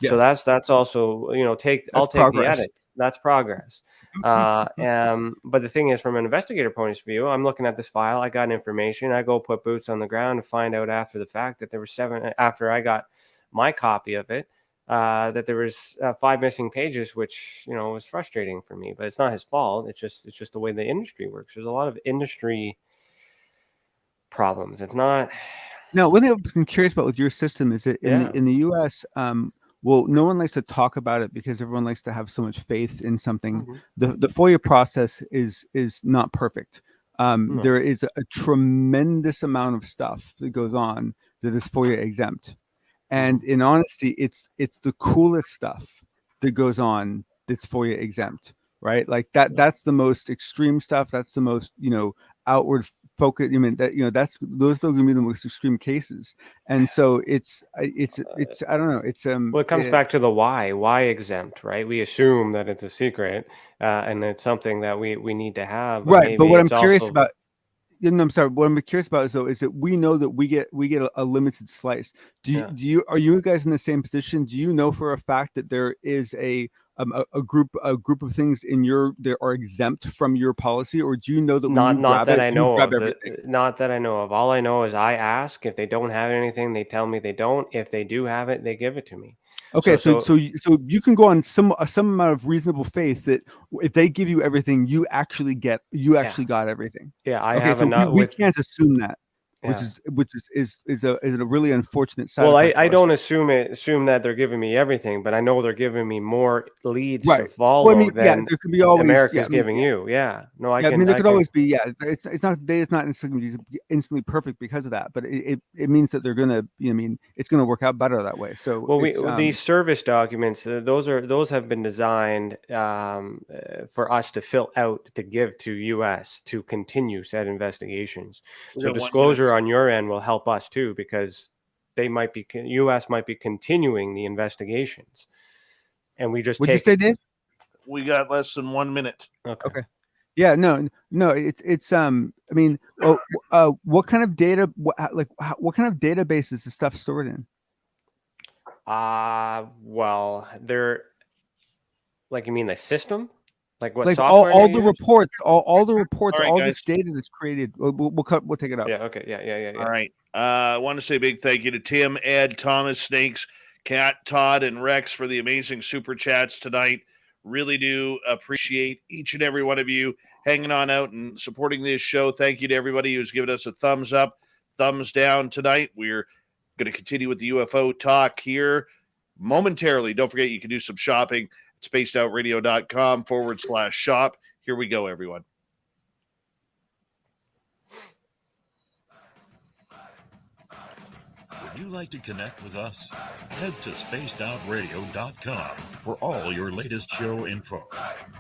Yes. So that's also, I'll take the edit. That's progress. But the thing is, from an investigator point of view, I'm looking at this file. I got information. I go put boots on the ground to find out after the fact that there were 7 after I got my copy of it. That there was 5 missing pages, which was frustrating for me. But it's not his fault. It's just the way the industry works. There's a lot of industry problems. It's not. Now, one thing I'm curious about with your system is that in the U.S. Well, no one likes to talk about it because everyone likes to have so much faith in something. The FOIA process is not perfect. There is a tremendous amount of stuff that goes on that is FOIA exempt. And in honesty, it's the coolest stuff that goes on that's FOIA exempt, right? Like that's the most extreme stuff. That's the most, outward focus. I mean, those are going to be the most extreme cases. And so it's I don't know. It's well, it comes back to the why exempt, right? We assume that it's a secret and it's something that we need to have. Right. But what I'm curious about. I'm sorry. What I'm curious about is that we know that we get a limited slice. Are you guys in the same position? Do you know for a fact that there is a a group of things in your that are exempt from your policy, or do you know that when Not you not grab that it, I you know grab of. everything? Not that I know of. All I know is I ask. If they don't have anything, they tell me they don't. If they do have it, they give it to me. Okay, So so you can go on some amount of reasonable faith that if they give you everything, you actually got everything. yeah, I Okay, have so enough we with can't assume that, which yeah. is a really unfortunate side Well, effect. I of our don't assume that they're giving me everything, but I know they're giving me more leads to right. Well, I follow mean, yeah, than there could be always, America's giving you. Yeah. No, I yeah. I mean, can there I could can always be, yeah. It's not instantly perfect because of that, but it means that they're gonna, I mean, it's gonna work out better that way. So Well, it's these service documents, those have been designed for us to fill out to give to U.S. to continue said investigations. We So got 1 minute. disclosure on your end will help us too, because U.S. might be continuing the investigations, and we just what'd you take say, it. Dave? We got less than 1 minute. Okay. Yeah, no, it's I mean, what kind of data, what kind of database is the stuff stored in? Well, they're like, you mean the system? Like what Like software all they the use? reports, all the reports, All right, all guys. this data that's created. We'll take it up. Yeah, okay. Yeah. All right. I want to say a big thank you to Tim, Ed, Thomas, Snakes, Kat, Todd, and Rex for the amazing super chats tonight. Really do appreciate each and every one of you hanging on out and supporting this show. Thank you to everybody who's given us a thumbs up, thumbs down tonight. We're going to continue with the UFO talk here momentarily. Don't forget you can do some shopping at spacedoutradio.com/shop. Here we go, everyone. Would you like to connect with us? Head to spacedoutradio.com for all your latest show info.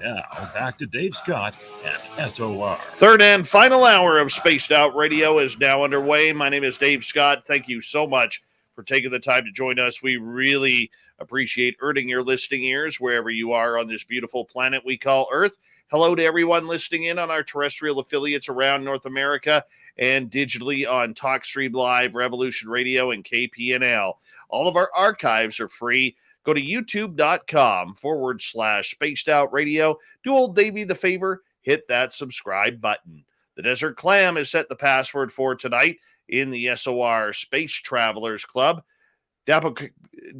Now, back to Dave Scott and SOR. Third and final hour of Spaced Out Radio is now underway. My name is Dave Scott. Thank you so much for taking the time to join us. We really appreciate earning your listening ears wherever you are on this beautiful planet we call Earth. Hello to everyone listening in on our terrestrial affiliates around North America and digitally on TalkStream Live, Revolution Radio, and KPNL. All of our archives are free. Go to youtube.com/Spaced Out Radio. Do old Davey the favor, hit that subscribe button. The Desert Clam has set the password for tonight in the SOR Space Travelers Club.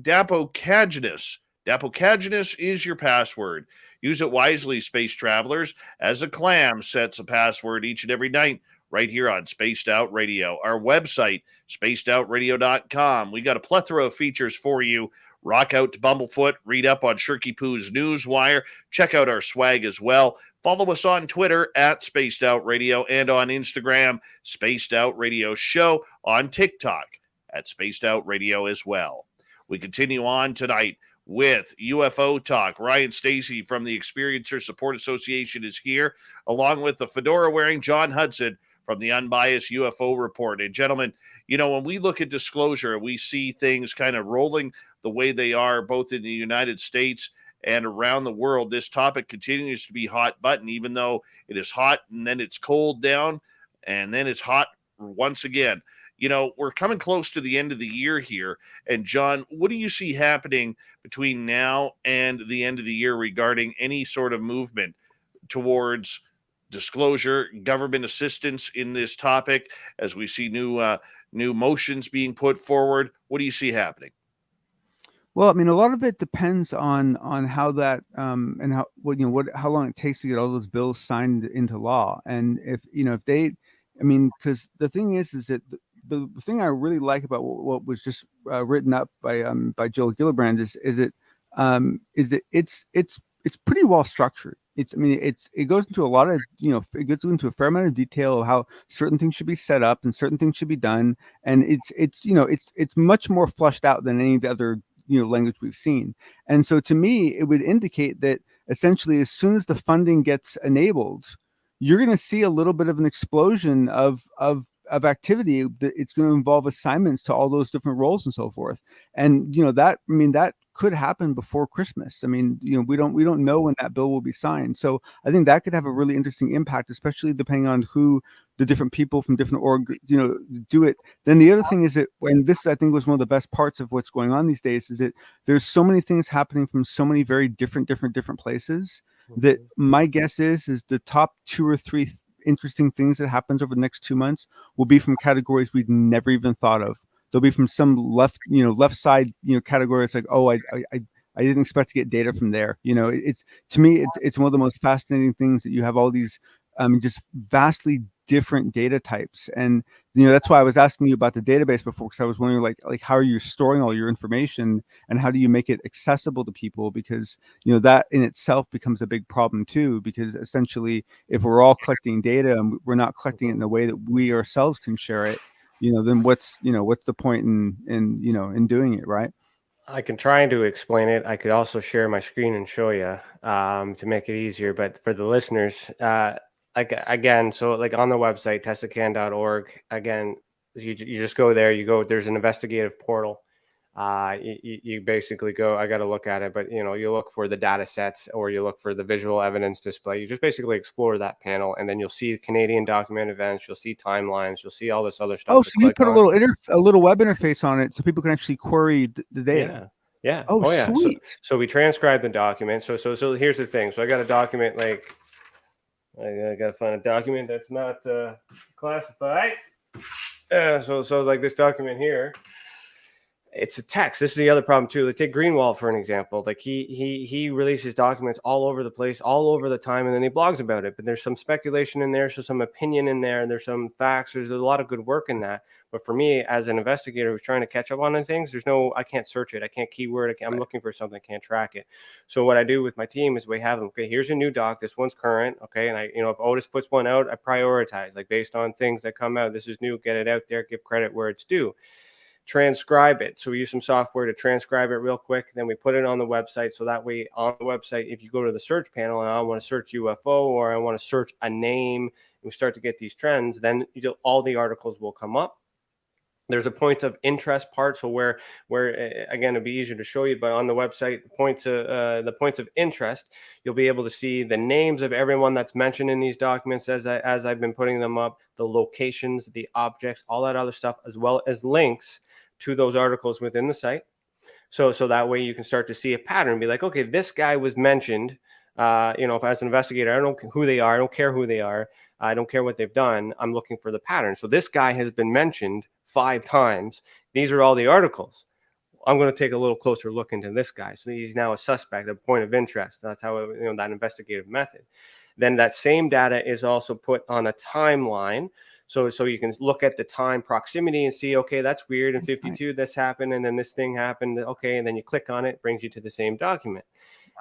Dapocaginous. Dapocaginous is your password. Use it wisely, space travelers, as a clam sets a password each and every night right here on Spaced Out Radio. Our website, spacedoutradio.com. We got a plethora of features for you. Rock out to Bumblefoot, read up on Shirky Poo's Newswire, check out our swag as well. Follow us on Twitter at Spaced Out Radio and on Instagram, Spaced Out Radio Show, on TikTok at Spaced Out Radio as well. We continue on tonight with UFO Talk. Ryan Stacy from the Experiencer Support Association is here, along with the fedora-wearing John Hudson from the Unbiased UFO Report. And gentlemen, you know, when we look at disclosure, we see things kind of rolling the way they are, both in the United States and around the world. This topic continues to be hot button, even though it is hot and then it's cold down and then it's hot once again. You know, we're coming close to the end of the year here. And John, what do you see happening between now and the end of the year regarding any sort of movement towards disclosure, government assistance in this topic, as we see new motions being put forward? What do you see happening? Well, I mean, a lot of it depends on how that and how long it takes to get all those bills signed into law. And if they, I mean, because the thing is that the thing I really like about what was just written up by Joel Gillibrand is that it's pretty well structured. It goes into a lot of, it goes into a fair amount of detail of how certain things should be set up and certain things should be done, and it's much more fleshed out than any of the other language we've seen. And so to me, it would indicate that essentially, as soon as the funding gets enabled, you're going to see a little bit of an explosion of activity. It's going to involve assignments to all those different roles and so forth. And that could happen before Christmas. I mean, we don't know when that bill will be signed. So I think that could have a really interesting impact, especially depending on who the different people from different do it. Then the other thing is that, and this I think was one of the best parts of what's going on these days, is that there's so many things happening from so many very different places, that my guess is the top 2 or 3 interesting things that happens over the next 2 months will be from categories we'd never even thought of. They'll be from some left side, category. It's like, oh, I didn't expect to get data from there. It's, to me, it's one of the most fascinating things that you have all these just vastly different data types. And that's why I was asking you about the database before, because I was wondering like how are you storing all your information, and how do you make it accessible to people? Because that in itself becomes a big problem too, because essentially if we're all collecting data and we're not collecting it in a way that we ourselves can share it, then what's the point in doing it, right? I can try to explain it. I could also share my screen and show you to make it easier. But for the listeners, again, so like on the website, testacan.org, again, you just go there, there's an investigative portal. You basically go, I got to look at it, but you look for the data sets, or you look for the visual evidence display. You just basically explore that panel, and then you'll see Canadian document events, you'll see timelines, you'll see all this other stuff. Oh, so you put a little web interface on it so people can actually query the data. Yeah. Oh, yeah. Sweet. So we transcribe the document. So here's the thing. So I got a document, like I got to find a document that's not classified. So like this document here, it's a text. This is the other problem too. Like take Greenwald for an example. Like he releases documents all over the place, all over the time, and then he blogs about it. But there's some speculation in there, so some opinion in there, and there's some facts. There's a lot of good work in that. But for me, as an investigator who's trying to catch up on things, I can't search it. I can't keyword it. I'm looking for something, I can't track it. So what I do with my team is we have them. Okay, here's a new doc. This one's current. Okay, and if Otis puts one out, I prioritize like based on things that come out. This is new. Get it out there. Give credit where it's due. Transcribe it. So we use some software to transcribe it real quick. Then we put it on the website. So that way on the website, if you go to the search panel and I want to search UFO, or I want to search a name, and we start to get these trends, then all the articles will come up. There's a point of interest part. So where again, it'd be easier to show you, but on the website, the points of interest, you'll be able to see the names of everyone that's mentioned in these documents as I've been putting them up, the locations, the objects, all that other stuff, as well as links to those articles within the site. So that way you can start to see a pattern, be like, okay, this guy was mentioned, if as an investigator, I don't know who they are. I don't care who they are. I don't care what they've done. I'm looking for the pattern. So this guy has been mentioned 5 times. These are all the articles. I'm going to take a little closer look into this guy. So he's now a suspect, a point of interest. That's how, that investigative method. Then that same data is also put on a timeline. So you can look at the time proximity and see, okay, that's weird. In 52, this happened, and then this thing happened. Okay, and then you click on it, brings you to the same document.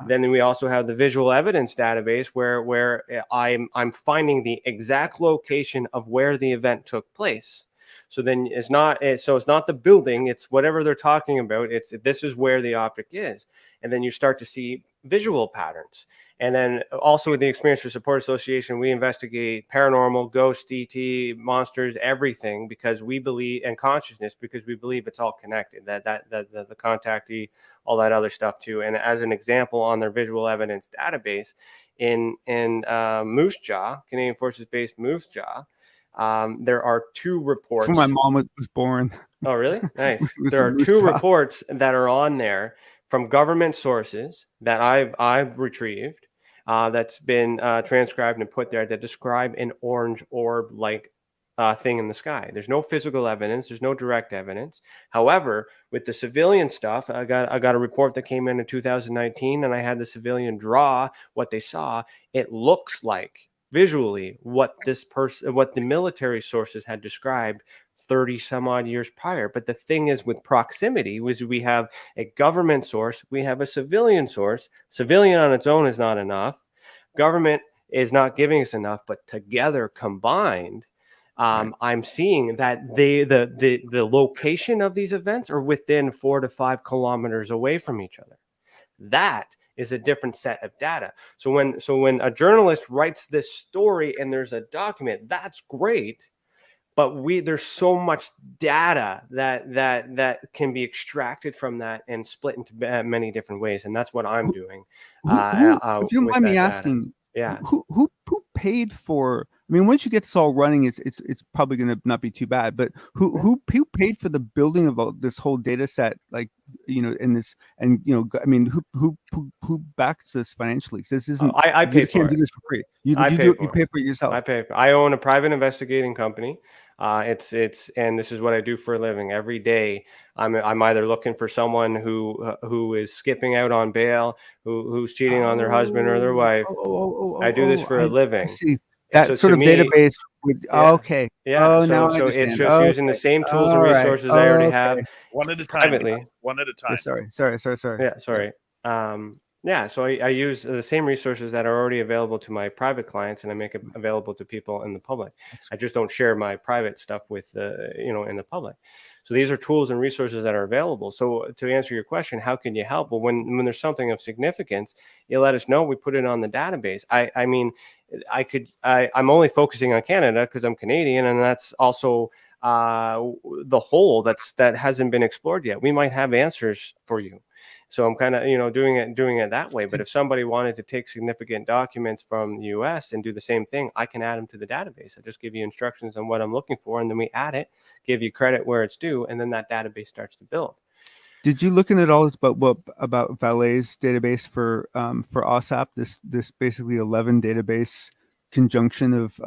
Then we also have the visual evidence database where I'm finding the exact location of where the event took place. So then it's not the building, it's whatever they're talking about. This is where the object is. And then you start to see visual patterns. And then also with the Experiencer Support Association, we investigate paranormal, ghost, ET, monsters, everything, because we believe, and consciousness, because we believe it's all connected, that the contactee, all that other stuff too. And as an example, on their visual evidence database in Moose Jaw, Canadian Forces based Moose Jaw, there are 2 reports. That's when my mom was born. Oh, really? Nice. There are 2 reports that are on there from government sources that I've retrieved. That's been transcribed and put there, that describe an orange orb-like thing in the sky. There's no physical evidence. There's no direct evidence. However, with the civilian stuff, I got a report that came in 2019, and I had the civilian draw what they saw. It looks like visually what the military sources had described 30 some odd years prior. But the thing is, with proximity, was we have a government source, we have a civilian source. Civilian on its own is not enough. Government is not giving us enough, but together combined, I'm seeing that the location of these events are within 4 to 5 kilometers away from each other. That is a different set of data. So when a journalist writes this story and there's a document, that's great. But there's so much data that can be extracted from that and split into many different ways, and that's what I'm doing. If you don't mind me asking, yeah, who paid for? I mean, once you get this all running, it's probably going to not be too bad. But who paid for the building of this whole data set? Like, in this, and I mean, who backs this financially? 'Cause this isn't. I pay You for can't it. do this for free. You I you pay do for you it. pay for it yourself. I own a private investigating company. It's and this is what I do for a living. Every day, I'm either looking for someone who is skipping out on bail, who's cheating on their husband or their wife. I do this for a I living. see that So sort to of me, database. yeah, Okay. yeah. Oh, now I So it's understand. just using the Okay. same tools and All right. resources I already Okay. have One at a time. privately. One at a time. Yeah, sorry. Yeah, sorry. Yeah, so I use the same resources that are already available to my private clients, and I make it available to people in the public. I just don't share my private stuff with in the public. So these are tools and resources that are available. So to answer your question, how can you help? Well, when there's something of significance, you let us know. We put it on the database. I mean, I'm only focusing on Canada because I'm Canadian, and that's also the whole that hasn't been explored yet. We might have answers for you. So I'm kind of, doing it that way. But if somebody wanted to take significant documents from the US and do the same thing, I can add them to the database. I just give you instructions on what I'm looking for, and then we add it, give you credit where it's due, and then that database starts to build. Did you look in at all about Valet's database for OSAP? This basically 11 database conjunction of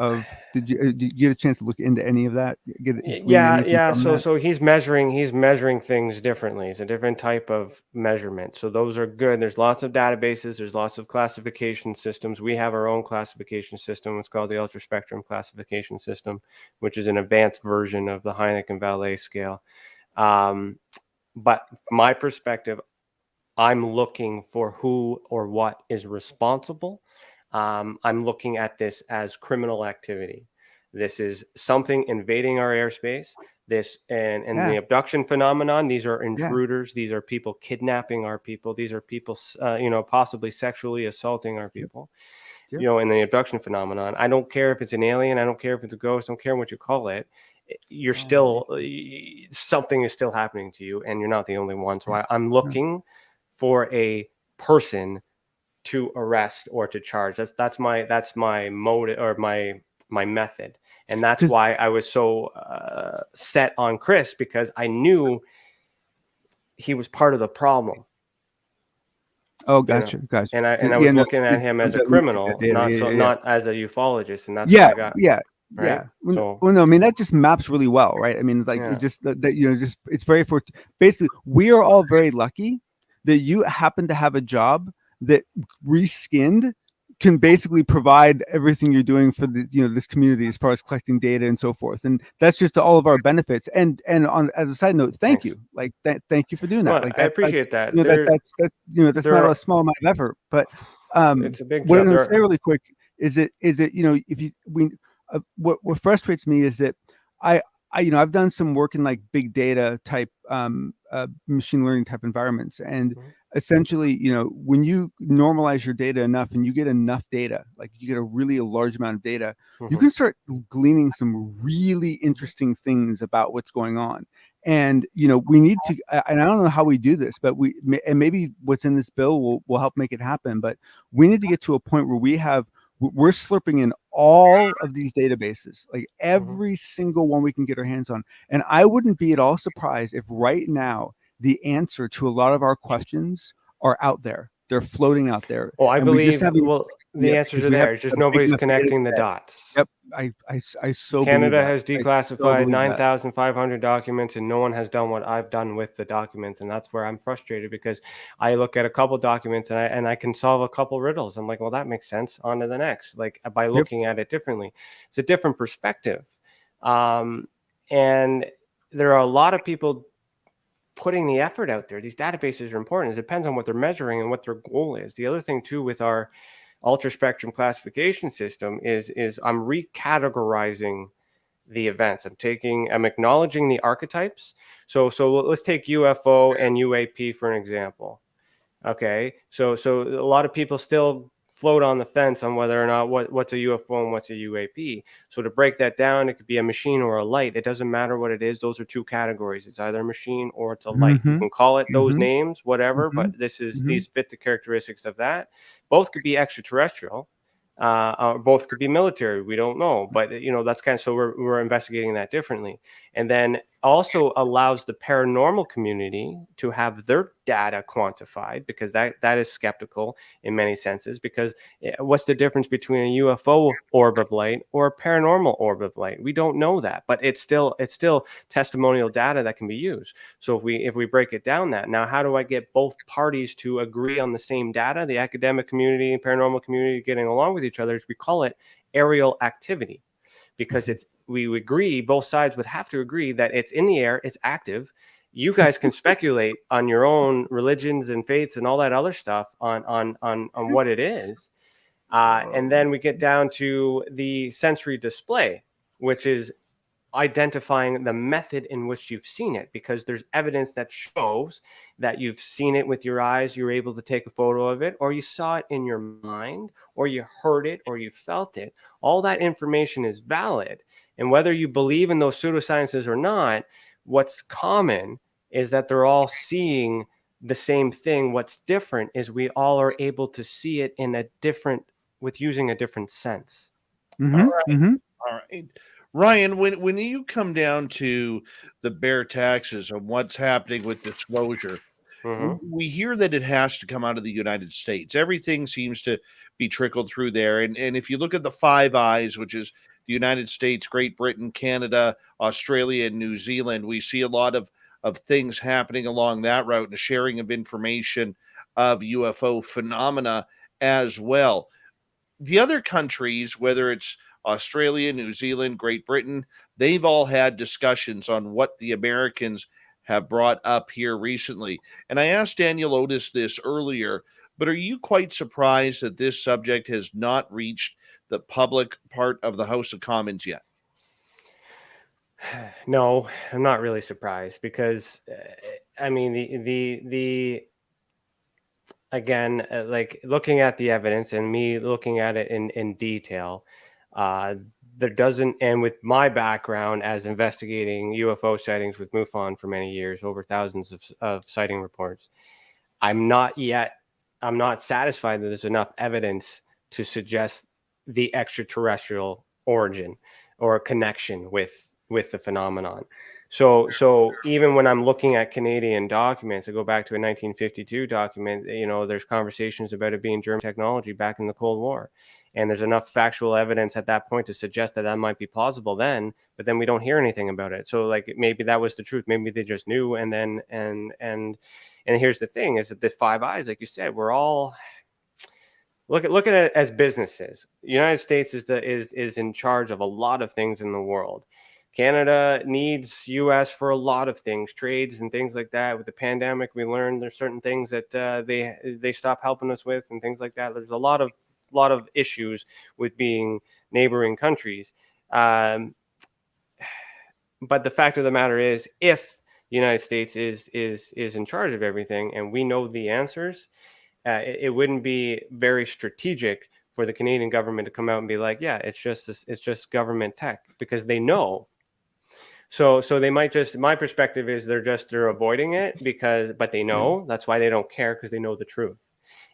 did you get a chance to look into any of that? Yeah. So he's measuring things differently. It's a different type of measurement. So those are good. There's lots of databases. There's lots of classification systems. We have our own classification system. It's called the Ultra Spectrum Classification System, which is an advanced version of the Hynek and Valet scale. But from my perspective, I'm looking for who or what is responsible. I'm looking at this as criminal activity. This is something invading our airspace. The abduction phenomenon. These are intruders. These are people kidnapping our people. These are people, possibly sexually assaulting our people. In the abduction phenomenon. I don't care if it's an alien. I don't care if it's a ghost. I don't care what you call it. You're still something is still happening to you, and you're not the only one. So I'm looking for a person to arrest or to charge. That's my motive or my method, and that's why I was so set on Chris, because I knew he was part of the problem. Oh, gotcha. And I was looking at him as a criminal, not as a ufologist, and that's what I got. Right? Yeah. Well, no, I mean, that just maps really well, right? I mean, like it just that it's very basically we are all very lucky that you happen to have a job that Reskinned can basically provide everything you're doing for the this community as far as collecting data and so forth, and that's just to all of our benefits. And on as a side note, thank you, like thank you for doing that. Well, like I appreciate that. That's not a small amount of effort, but it's a big. What I'm going to say really quick is that what frustrates me is that I've done some work in like big data type machine learning type environments, and essentially when you normalize your data enough and you get enough data, like you get a large amount of data, you can start gleaning some really interesting things about what's going on. And we need to, and I don't know how we do this, but maybe what's in this bill will help make it happen, but we need to get to a point where we're slurping in all of these databases, like every single one we can get our hands on. And I wouldn't be at all surprised if right now the answer to a lot of our questions are out there. They're floating out there. Well, I believe the answers are there. It's just nobody's connecting the dots. Yep. I so Canada has declassified 9,500 documents, and no one has done what I've done with the documents, and that's where I'm frustrated, because I look at a couple documents and I can solve a couple riddles. I'm like, well, that makes sense. On to the next. Like by looking at it differently, it's a different perspective, and there are a lot of people putting the effort out there. These databases are important. It depends on what they're measuring and what their goal is. The other thing too with our ultra spectrum classification system is I'm recategorizing the events. I'm acknowledging the archetypes. So let's take UFO and UAP for an example. Okay. So a lot of people still float on the fence on whether or not what's a UFO and what's a UAP. So to break that down, it could be a machine or a light. It doesn't matter what it is. Those are two categories. It's either a machine or it's a light. You can call it those names, whatever, but these fit the characteristics of that. Both could be extraterrestrial. both could be military. We don't know, but that's kind of, so we're investigating that differently. And then also allows the paranormal community to have their data quantified, because that is skeptical in many senses, because what's the difference between a UFO orb of light or a paranormal orb of light? We don't know that, but it's still testimonial data that can be used. So if we break it down, that now, how do I get both parties to agree on the same data, the academic community and paranormal community getting along with each other? We call it aerial activity, because we agree, both sides would have to agree that it's in the air, it's active. You guys can speculate on your own religions and faiths and all that other stuff on what it is. And then we get down to the sensory display, which is identifying the method in which you've seen it, because there's evidence that shows that you've seen it with your eyes, you're able to take a photo of it, or you saw it in your mind, or you heard it, or you felt it. All that information is valid. And whether you believe in those pseudosciences or not, what's common is that they're all seeing the same thing. What's different is we all are able to see it with using a different sense. All right. Ryan, when you come down to the bare taxes of what's happening with disclosure, we hear that it has to come out of the United States. Everything seems to be trickled through there. And if you look at the Five Eyes, which is the United States, Great Britain, Canada, Australia, and New Zealand, we see a lot of things happening along that route and sharing of information of UFO phenomena as well. The other countries, whether it's Australia, New Zealand, Great Britain, they've all had discussions on what the Americans have brought up here recently. And I asked Daniel Otis this earlier, but are you quite surprised that this subject has not reached the public part of the House of Commons yet? No, I'm not really surprised, because I mean, again, like looking at the evidence and me looking at it in detail, there doesn't, and with my background as investigating UFO sightings with MUFON for many years, over thousands of sighting reports, I'm not satisfied that there's enough evidence to suggest the extraterrestrial origin or a connection with the phenomenon. So even when I'm looking at Canadian documents, I go back to a 1952 document, there's conversations about it being German technology back in the Cold War. And there's enough factual evidence at that point to suggest that might be plausible then, but then we don't hear anything about it. So like, maybe that was the truth. Maybe they just knew. And then, and here's the thing, is that the Five Eyes, like you said, we're all look at it as businesses. The United States is in charge of a lot of things in the world. Canada needs US for a lot of things, trades and things like that. With the pandemic, we learned there's certain things that they stop helping us with and things like that. There's a lot of issues with being neighboring countries. But the fact of the matter is, if the United States is in charge of everything and we know the answers, it wouldn't be very strategic for the Canadian government to come out and be like, yeah, it's just government tech, because they know. So they might just, my perspective is they're avoiding it but they know. That's why they don't care, because they know the truth.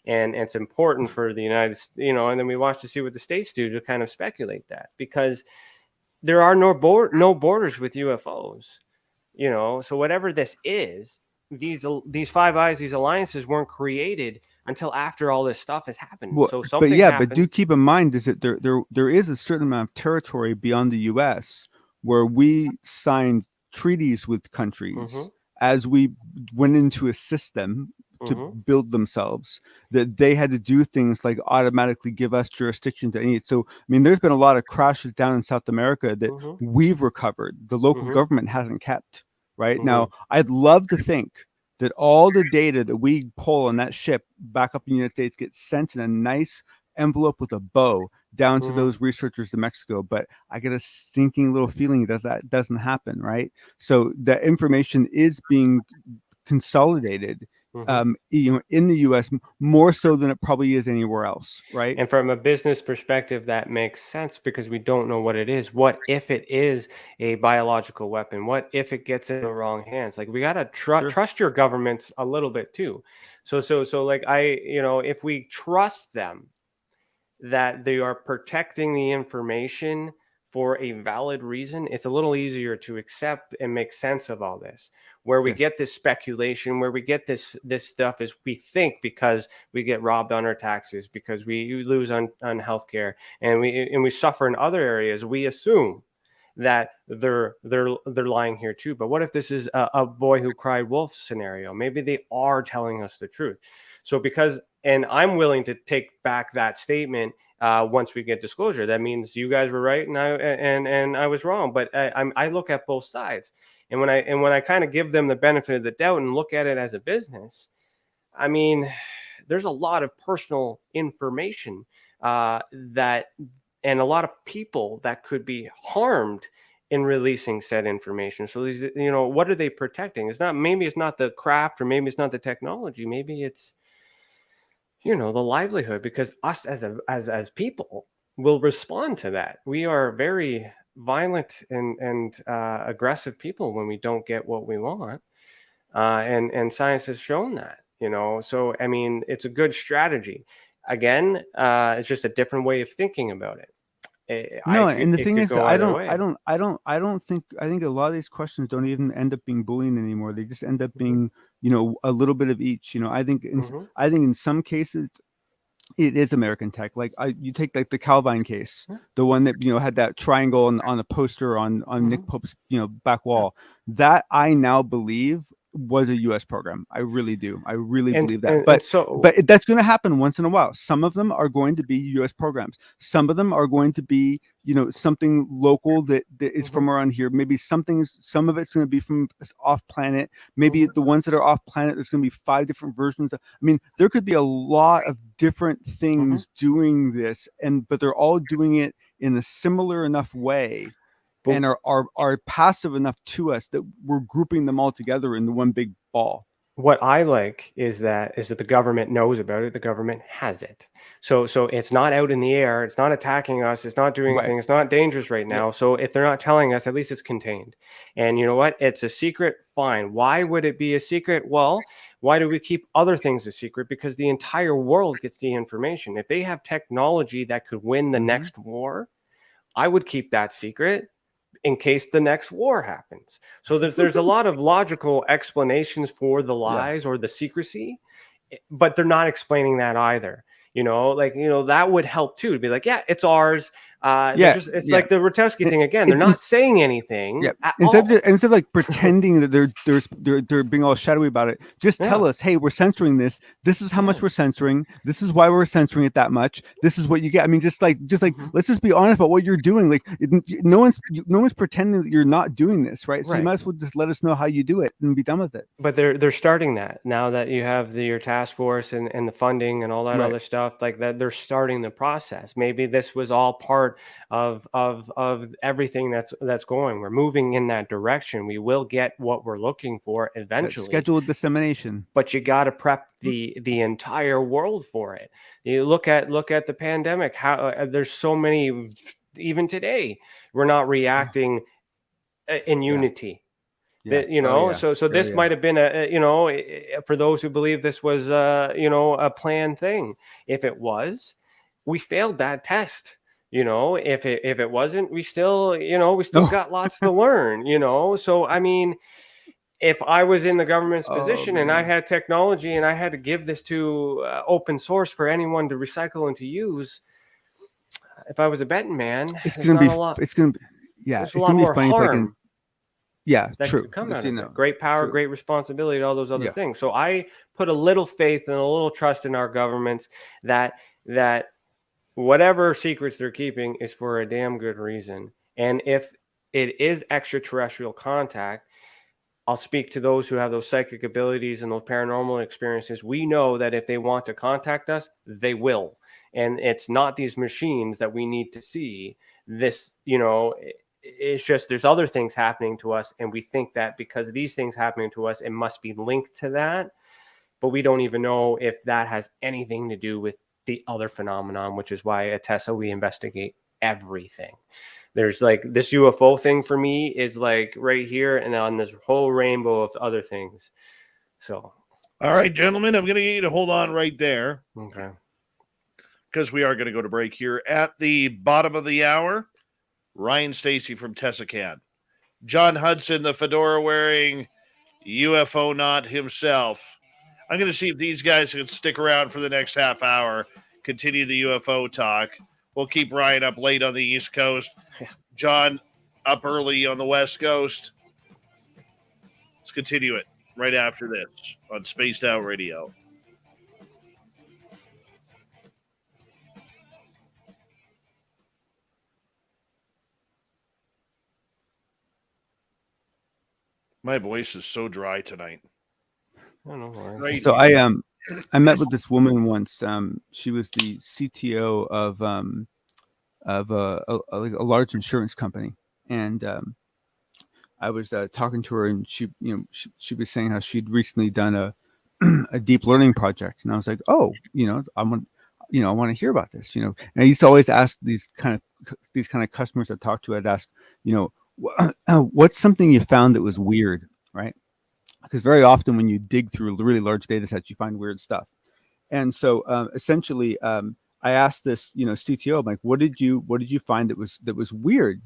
And it's important for the United States, and then we watch to see what the states do to kind of speculate that, because there are no borders with UFOs, so whatever this is, these Five Eyes, these alliances weren't created until after all this stuff has happened. Well, so something but do keep in mind is that there is a certain amount of territory beyond the U.S. where we signed treaties with countries as we went in to assist them to build themselves, that they had to do things like automatically give us jurisdiction to any. So, I mean, there's been a lot of crashes down in South America that we've recovered. The local government hasn't kept. Right now, I'd love to think that all the data that we pull on that ship back up in the United States gets sent in a nice envelope with a bow down to those researchers in Mexico. But I get a sinking little feeling that doesn't happen. Right. So that information is being consolidated, in the U.S. more so than it probably is anywhere else, right? And from a business perspective, that makes sense, because we don't know what it is. What if it is a biological weapon? What if it gets in the wrong hands? Like, we gotta trust your governments a little bit too. So like if we trust them, that they are protecting the information for a valid reason, it's a little easier to accept and make sense of all this. Where we Yes. get this speculation, where we get this stuff is we think because we get robbed on our taxes, because we lose on healthcare, and we suffer in other areas, we assume that they're lying here too. But what if this is a boy who cried wolf scenario? Maybe they are telling us the truth. So and I'm willing to take back that statement once we get disclosure. That means you guys were right and I was wrong. But I look at both sides, and when I kind of give them the benefit of the doubt and look at it as a business, I mean, there's a lot of personal information that, and a lot of people that could be harmed in releasing said information. So these, what are they protecting? Maybe it's not the craft, or maybe it's not the technology. Maybe it's, the livelihood, because us as people will respond to that. We are very violent and aggressive people when we don't get what we want. And science has shown that, so, I mean, it's a good strategy. Again, it's just a different way of thinking about it. And the thing is, I think a lot of these questions don't even end up being bullying anymore. They just end up being, a little bit of each. I think in some cases it is American tech. Like you take like the Calvine case, the one that had that triangle on the poster on Nick Pope's back wall. That I now believe was a U.S. program. I really do. I really believe that. But that's going to happen once in a while. Some of them are going to be U.S. programs. Some of them are going to be, something local that is from around here. Maybe some of it's going to be from off planet. Maybe the ones that are off planet, there's going to be 5 different versions. I mean, there could be a lot of different things doing this, but they're all doing it in a similar enough way. And are passive enough to us that we're grouping them all together into one big ball. What I like is that the government knows about it. The government has it. So it's not out in the air. It's not attacking us. It's not doing anything. It's not dangerous right now. Yeah. So if they're not telling us, at least it's contained. And you know what? It's a secret. Fine. Why would it be a secret? Well, why do we keep other things a secret? Because the entire world gets the information. If they have technology that could win the next war, I would keep that secret in case the next war happens. So there's a lot of logical explanations for the lies or the secrecy, but they're not explaining that either. That would help too, to be like, yeah, it's ours. It's like the Rutowski thing again. They're not saying anything. Yeah. Instead of like pretending that they're being all shadowy about it, just tell us, hey, we're censoring this. This is how much we're censoring. This is why we're censoring it that much. This is what you get. I mean, just like let's just be honest about what you're doing. Like no one's pretending that you're not doing this, right? So you might as well just let us know how you do it and be done with it. But they're starting that now that you have your task force and the funding and all that other stuff like that. They're starting the process. Maybe this was all part of everything that's going. We're moving in that direction. We will get what we're looking for eventually. Scheduled dissemination. But you got to prep the entire world for it. You look at the pandemic. How there's so many. Even today, we're not reacting in unity. So this might have been for those who believe this was a planned thing. If it was, we failed that test. If it wasn't, we still got lots to learn, So, I mean, if I was in the government's position and I had technology and I had to give this to open source for anyone to recycle and to use, if I was a betting man, it's going to be funny harm. True. Come out of it. Great power, great responsibility, all those other things. So I put a little faith and a little trust in our governments that whatever secrets they're keeping is for a damn good reason. And if it is extraterrestrial contact, I'll speak to those who have those psychic abilities and those paranormal experiences. We know that if they want to contact us, they will. And it's not these machines that we need to see. This, it's just there's other things happening to us. And we think that because of these things happening to us, it must be linked to that. But we don't even know if that has anything to do with the other phenomenon, which is why at Tessa we investigate everything. There's like this UFO thing for me is like right here and on this whole rainbow of other things. So all right, gentlemen, I'm going to get you to hold on right there. Okay. because we are going to go to break here at the bottom of the hour. Ryan Stacy from Tessacan. John Hudson, the fedora-wearing UFO not himself. I'm going to see if these guys can stick around for the next half hour, continue the UFO talk. We'll keep Ryan up late on the East Coast. John up early on the West Coast. Let's continue it right after this on Spaced Out Radio. My voice is so dry tonight. I don't know. Right. So I met with this woman once. She was the CTO of a large insurance company, and I was talking to her, and she was saying how she'd recently done a deep learning project, and I was like, oh, I want to hear about this, And I used to always ask these kind of customers I talked to. I'd ask, what's something you found that was weird, right? Because very often when you dig through really large data sets, you find weird stuff. And so essentially, I asked this, CTO, I'm like, what did you find that was weird,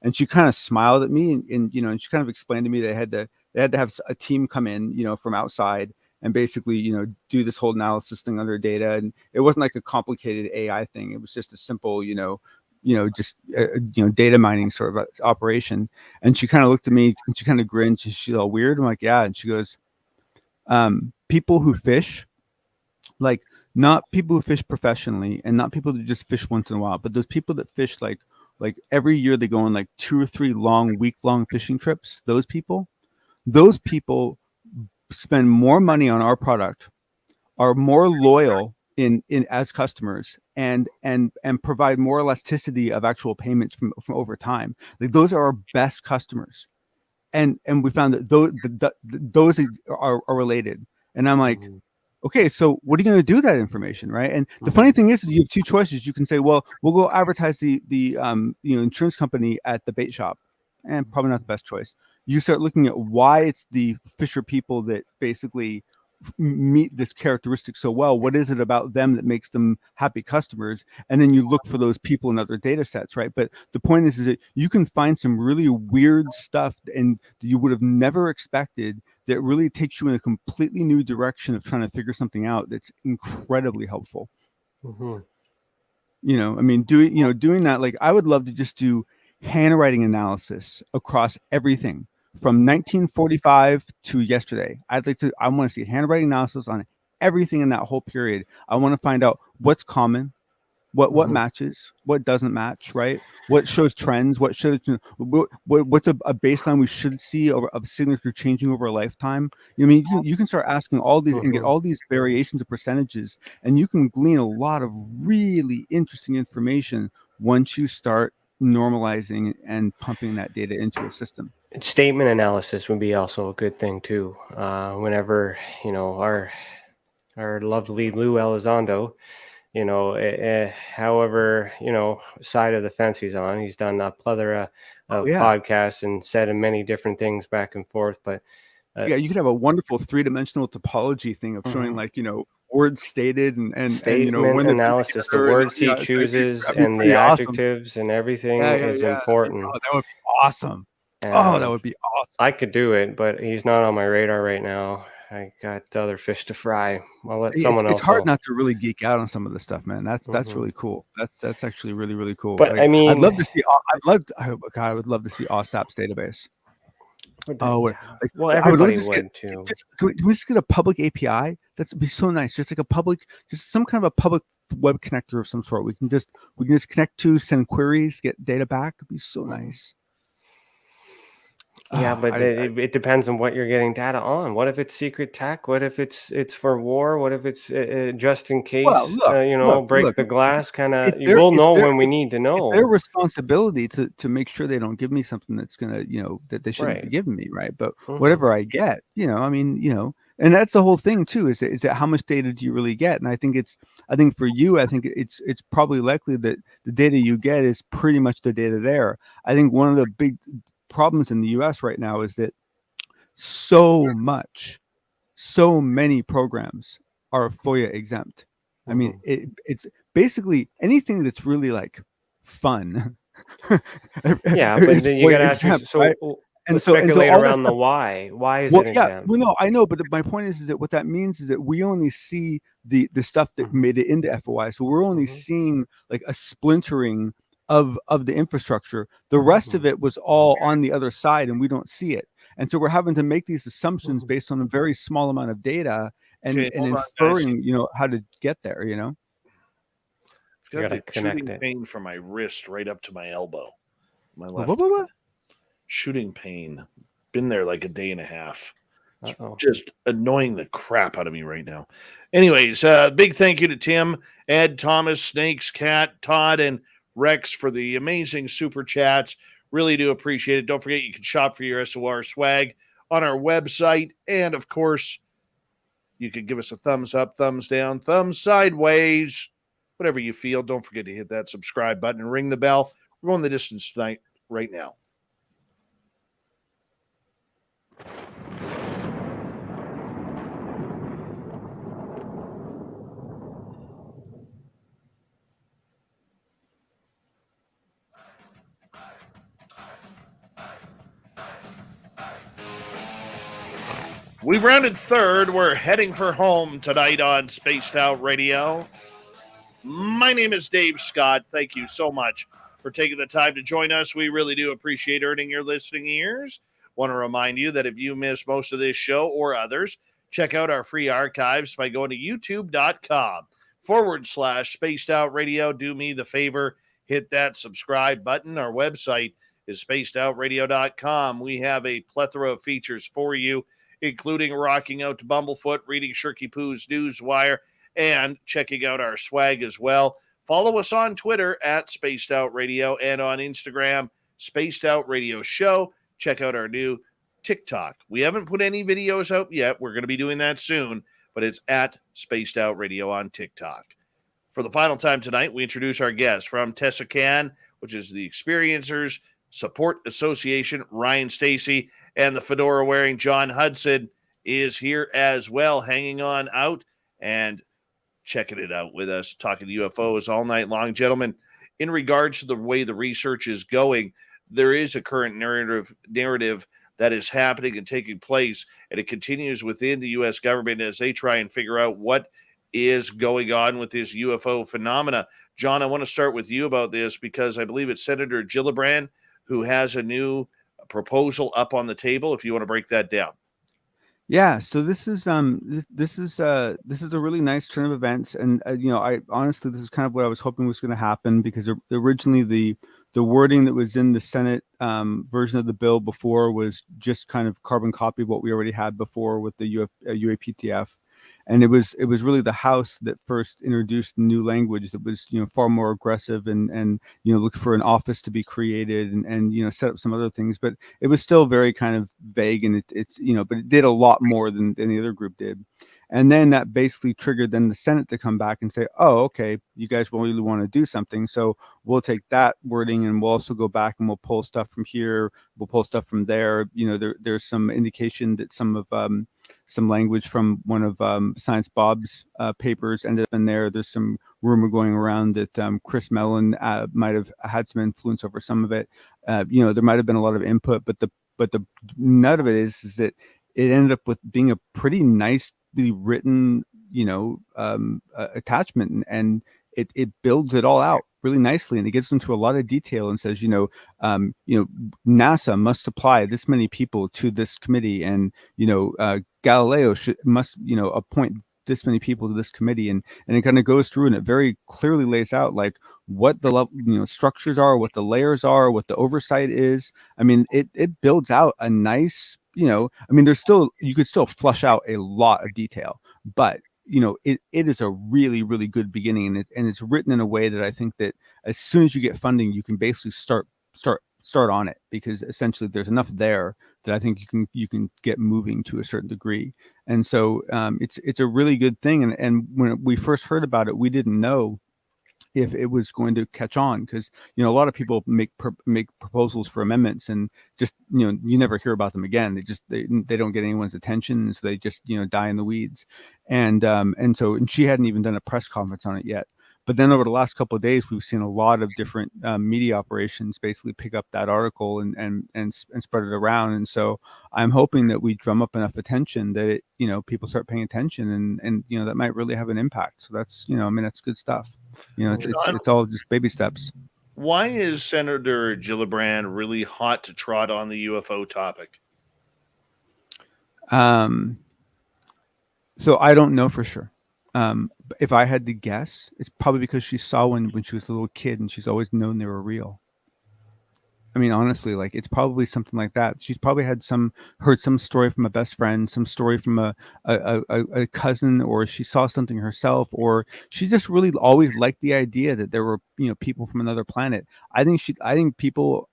And she kind of smiled at me, and she kind of explained to me they had to have a team come in, from outside and basically, do this whole analysis thing under data. And it wasn't like a complicated AI thing. It was just a simple, data mining sort of operation. And she kind of looked at me and she kind of grinned. She's all weird. I'm like, yeah. And she goes, people who fish, like not people who fish professionally and not people that just fish once in a while, but those people that fish like every year they go on like 2 or 3 week-long fishing trips. Those people spend more money on our product, are more loyal in as customers, and provide more elasticity of actual payments from over time. Like those are our best customers, and we found that those are related. And I'm like, okay, so what are you going to do with that information, right? And the funny thing is, you have 2 choices. You can say, well, we'll go advertise the insurance company at the bait shop, and probably not the best choice. You start looking at why it's the fisher people that basically meet this characteristic so well. What is it about them that makes them happy customers? And then you look for those people in other data sets, right? But the point is that you can find some really weird stuff and you would have never expected that really takes you in a completely new direction of trying to figure something out. That's incredibly helpful. Mm-hmm. Doing that, like I would love to just do handwriting analysis across everything from 1945 to yesterday. I want to see handwriting analysis on everything in that whole period. I want to find out what's common, what matches, what doesn't match, right? What shows trends, what's a baseline we should see of signature changing over a lifetime. You can start asking all these and get all these variations of percentages, and you can glean a lot of really interesting information once you start normalizing and pumping that data into a system. Statement analysis would be also a good thing too. Whenever our lovely Lou Elizondo, however side of the fence he's on, he's done a plethora of podcasts and said many different things back and forth. But you could have a wonderful 3-dimensional topology thing of showing words stated and statement when analysis, the words he chooses and the adjectives and everything is important. Oh, that would be awesome. That would be awesome. I could do it, but he's not on my radar right now. I got other fish to fry. I'll let someone else. It's hard not to really geek out on some of this stuff, man. That's really cool. That's actually really, really cool. But I mean, I'd love to see. I would love to see OSAP's database. Everybody would too. Can we just get a public API? That'd be so nice. Just like some kind of a public web connector of some sort. We can just connect to, send queries, get data back. It'd be so nice. Yeah, but it depends on what you're getting data on. What if it's secret tech? What if it's for war? What if it's just in case? Break the glass kind of. We'll know when we need to know. It's their responsibility to make sure they don't give me something that's gonna, that they shouldn't be giving me, right? But whatever I get, and that's the whole thing too. Is that how much data do you really get? And I think for you, it's probably likely that the data you get is pretty much the data there. I think one of the big problems in the US right now is that so many programs are FOIA exempt. I mean, it's basically anything that's really like fun. Yeah, but then you got to ask yourself. So right? let's speculate all that around the stuff, why. Why is well, it yeah, exempt? well, no, I know, but my point is that what that means is that we only see the stuff that made it into FOI. So we're only seeing like a splintering of the infrastructure. The rest of it was all on the other side, and we don't see it. And so we're having to make these assumptions based on a very small amount of data and hold on, guys. inferring, how to get there. I've got the shooting it. pain from my wrist right up to my elbow. My left What? shooting pain. Been there like a day and a half. It's Uh-oh. just annoying the crap out of me right now. Anyways, big thank you to Tim, Ed, Thomas, Snakes, Cat, Todd, and Rex for the amazing super chats. Really do appreciate it. Don't forget you can shop for your SOR swag on our website. And, of course, you can give us a thumbs up, thumbs down, thumbs sideways, whatever you feel. Don't forget to hit that subscribe button and ring the bell. We're going the distance tonight right now. We've rounded third. We're heading for home tonight on Spaced Out Radio. My name is Dave Scott. Thank you so much for taking the time to join us. We really do appreciate earning your listening ears. Want to remind you that if you missed most of this show or others, check out our free archives by going to youtube.com/Spaced Out Radio. Do me the favor, hit that subscribe button. Our website is spacedoutradio.com. We have a plethora of features for you, including rocking out to Bumblefoot, reading Shirky Poo's Newswire, and checking out our swag as well. Follow us on Twitter at Spaced Out Radio and on Instagram, Spaced Out Radio Show. Check out our new TikTok. We haven't put any videos out yet. We're going to be doing that soon, but it's at Spaced Out Radio on TikTok. For the final time tonight, we introduce our guest from Tessacan, which is the Experiencers Support Association. Ryan Stacy and the fedora-wearing John Hudson is here as well, hanging on out and checking it out with us, talking UFOs all night long. Gentlemen, in regards to the way the research is going, there is a current narrative that is happening and taking place, and it continues within the U.S. government as they try and figure out what is going on with this UFO phenomena. John, I want to start with you about this because I believe it's Senator Gillibrand who has a new proposal up on the table. If you want to break that down. Yeah, so this is a really nice turn of events, and I honestly, this is kind of what I was hoping was going to happen, because originally the wording that was in the Senate version of the bill before was just kind of carbon copy of what we already had before with the UAPTF. And it was really the House that first introduced new language that was far more aggressive and looked for an office to be created and set up some other things, but it was still very kind of vague, and it's but it did a lot more than any other group did. And then that basically triggered then the Senate to come back and say, oh, okay, you guys really want to do something, so we'll take that wording and we'll also go back and we'll pull stuff from here, we'll pull stuff from there. There's some indication that some language from one of Science Bob's papers ended up in there. There's some rumor going around that Chris Mellon might have had some influence over some of it. There might have been a lot of input, but the nut of it is that it ended up with being a pretty nicely written, attachment, and it builds it all out really nicely, and it gets into a lot of detail and says, NASA must supply this many people to this committee, and Galileo must appoint this many people to this committee, and it kind of goes through and it very clearly lays out like what the structures are, what the layers are, what the oversight is. I mean, it builds out a nice, there's still, you could still flush out a lot of detail, but it is a really, really good beginning, and it's written in a way that I think that as soon as you get funding, you can basically start on it, because essentially there's enough there that I think you can get moving to a certain degree. And so it's a really good thing. And when we first heard about it, we didn't know if it was going to catch on, because a lot of people make proposals for amendments and just you never hear about them again. They don't get anyone's attention, so they just die in the weeds. And she hadn't even done a press conference on it yet. But then over the last couple of days, we've seen a lot of different media operations basically pick up that article and spread it around. And so I'm hoping that we drum up enough attention that it, people start paying attention, and that might really have an impact. So that's that's good stuff. It's all just baby steps. Why is Senator Gillibrand really hot to trot on the UFO topic? So I don't know for sure. If I had to guess, it's probably because she saw when she was a little kid, and she's always known they were real. I mean, honestly, like it's probably something like that. She's probably heard some story from a best friend, some story from a cousin, or she saw something herself, or she just really always liked the idea that there were people from another planet. I think people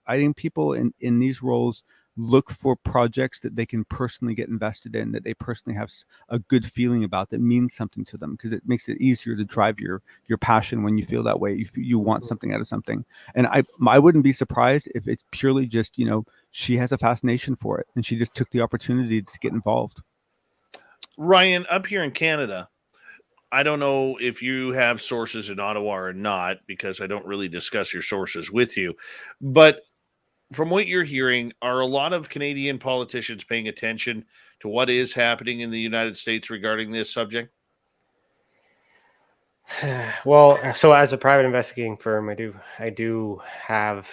in these roles look for projects that they can personally get invested in, that they personally have a good feeling about, that means something to them, because it makes it easier to drive your passion when you feel that way. You want something out of something. And I wouldn't be surprised if it's purely just, she has a fascination for it and she just took the opportunity to get involved. Ryan, up here in Canada, I don't know if you have sources in Ottawa or not, because I don't really discuss your sources with you, but from what you're hearing, are a lot of Canadian politicians paying attention to what is happening in the United States regarding this subject? Well, so as a private investigating firm, I do have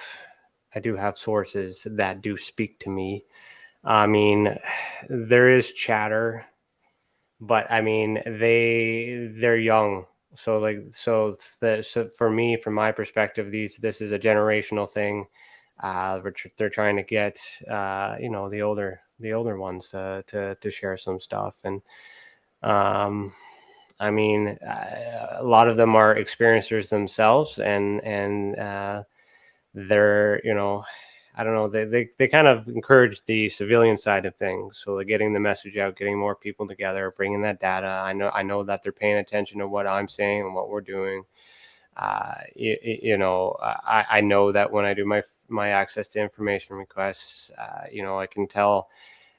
sources that do speak to me. I mean, there is chatter, but I mean, they're young. So for me, from my perspective, this is a generational thing. They're trying to get the older ones to share some stuff, and I mean, a lot of them are experiencers themselves, and they're I don't know, they kind of encourage the civilian side of things, so they're getting the message out, getting more people together, bringing that data. I know that they're paying attention to what I'm saying and what we're doing. I know that when I do my access to information requests, I can tell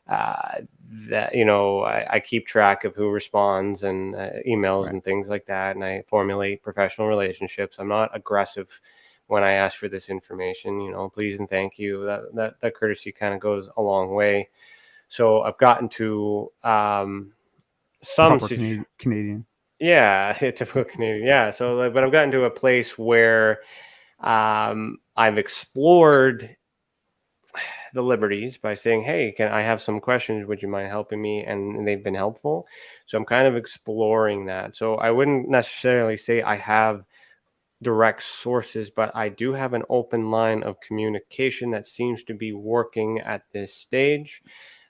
that I keep track of who responds and emails, right, and things like that, and I formulate professional relationships. I'm not aggressive when I ask for this information. Please and thank you. That courtesy kind of goes a long way. So I've gotten to some Canadian. Yeah, typical Canadian. Yeah. So, but I've gotten to a place where I've explored the liberties by saying, hey, can I have some questions? Would you mind helping me? And they've been helpful. So I'm kind of exploring that. So I wouldn't necessarily say I have direct sources, but I do have an open line of communication that seems to be working at this stage.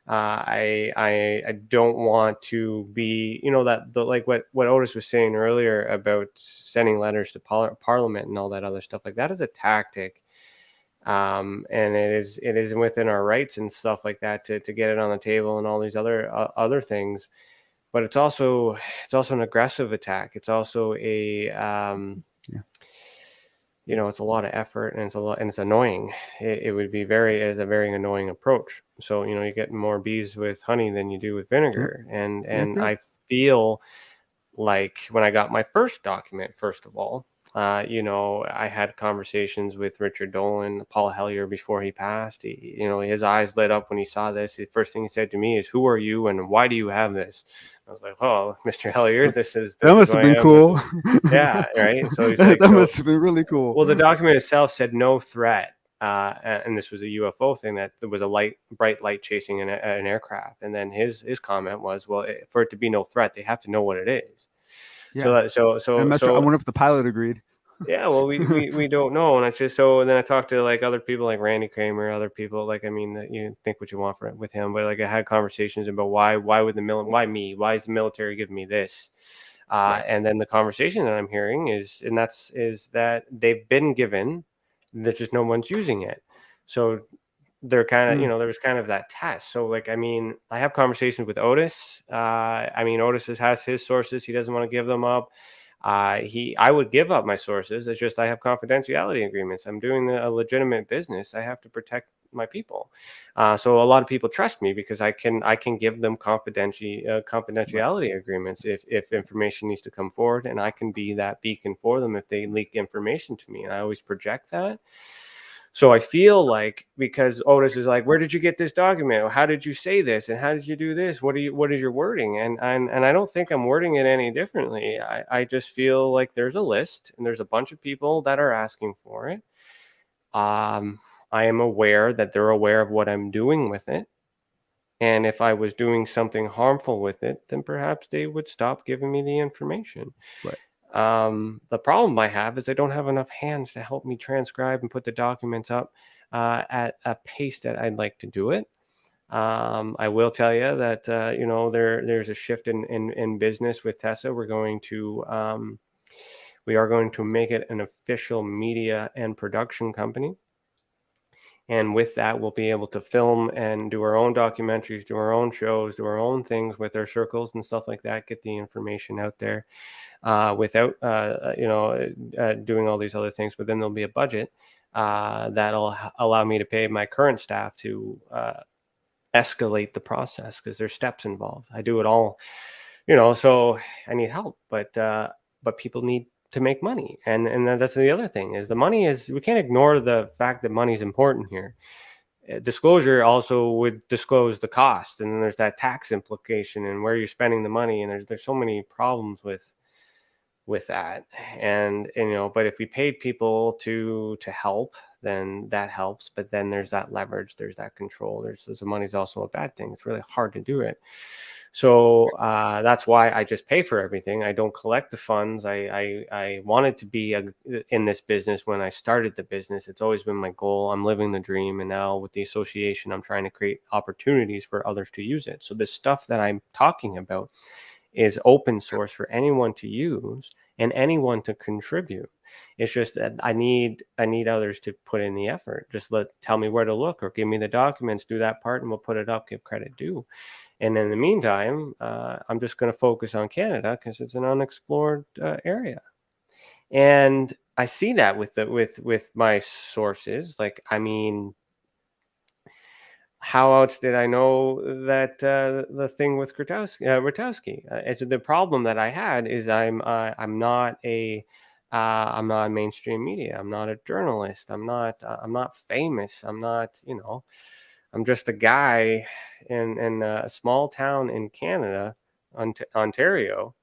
I don't want to be, like what Otis was saying earlier about sending letters to Parliament and all that other stuff. Like, that is a tactic. And it is within our rights and stuff like that to get it on the table and all these other things. But it's also an aggressive attack. It's also it's a lot of effort, and it's annoying. It would be a very annoying approach. So, you get more bees with honey than you do with vinegar. And I feel like when I got my first document, first of all, I had conversations with Richard Dolan, Paul Hellyer, before he passed. His eyes lit up when he saw this. The first thing he said to me is, "Who are you and why do you have this?" I was like, "Oh, Mr. Hellyer, that must have been cool." Yeah, right. So he's like, that must have been really cool. Well, the document itself said no threat. And this was a UFO thing, that there was a bright light chasing an aircraft. And then his comment was, well, for it to be no threat, they have to know what it is. Yeah. So I wonder if the pilot agreed. Yeah, well, we don't know, and it's just so. And then I talked to like other people, like Randy Kramer, other people. Like, I mean, you think what you want with him, but like I had conversations about why would why me? Why is the military giving me this? Right. And then the conversation that I'm hearing is that they've been given, that just no one's using it. So they're kind of, there was kind of that test. So like, I mean, I have conversations with Otis. Otis has his sources. He doesn't want to give them up. I would give up my sources. It's just I have confidentiality agreements. I'm doing a legitimate business. I have to protect my people. So a lot of people trust me because I can give them confidentiality agreements if information needs to come forward, and I can be that beacon for them if they leak information to me. And I always project that. So I feel like, because Otis is like, where did you get this document? How did you say this? And how did you do this? What is your wording? And I don't think I'm wording it any differently. I just feel like there's a list and there's a bunch of people that are asking for it. I am aware that they're aware of what I'm doing with it. And if I was doing something harmful with it, then perhaps they would stop giving me the information. Right. The problem I have is I don't have enough hands to help me transcribe and put the documents up at a pace that I'd like to do it. I will tell you that there's a shift in business with Tessa. We are going to make it an official media and production company. And with that, we'll be able to film and do our own documentaries, do our own shows, do our own things with our circles and stuff like that, get the information out there without, doing all these other things. But then there'll be a budget that'll allow me to pay my current staff to escalate the process, because there's steps involved. I do it all, so I need help, but people need to make money. And that's the other thing, is the money is, we can't ignore the fact that money is important here. Disclosure also would disclose the cost, and then there's that tax implication and where you're spending the money, and there's so many problems with that. And but if we paid people to help, then that helps. But then there's that leverage, there's that control, there's the money's also a bad thing. It's really hard to do it. So that's why I just pay for everything. I don't collect the funds. I wanted to be in this business when I started the business. It's always been my goal. I'm living the dream. And now with the association, I'm trying to create opportunities for others to use it. So the stuff that I'm talking about is open source for anyone to use and anyone to contribute. It's just that I need others to put in the effort. Just tell me where to look, or give me the documents, do that part, and we'll put it up, give credit due. And in the meantime, I'm just going to focus on Canada because it's an unexplored area. And I see that with my sources. Like, I mean, how else did I know that the thing with Rutowski? The problem that I had is I'm not a mainstream media. I'm not a journalist. I'm not famous. I'm not, I'm just a guy in a small town in Canada, Ontario,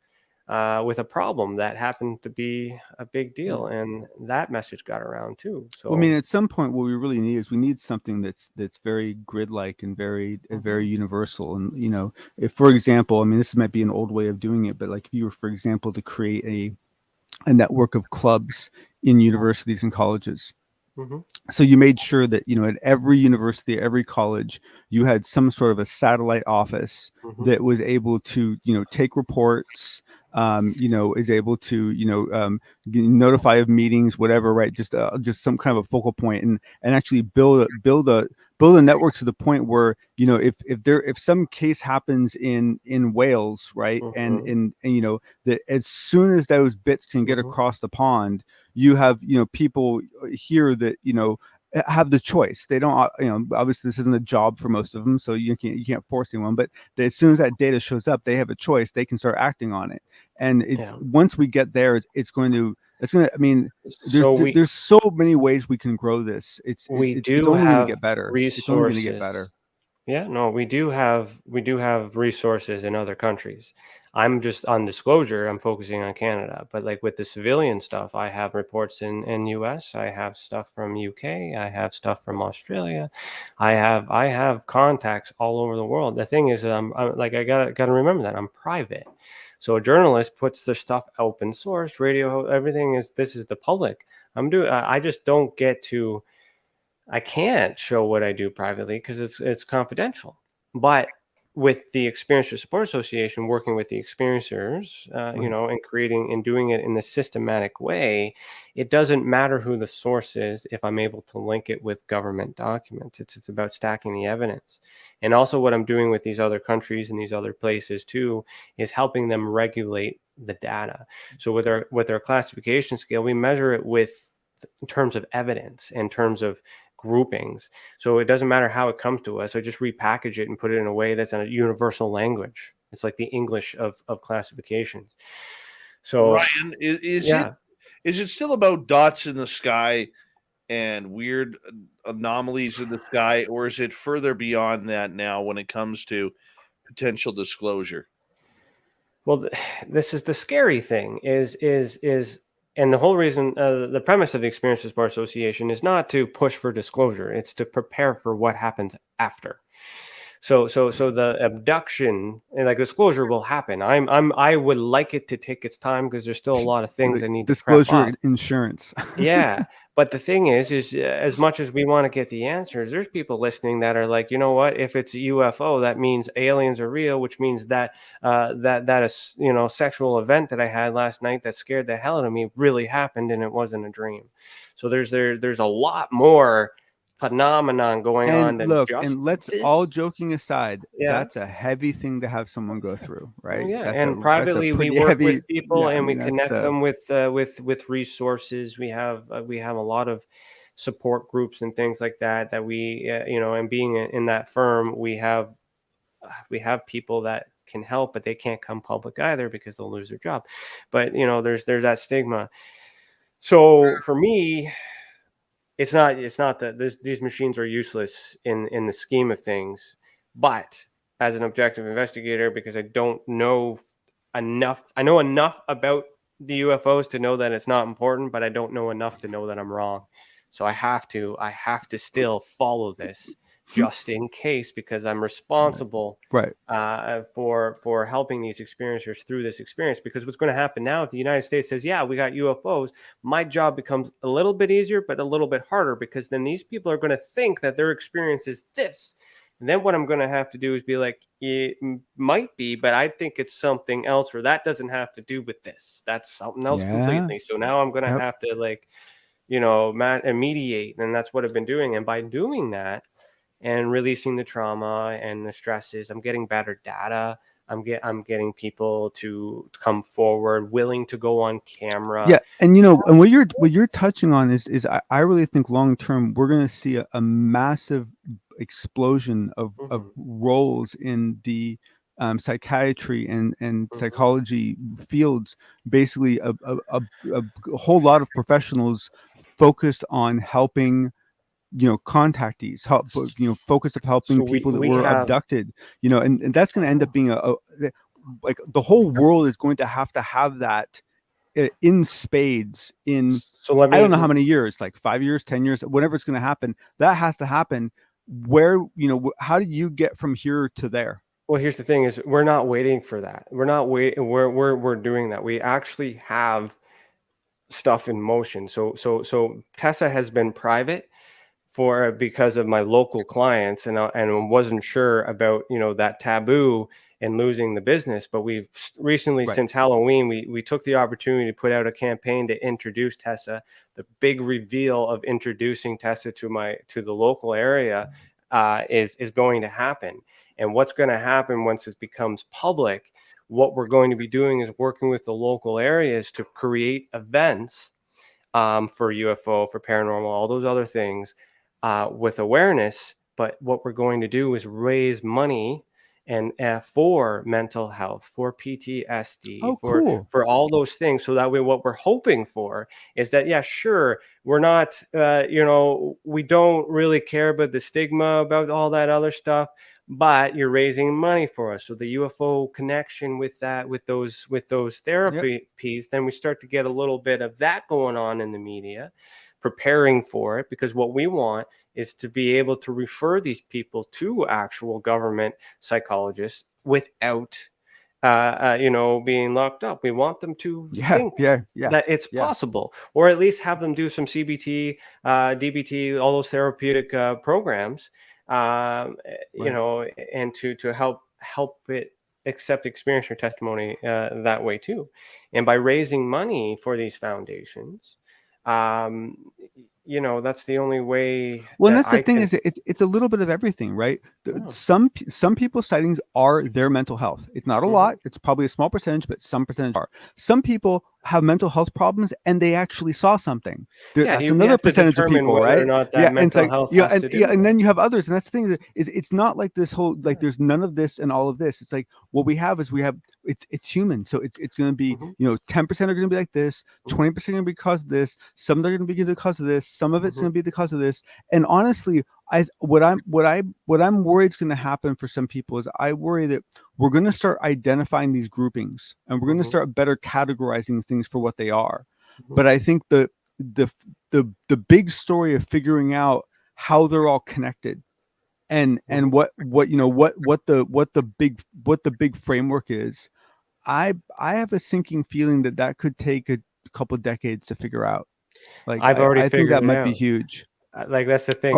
with a problem that happened to be a big deal, and that message got around too. So, well, I mean, at some point, what we really need is something that's very grid-like and very universal. And if, for example, I mean, this might be an old way of doing it, but like if you were, for example, to create a network of clubs in universities and colleges. mm-hmm. So you made sure that, at every university, every college, you had some sort of a satellite office Mm-hmm. that was able to, take reports, is able to, notify of meetings, whatever, right? Just some kind of a focal point, and actually build a network to the point where, if some case happens in Wales, right, Mm-hmm. and that as soon as those bits can get Mm-hmm. across the pond, you have people here that have the choice. They don't, obviously this isn't a job for most of them, so you can't force anyone, but as soon as that data shows up, they have a choice. They can start acting on it, and once we get there, it's going to. I mean, there's so many ways we can grow this. It's only going to get better. Resources. It's only going to get better. Yeah, no, we do have resources in other countries. I'm just on disclosure. I'm focusing on Canada, but like with the civilian stuff, I have reports in US. I have stuff from UK. I have stuff from Australia. I have contacts all over the world. The thing is, I'm like, I gotta remember that I'm private. So a journalist puts their stuff open source, radio, everything this is the public. I just don't get to. I can't show what I do privately because it's confidential. But with the Experiencer Support Association, working with the experiencers, you know, and creating and doing it in this systematic way, it doesn't matter who the source is if I'm able to link it with government documents. It's about stacking the evidence. And also what I'm doing with these other countries and these other places too is helping them regulate the data. So with our classification scale, we measure it in terms of evidence, in terms of groupings. So it doesn't matter how it comes to us. I just repackage it and put it in a way that's a universal language. It's like the English of classifications. So Ryan, is it still about dots in the sky and weird anomalies in the sky, or is it further beyond that now when it comes to potential disclosure? Well, this is the scary thing and the whole reason, the premise of the Experiences Bar Association is not to push for disclosure. It's to prepare for what happens after. So the abduction and like disclosure will happen. I would like it to take its time because there's still a lot of things I need to prep disclosure up. insurance. Yeah. But the thing is as much as we want to get the answers, there's people listening that are like, you know what, if it's a UFO, that means aliens are real, which means that that is, you know, sexual event that I had last night that scared the hell out of me really happened and it wasn't a dream. So there's a lot more phenomenon going on And than look, just and let's this. all joking aside, Yeah. that's a heavy thing to have someone go through, right? Yeah, That's and privately we work heavy, with people yeah, and I we mean, connect that's, them with resources. We have a lot of support groups and things like that we you know, and being in that firm, we have people that can help, but they can't come public either because they'll lose their job. But you know, there's that stigma. So for me, it's not that these machines are useless in the scheme of things, but as an objective investigator, because I don't know enough, I know enough about the UFOs to know that it's not important, but I don't know enough to know that I'm wrong. So I have to still follow this just in case, because I'm responsible right. For helping these experiencers through this experience. Because what's going to happen now, if the United States says, yeah, we got UFOs, my job becomes a little bit easier, but a little bit harder, because then these people are going to think that their experience is this. And then what I'm going to have to do is be like, it might be, but I think it's something else, or that doesn't have to do with this. That's something else completely. So now I'm going to have to, like, you know, mediate. And that's what I've been doing. And by doing that and releasing the trauma and the stresses, I'm getting better data. I'm getting people to come forward, willing to go on camera. Yeah, and you know, and what you're touching on is I really think long term we're going to see a massive explosion of roles in the psychiatry and psychology fields. Basically, a whole lot of professionals focused on helping, you know, contactees, focused of helping people that were abducted, you know, and that's going to end up being like the whole world is going to have that in spades in, so I don't know how many years, like 5 years, 10 years, whatever it's going to happen. That has to happen. Where, you know, how do you get from here to there? Well, here's the thing: is we're not waiting for that. We're not waiting. We're doing that. We actually have stuff in motion. So Tessa has been private because of my local clients, and wasn't sure about, you know, that taboo and losing the business. But we've recently, since Halloween, we took the opportunity to put out a campaign to introduce Tessa. The big reveal of introducing Tessa to the local area is going to happen. And what's going to happen once it becomes public, what we're going to be doing is working with the local areas to create events for UFO, for paranormal, all those other things, with awareness. But what we're going to do is raise money and for mental health, for PTSD, for all those things. So that way, what we're hoping for is that, yeah, sure, we're not, you know, we don't really care about the stigma about all that other stuff, but you're raising money for us. So the UFO connection with that, with those therapies, then we start to get a little bit of that going on in the media, preparing for it, because what we want is to be able to refer these people to actual government psychologists without you know, being locked up. We want them to think that it's possible, or at least have them do some CBT, DBT, all those therapeutic programs, you know, and to help help it accept experience or testimony that way too. And by raising money for these foundations, that's the only way. Well, and that's the thing is it's a little bit of everything, right? Some people's sightings are their mental health. It's not a lot. It's probably a small percentage, but some percentage are. Some people have mental health problems and they actually saw something. That's another percentage of people, right? And it's like, and then you have others, and that's the thing is it's not like this whole like there's none of this and all of this. It's like what we have it's human, so it's going to be 10% are going to be like this, 20% are going to be because of this, some are going to be because of this, some of it's going to be because of this, and honestly, what I'm worried is going to happen for some people is I worry that we're going to start identifying these groupings and we're going to start better categorizing things for what they are. But I think the big story of figuring out how they're all connected and what the big framework is, I have a sinking feeling that could take a couple of decades to figure out. Like I think that might be huge. Like that's the thing.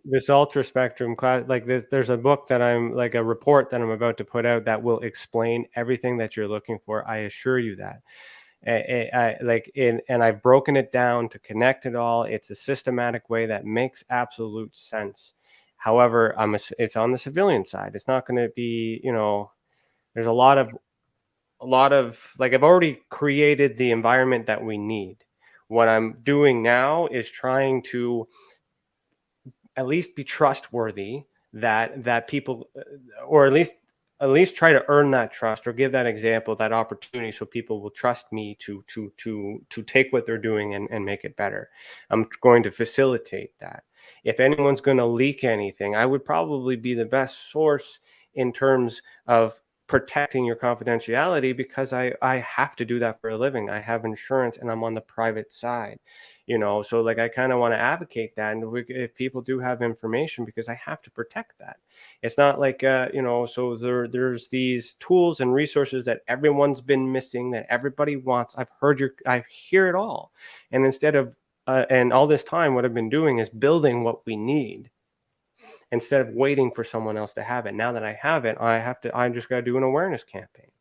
This ultra spectrum class, like there's a book that I'm like a report that I'm about to put out that will explain everything that you're looking for. I assure you that. And I've broken it down to connect it all. It's a systematic way that makes absolute sense. However, it's on the civilian side. It's not going to be, there's a lot of like I've already created the environment that we need. What I'm doing now is trying to at least be trustworthy that people, or at least try to earn that trust or give that example, that opportunity, so people will trust me to take what they're doing and make it better. I'm going to facilitate that. If anyone's going to leak anything, I would probably be the best source in terms of protecting your confidentiality, because I have to do that for a living. I have insurance and I'm on the private side, so like I kind of want to advocate that. And if people do have information, because I have to protect that. It's not like, so there's these tools and resources that everyone's been missing, that everybody wants. I hear it all. And instead of, and all this time, what I've been doing is building what we need, instead of waiting for someone else to have it. Now that I have it, I just got to do an awareness campaign.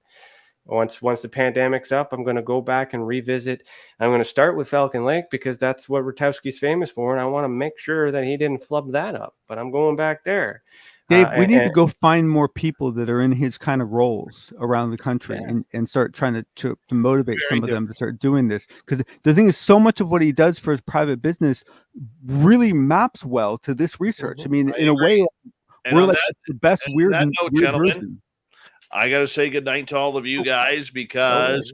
Once the pandemic's up, I'm going to go back and revisit. I'm going to start with Falcon Lake, because that's what Rutowski's famous for. And I want to make sure that he didn't flub that up, but I'm going back there. Dave, we need to go find more people that are in his kind of roles around the country and start trying to motivate some of them to start doing this. Because the thing is, so much of what he does for his private business really maps well to this research. I mean, in a way, we're like the best weird version. I got to say goodnight to all of you guys, because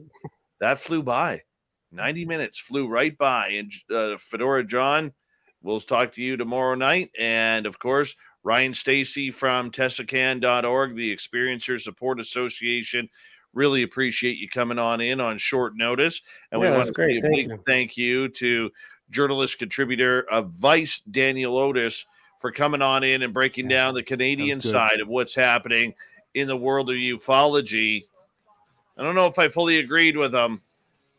that flew by. 90 minutes flew right by. And Fedora John, we'll talk to you tomorrow night. And, of course, Ryan Stacy from Tessacan.org, the Experiencer Support Association. Really appreciate you coming on in on short notice. And we want to say a big thank you to journalist contributor of Vice, Daniel Otis, for coming on in and breaking down the Canadian side of what's happening in the world of ufology. I don't know if I fully agreed with him,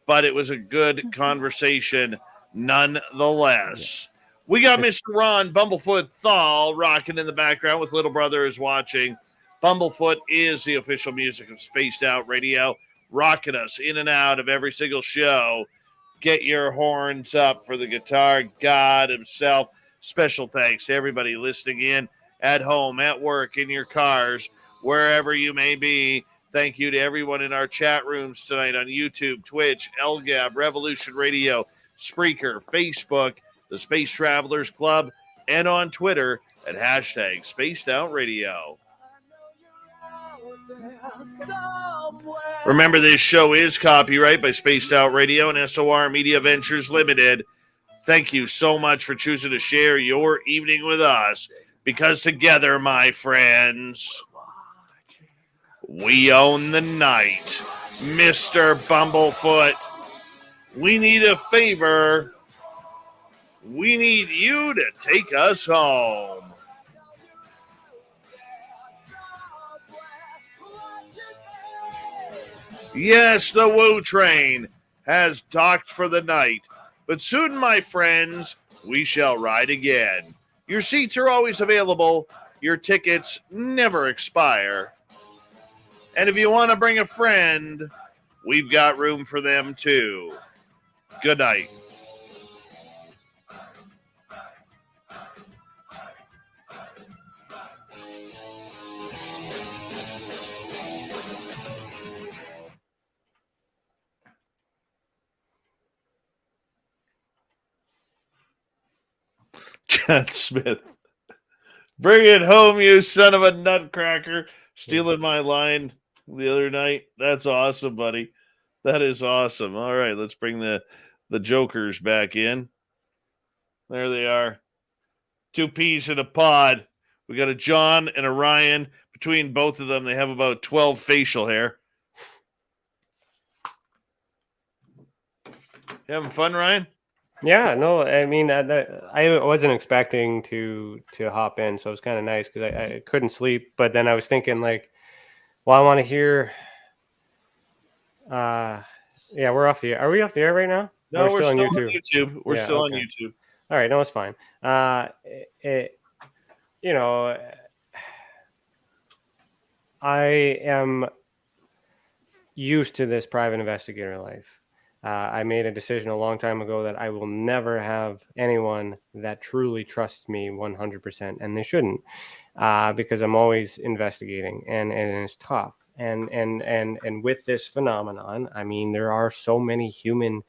but it was a good conversation nonetheless. We got Mr. Ron Bumblefoot Thal rocking in the background with Little Brother is watching. Bumblefoot is the official music of Spaced Out Radio, rocking us in and out of every single show. Get your horns up for the guitar god himself. Special thanks to everybody listening in at home, at work, in your cars, wherever you may be. Thank you to everyone in our chat rooms tonight on YouTube, Twitch, LGAB, Revolution Radio, Spreaker, Facebook, the Space Travelers Club, and on Twitter at hashtag Spaced Out Radio. Remember, this show is copyright by Spaced Out Radio and SOR Media Ventures Limited. Thank you so much for choosing to share your evening with us, because together, my friends, we own the night. Mr. Bumblefoot, we need a favor. We need you to take us home. Yes, the Woo Train has docked for the night, but soon, my friends, we shall ride again. Your seats are always available. Your tickets never expire. And if you want to bring a friend, we've got room for them too. Good night. Chad Smith. Bring it home, you son of a nutcracker. Stealing my line the other night. That's awesome, buddy. That is awesome. All right, let's bring the jokers back in. There they are. Two peas in a pod. We got a John and a Ryan. Between both of them, they have about 12 facial hair. You having fun, Ryan? Yeah, no, I mean, I wasn't expecting to hop in, so it was kind of nice because I couldn't sleep. But then I was thinking, like, well, I want to hear. Yeah, we're off the air. Are we off the air right now? No, we're still on YouTube. We're still on YouTube. All right, no, it's fine. You know, I am used to this private investigator life. I made a decision a long time ago that I will never have anyone that truly trusts me 100%, and they shouldn't, because I'm always investigating, and it's tough. And with this phenomenon, I mean, there are so many human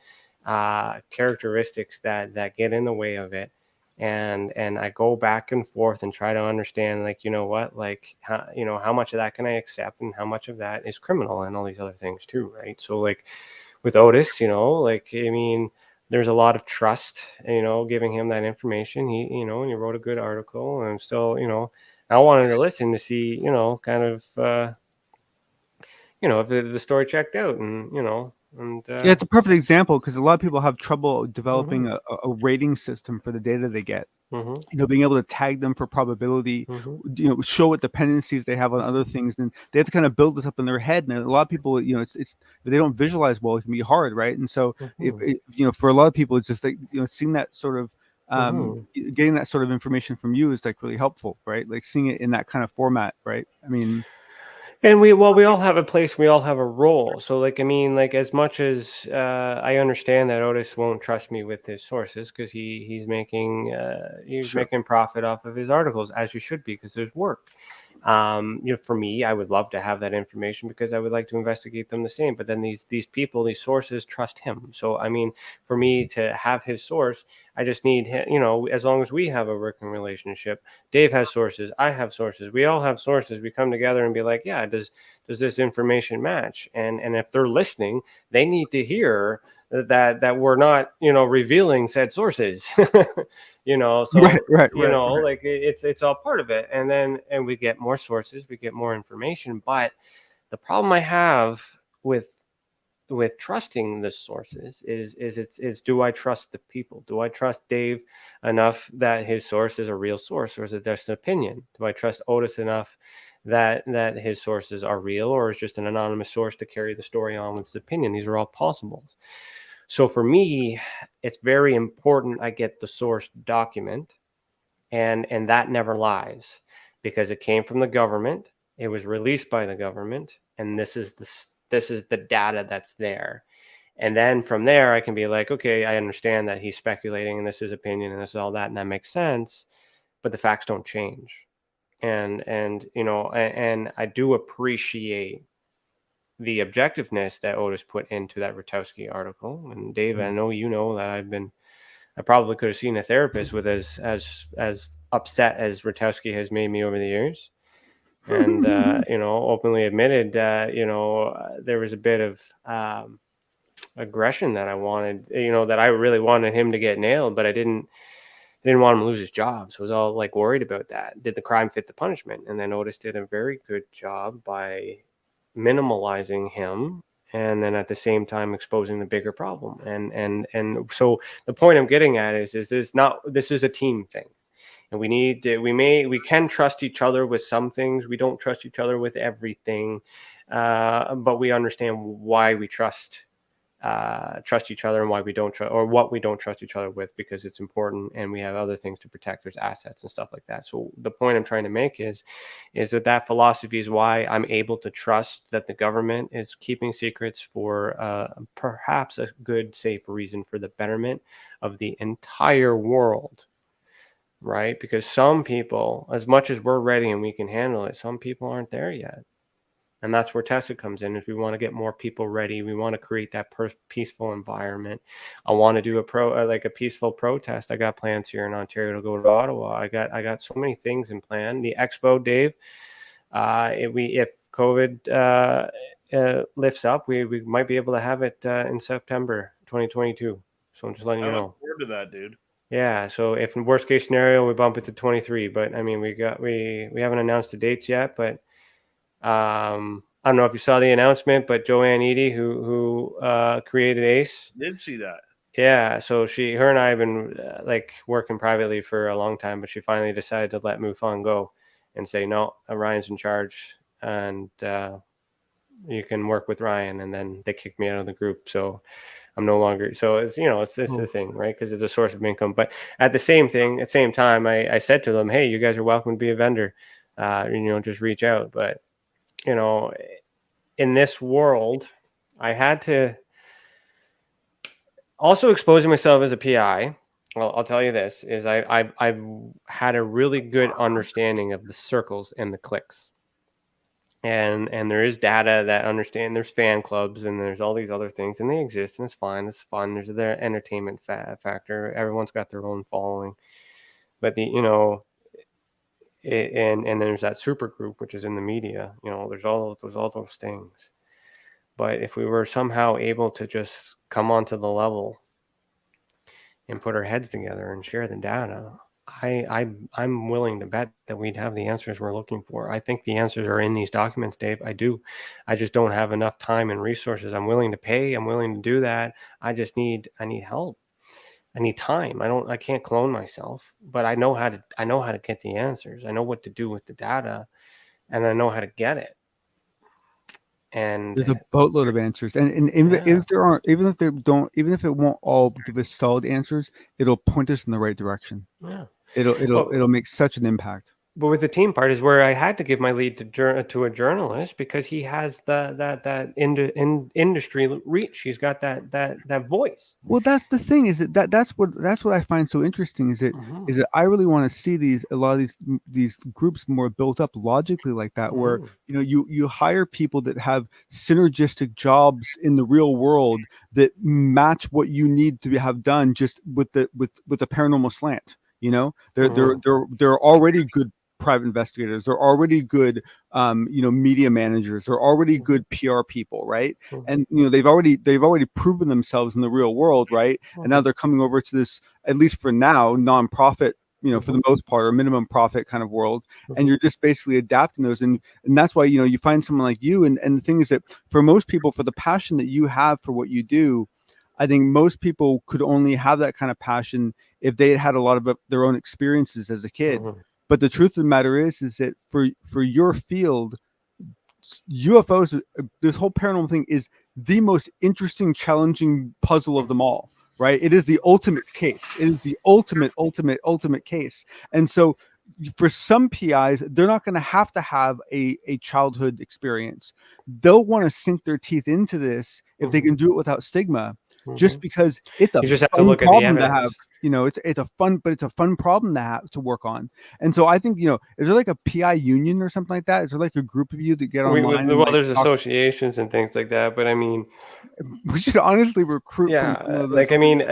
characteristics that get in the way of it. And I go back and forth and try to understand, like, you know what, like, how much of that can I accept and how much of that is criminal and all these other things too, right? So, like, with Otis, like, I mean, there's a lot of trust, giving him that information. He, and he wrote a good article, and still, I wanted to listen to see, kind of, if the story checked out, and, yeah, it's a perfect example because a lot of people have trouble developing a rating system for the data they get. Being able to tag them for probability, show what dependencies they have on other things, and they have to kind of build this up in their head. And a lot of people, it's if they don't visualize well, it can be hard, right? And so, for a lot of people, it's just like seeing that sort of getting that sort of information from you is like really helpful, right? Like seeing it in that kind of format, right? I mean. And we all have a place, we all have a role. So, like, I mean, like, as much as I understand that Otis won't trust me with his sources because he's making making profit off of his articles, as you should be, because there's work. For me, I would love to have that information because I would like to investigate them the same. But then these people, these sources, trust him. So, I mean, for me to have his source, I just need him, as long as we have a working relationship. Dave has sources, I have sources, we all have sources. We come together and be like, yeah, does this information match? And if they're listening, they need to hear that we're not, revealing said sources. So right, like it's all part of it. And we get more sources, we get more information. But the problem I have with trusting the sources is do I trust the people? Do I trust Dave enough that his source is a real source, or is it just an opinion? Do I trust Otis enough that his sources are real, or is just an anonymous source to carry the story on with his opinion? These are all possibles. So for me, it's very important I get the source document, and that never lies because it came from the government. It was released by the government, and this is the data that's there. And then from there, I can be like, okay, I understand that he's speculating, and this is opinion, and this is all that, and that makes sense. But the facts don't change, and I do appreciate the objectiveness that Otis put into that Rutowski article. And Dave, I know that I probably could have seen a therapist with as upset as Rutowski has made me over the years. And, openly admitted that, there was a bit of aggression that I wanted, that I really wanted him to get nailed, but I didn't want him to lose his job. So I was all like worried about that. Did the crime fit the punishment? And then Otis did a very good job by minimalizing him, and then at the same time exposing the bigger problem. And so the point I'm getting at is this is a team thing, and we can trust each other with some things. We don't trust each other with everything, but we understand why we trust trust each other and why we don't trust, or what we don't trust each other with, because it's important and we have other things to protect. There's assets and stuff like that. So the point I'm trying to make is that philosophy is why I'm able to trust that the government is keeping secrets for perhaps a good, safe reason for the betterment of the entire world. Right? Because some people, as much as we're ready and we can handle it, some people aren't there yet. And that's where Tesla comes in. Is we want to get more people ready. We want to create that peaceful environment. I want to do a peaceful protest. I got plans here in Ontario to go to Ottawa. I got so many things in plan. The expo, Dave. If COVID lifts up, we might be able to have it in September 2022. So I'm just letting you know. I look forward to that, dude. Yeah. So if in worst case scenario we bump it to 23, but I mean we haven't announced the dates yet, but. I don't know if you saw the announcement, but Joanne Eady, who created ACE, Did see that. Yeah, so her and I have been working privately for a long time, but she finally decided to let MUFON go and say, no, Ryan's in charge, and you can work with Ryan. And then they kicked me out of the group, so I'm no longer. So it's the thing, right? Because it's a source of income. But at the same time, I said to them, hey, you guys are welcome to be a vendor. Just reach out. But in this world, I had to also exposing myself as a PI. Well, I'll tell you this is I've had a really good understanding of the circles and the cliques. And there is data that understand there's fan clubs and there's all these other things, and they exist, and it's fine. It's fun. There's their entertainment factor. Everyone's got their own following, but and there's that super group, which is in the media, there's all those things. But if we were somehow able to just come onto the level and put our heads together and share the data, I'm willing to bet that we'd have the answers we're looking for. I think the answers are in these documents, Dave. I do. I just don't have enough time and resources. I'm willing to pay. I'm willing to do that. I need help. I need time. I can't clone myself, but I know how to get the answers. I know what to do with the data, and I know how to get it. And there's a boatload of answers, and if there aren't, even if it won't all give us solid answers, it'll point us in the right direction. Yeah, it'll make such an impact. But with the team part is where I had to give my lead to a journalist, because he has that industry reach. He's got that voice. Well, that's the thing, is that's what I find so interesting, is that I really want to see a lot of these groups more built up logically like that, where you hire people that have synergistic jobs in the real world that match what you need to have done, just with the paranormal slant. They're already good private investigators. They're already good, media managers. They're already good PR people, right? And they've already proven themselves in the real world, right? And now they're coming over to this, at least for now, nonprofit, for the most part, or minimum profit kind of world. And you're just basically adapting those, and that's why you find someone like you. And the thing is that for most people, for the passion that you have for what you do, I think most people could only have that kind of passion if they had a lot of their own experiences as a kid. But the truth of the matter is that for your field, UFOs, this whole paranormal thing is the most interesting, challenging puzzle of them all, right? It is the ultimate case. It is the ultimate case. And so for some PIs, they're not going to have a childhood experience. They'll want to sink their teeth into this if they can do it without stigma, just because it's a fun problem to have. It's a fun problem to work on. And so I think, is there like a PI union or something like that? Is there like a group of you that get online? Well, there's associations and things like that, but I mean, we should honestly recruit. Yeah,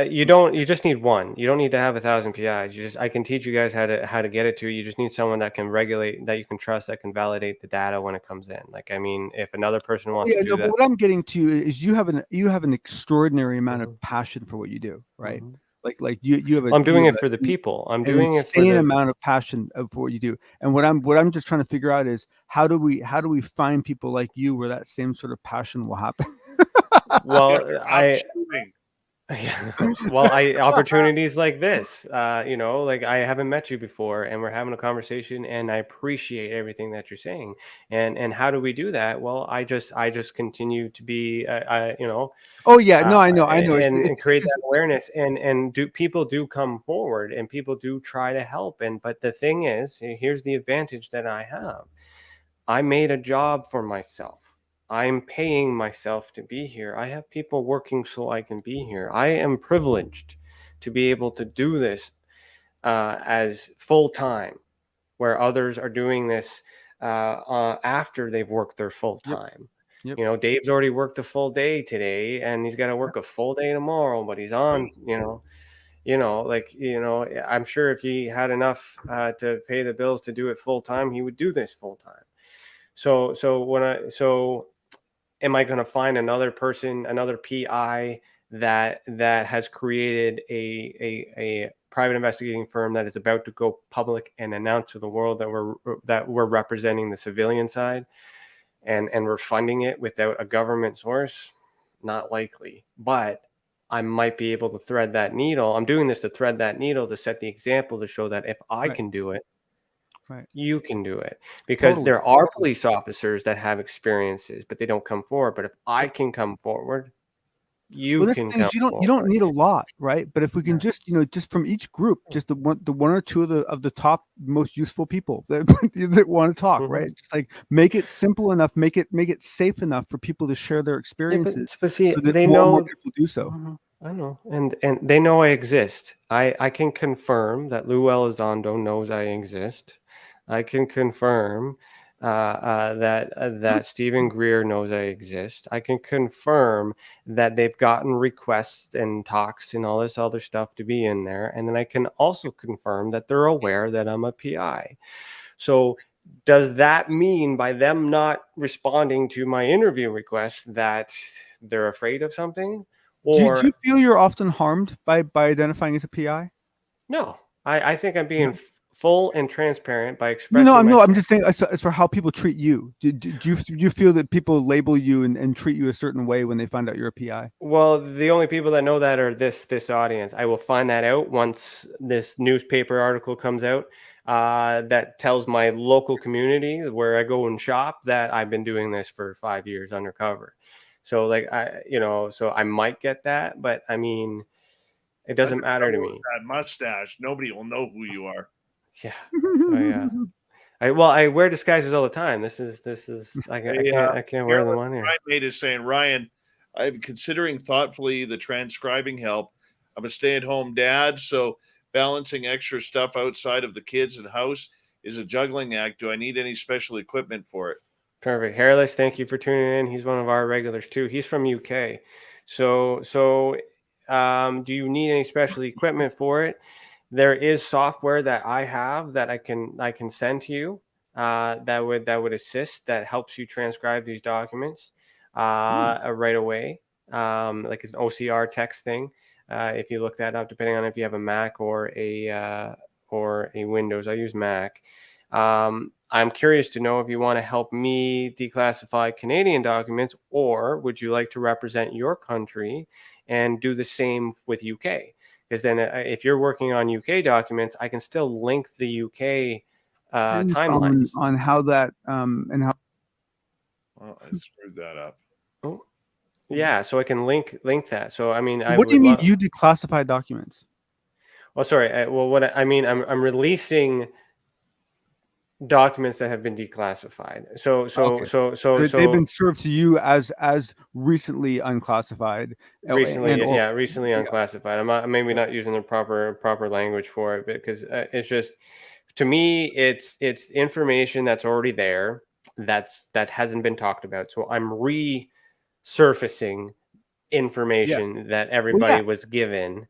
you just need one. You don't need to have 1,000 PIs. I can teach you guys how to get it to. You just need someone that can regulate, that you can trust, that can validate the data when it comes in. If another person wants to do that. But what I'm getting to is you have an extraordinary amount of passion for what you do, right? Like you have I'm doing it for the people. I'm doing it for the amount of passion for what you do. And what I'm just trying to figure out is how do we find people like you where that same sort of passion will happen? Well, Well, opportunities like this, like I haven't met you before, and we're having a conversation, and I appreciate everything that you're saying. And how do we do that? Well, I just continue to be, Oh yeah, no, I know. and create Just that awareness, and people do come forward, and people do try to help. But the thing is, here's the advantage that I have. I made a job for myself. I'm paying myself to be here. I have people working so I can be here. I am privileged to be able to do this as full time, where others are doing this after they've worked their full time. Yep. Dave's already worked a full day today, and he's got to work a full day tomorrow, but he's on, I'm sure if he had enough to pay the bills to do it full time, he would do this full time. So am I going to find another person, another PI that has created a private investigating firm that is about to go public and announce to the world that we're representing the civilian side, and we're funding it without a government source? Not likely, but I might be able to thread that needle. I'm doing this to thread that needle, to set the example, to show that if I can do it, you can do it. Because there are police officers that have experiences, but they don't come forward. But if I can come forward, you can come forward. You don't need a lot, right? But if we can just from each group, just the one or two of the top most useful people that want to talk, right? Just like make it simple enough, make it safe enough for people to share their experiences, but see, so that they more know people do so. I know, and they know I exist. I can confirm that Lou Elizondo knows I exist. I can confirm that Stephen Greer knows I exist. I can confirm that they've gotten requests and talks and all this other stuff to be in there. And then I can also confirm that they're aware that I'm a PI. So does that mean, by them not responding to my interview request, that they're afraid of something? Or do you feel you're often harmed by identifying as a PI? No, I think I'm being full and transparent by expressing. No, I'm just saying as for how people treat you. Do you feel that people label you and treat you a certain way when they find out you're a PI? Well, the only people that know that are this audience. I will find that out once this newspaper article comes out that tells my local community where I go and shop that I've been doing this for 5 years undercover. So so I might get that, but I mean, it doesn't matter to me. That mustache, nobody will know who you are. Yeah. Oh, yeah. I wear disguises all the time. This is I can't wear them on here. My mate is saying, Ryan, I'm considering thoughtfully the transcribing help. I'm a stay-at-home dad, so balancing extra stuff outside of the kids and house is a juggling act. Do I need any special equipment for it? Perfect. Hairless, thank you for tuning in. He's one of our regulars too. He's from UK. So do you need any special equipment for it? There is software that I have that I can send to you that would assist, that helps you transcribe these documents right away. Like it's an OCR text thing. If you look that up, depending on if you have a Mac or a Windows. I use Mac. I'm curious to know if you want to help me declassify Canadian documents, or would you like to represent your country and do the same with UK? Because then if you're working on UK documents, I can still link the UK timelines on how that and how. Well, I screwed that up. Oh, yeah. So I can link that. So I mean, what do you mean you declassify documents? Well, sorry. I'm releasing documents that have been declassified. So they've been served to you as recently unclassified. Recently unclassified. I'm maybe not using the proper language for it, because it's just, to me, it's information that's already there that hasn't been talked about. So I'm resurfacing information that everybody was given,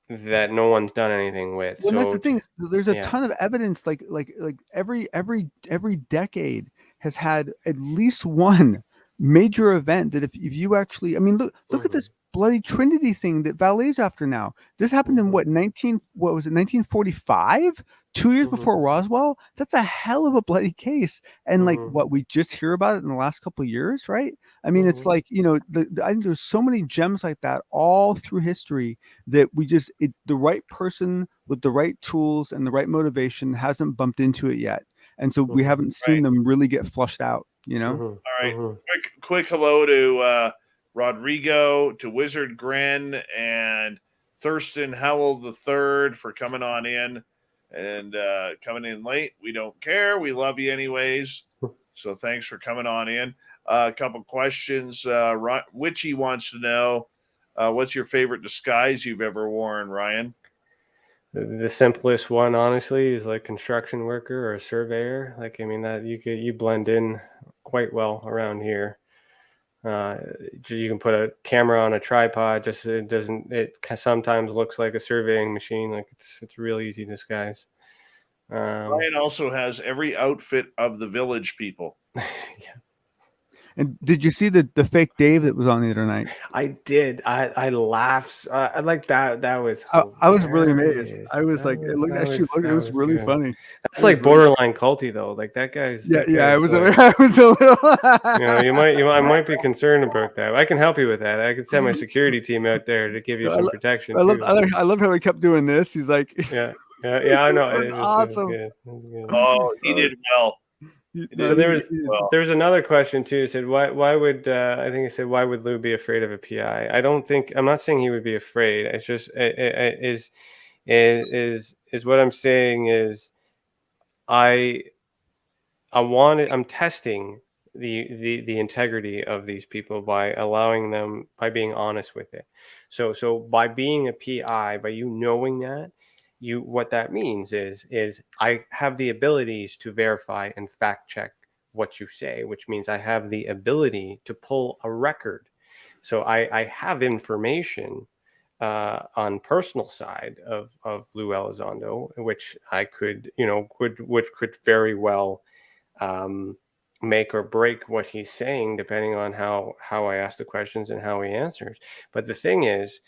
that no one's done anything with. Well, that's the thing. There's a ton of evidence. Like every decade has had at least one major event that if you actually, I mean, look at this bloody Trinity thing that Valet's after now. This happened in 1945? 2 years Mhm. before Roswell, that's a hell of a bloody case. And like Mhm. what we just hear about it in the last couple of years, right? I mean, it's Mhm. like, I think there's so many gems like that all through history that the right person with the right tools and the right motivation hasn't bumped into it yet. And so we Mhm. haven't seen Right. them really get flushed out, Mhm. All right. Mhm. Quick hello to Rodrigo, to Wizard Gren, and Thurston Howell III for coming on in and coming in late. We don't care. We love you anyways. So thanks for coming on in. A couple questions. Witchy wants to know, what's your favorite disguise you've ever worn, Ryan? The simplest one, honestly, is like construction worker or a surveyor. Like, I mean, that you blend in quite well around here. You can put a camera on a tripod. Just it sometimes looks like a surveying machine. Like it's real easy disguise. Ryan also has every outfit of the Village People. Yeah. And did you see the fake Dave that was on the other night? I did. I laughed. I like that. That was I was really amazed. hilarious. I was like, it was really good. funny. That's It like was really- borderline culty though. Like that guy's. Yeah, that yeah. guy's I like, was a little. I might be concerned about that. I can help you with that. I could send my security team out there to give you some protection too. I love how he kept doing this. He's like, Yeah, I know. It was awesome. It was good. Oh, he did well. So there was another question too. It said why would I think it said why would Lou be afraid of a PI? I'm not saying he would be afraid. It's just is what I'm saying is I'm testing the integrity of these people by allowing them, by being honest with it. So by being a PI, by you knowing that, what that means is I have the abilities to verify and fact check what you say, which means I have the ability to pull a record. So I have information on personal side of Lou Elizondo, which I could, which could very well make or break what he's saying, depending on how I ask the questions and how he answers. But the thing is,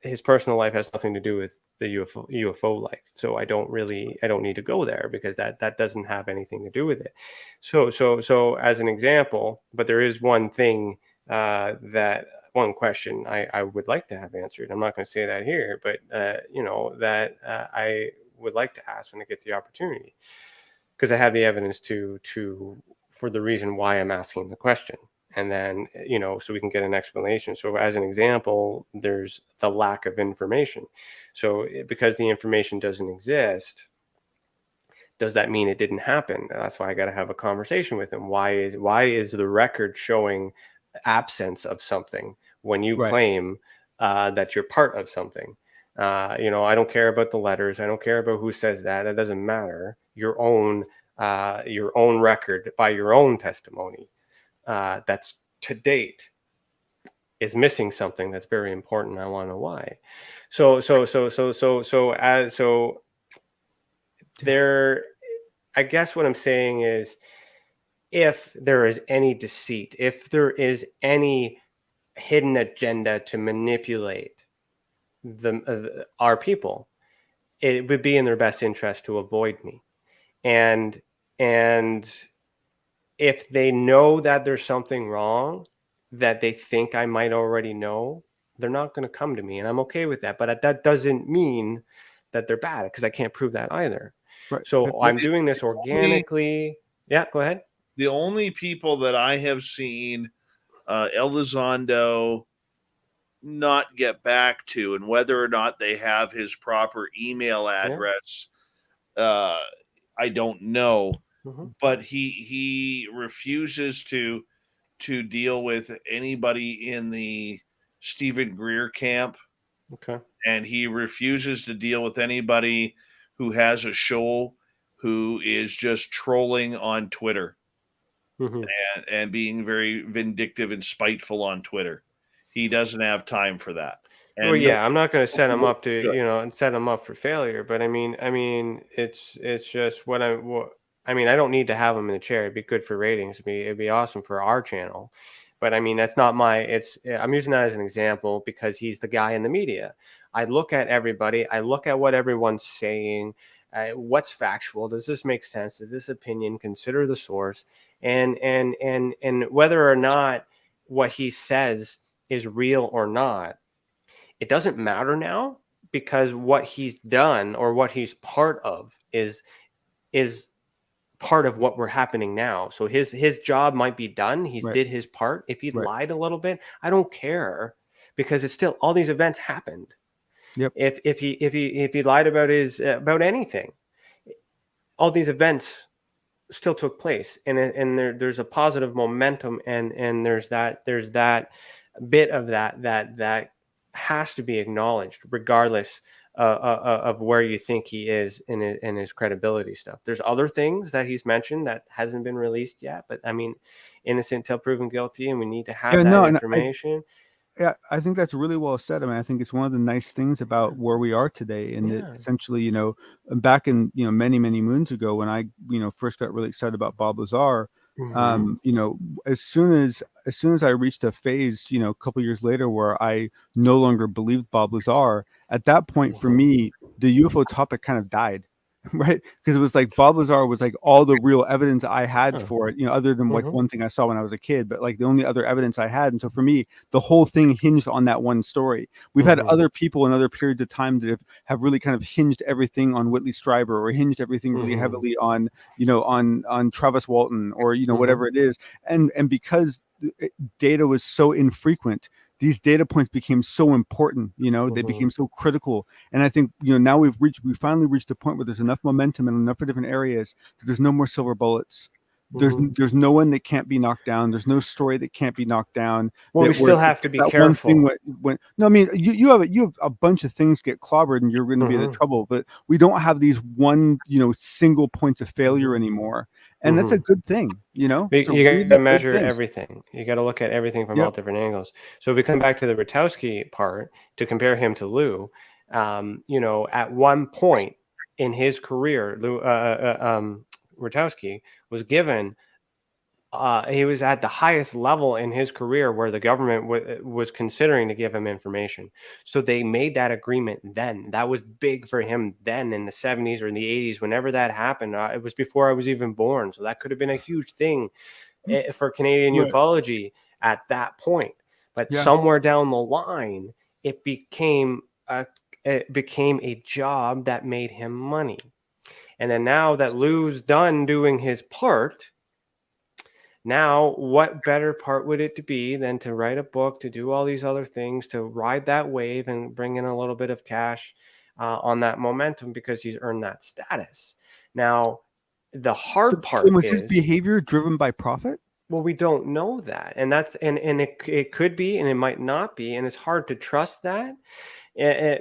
his personal life has nothing to do with the UFO life. So I don't need to go there because that doesn't have anything to do with it. So as an example, but there is one thing one question I would like to have answered. I'm not going to say that here, but that I would like to ask when I get the opportunity, because I have the evidence for the reason why I'm asking the question. And then, so we can get an explanation. So as an example, there's the lack of information. So because the information doesn't exist, does that mean it didn't happen? That's why I got to have a conversation with him. Why is the record showing absence of something when you claim that you're part of something? I don't care about the letters. I don't care about who says that. It doesn't matter. Your own record by your own testimony that's to date is missing something that's very important. I want to know why. So there, I guess what I'm saying is, if there is any deceit, if there is any hidden agenda to manipulate our people, it would be in their best interest to avoid me. And if they know that there's something wrong that they think I might already know, they're not going to come to me, and I'm okay with that. But that doesn't mean that they're bad, because I can't prove that either. Right. So I'm doing this organically. Yeah, go ahead. The only people that I have seen Elizondo not get back to, and whether or not they have his proper email address, I don't know. Mm-hmm. But he refuses to deal with anybody in the Stephen Greer camp. Okay. And he refuses to deal with anybody who has a show who is just trolling on Twitter. Mm-hmm. and being very vindictive and spiteful on Twitter. He doesn't have time for that. And I'm not going to set him up and set him up for failure. But I mean, it's just I don't need to have him in the chair. It'd be good for ratings. It'd be awesome for our channel. But I mean, that's not I'm using that as an example because he's the guy in the media. I look at everybody. I look at what everyone's saying. What's factual? Does this make sense? Does this opinion consider the source? And whether or not what he says is real or not, it doesn't matter now, because what he's done or what he's part of is part of what we're happening now. So his job might be done. He's Right. did his part. If he Right. lied a little bit, I don't care, because it's still, all these events happened. Yep. If he lied about his about anything, all these events still took place, and there's a positive momentum, and there's that bit of that has to be acknowledged, regardless of where you think he is in his credibility stuff. There's other things that he's mentioned that hasn't been released yet, but I mean, innocent till proven guilty, and we need to have that information. Yeah, I think that's really well said. I mean, I think it's one of the nice things about where we are today, and that essentially, you know, back in, you know, many moons ago, when I, you know, first got really excited about Bob Lazar, you know, as soon as I reached a phase, you know, a couple years later, where I no longer believed Bob Lazar, at that point for me, the UFO topic kind of died. Right, because it was like Bob Lazar was like all the real evidence I had for it, you know, other than like one thing I saw when I was a kid, but like the only other evidence I had. And so for me, the whole thing hinged on that one story. We've had other people in other periods of time that have really kind of hinged everything on Whitley Strieber, or hinged everything really heavily on, you know, on Travis Walton, or, you know, whatever it is. And because data was so infrequent, these data points became so important, you know, they became so critical. And I think, you know, now we finally reached a point where there's enough momentum in enough different areas that there's no more silver bullets. There's no one that can't be knocked down. There's no story that can't be knocked down. Well, we still have to be careful. No, I mean, you have a bunch of things get clobbered, and you're going to be in trouble. But we don't have these one, you know, single points of failure anymore, and that's a good thing, you know. You got to measure everything. You got to look at everything from all different angles. So if we come back to the Rutowski part, to compare him to Lou, you know, at one point in his career, Lou Rutowski was given, he was at the highest level in his career where the government was considering to give him information. So they made that agreement then. That was big for him then, in the 70s or in the 80s, whenever that happened. It was before I was even born. So that could have been a huge thing for Canadian ufology at that point. But somewhere down the line, it became a job that made him money. And then now that Lou's done doing his part, now what better part would it be than to write a book, to do all these other things, to ride that wave and bring in a little bit of cash on that momentum, because he's earned that status. Now, the hard part was is, his behavior driven by profit? Well, we don't know that, and that's and it could be, and it might not be, and it's hard to trust that.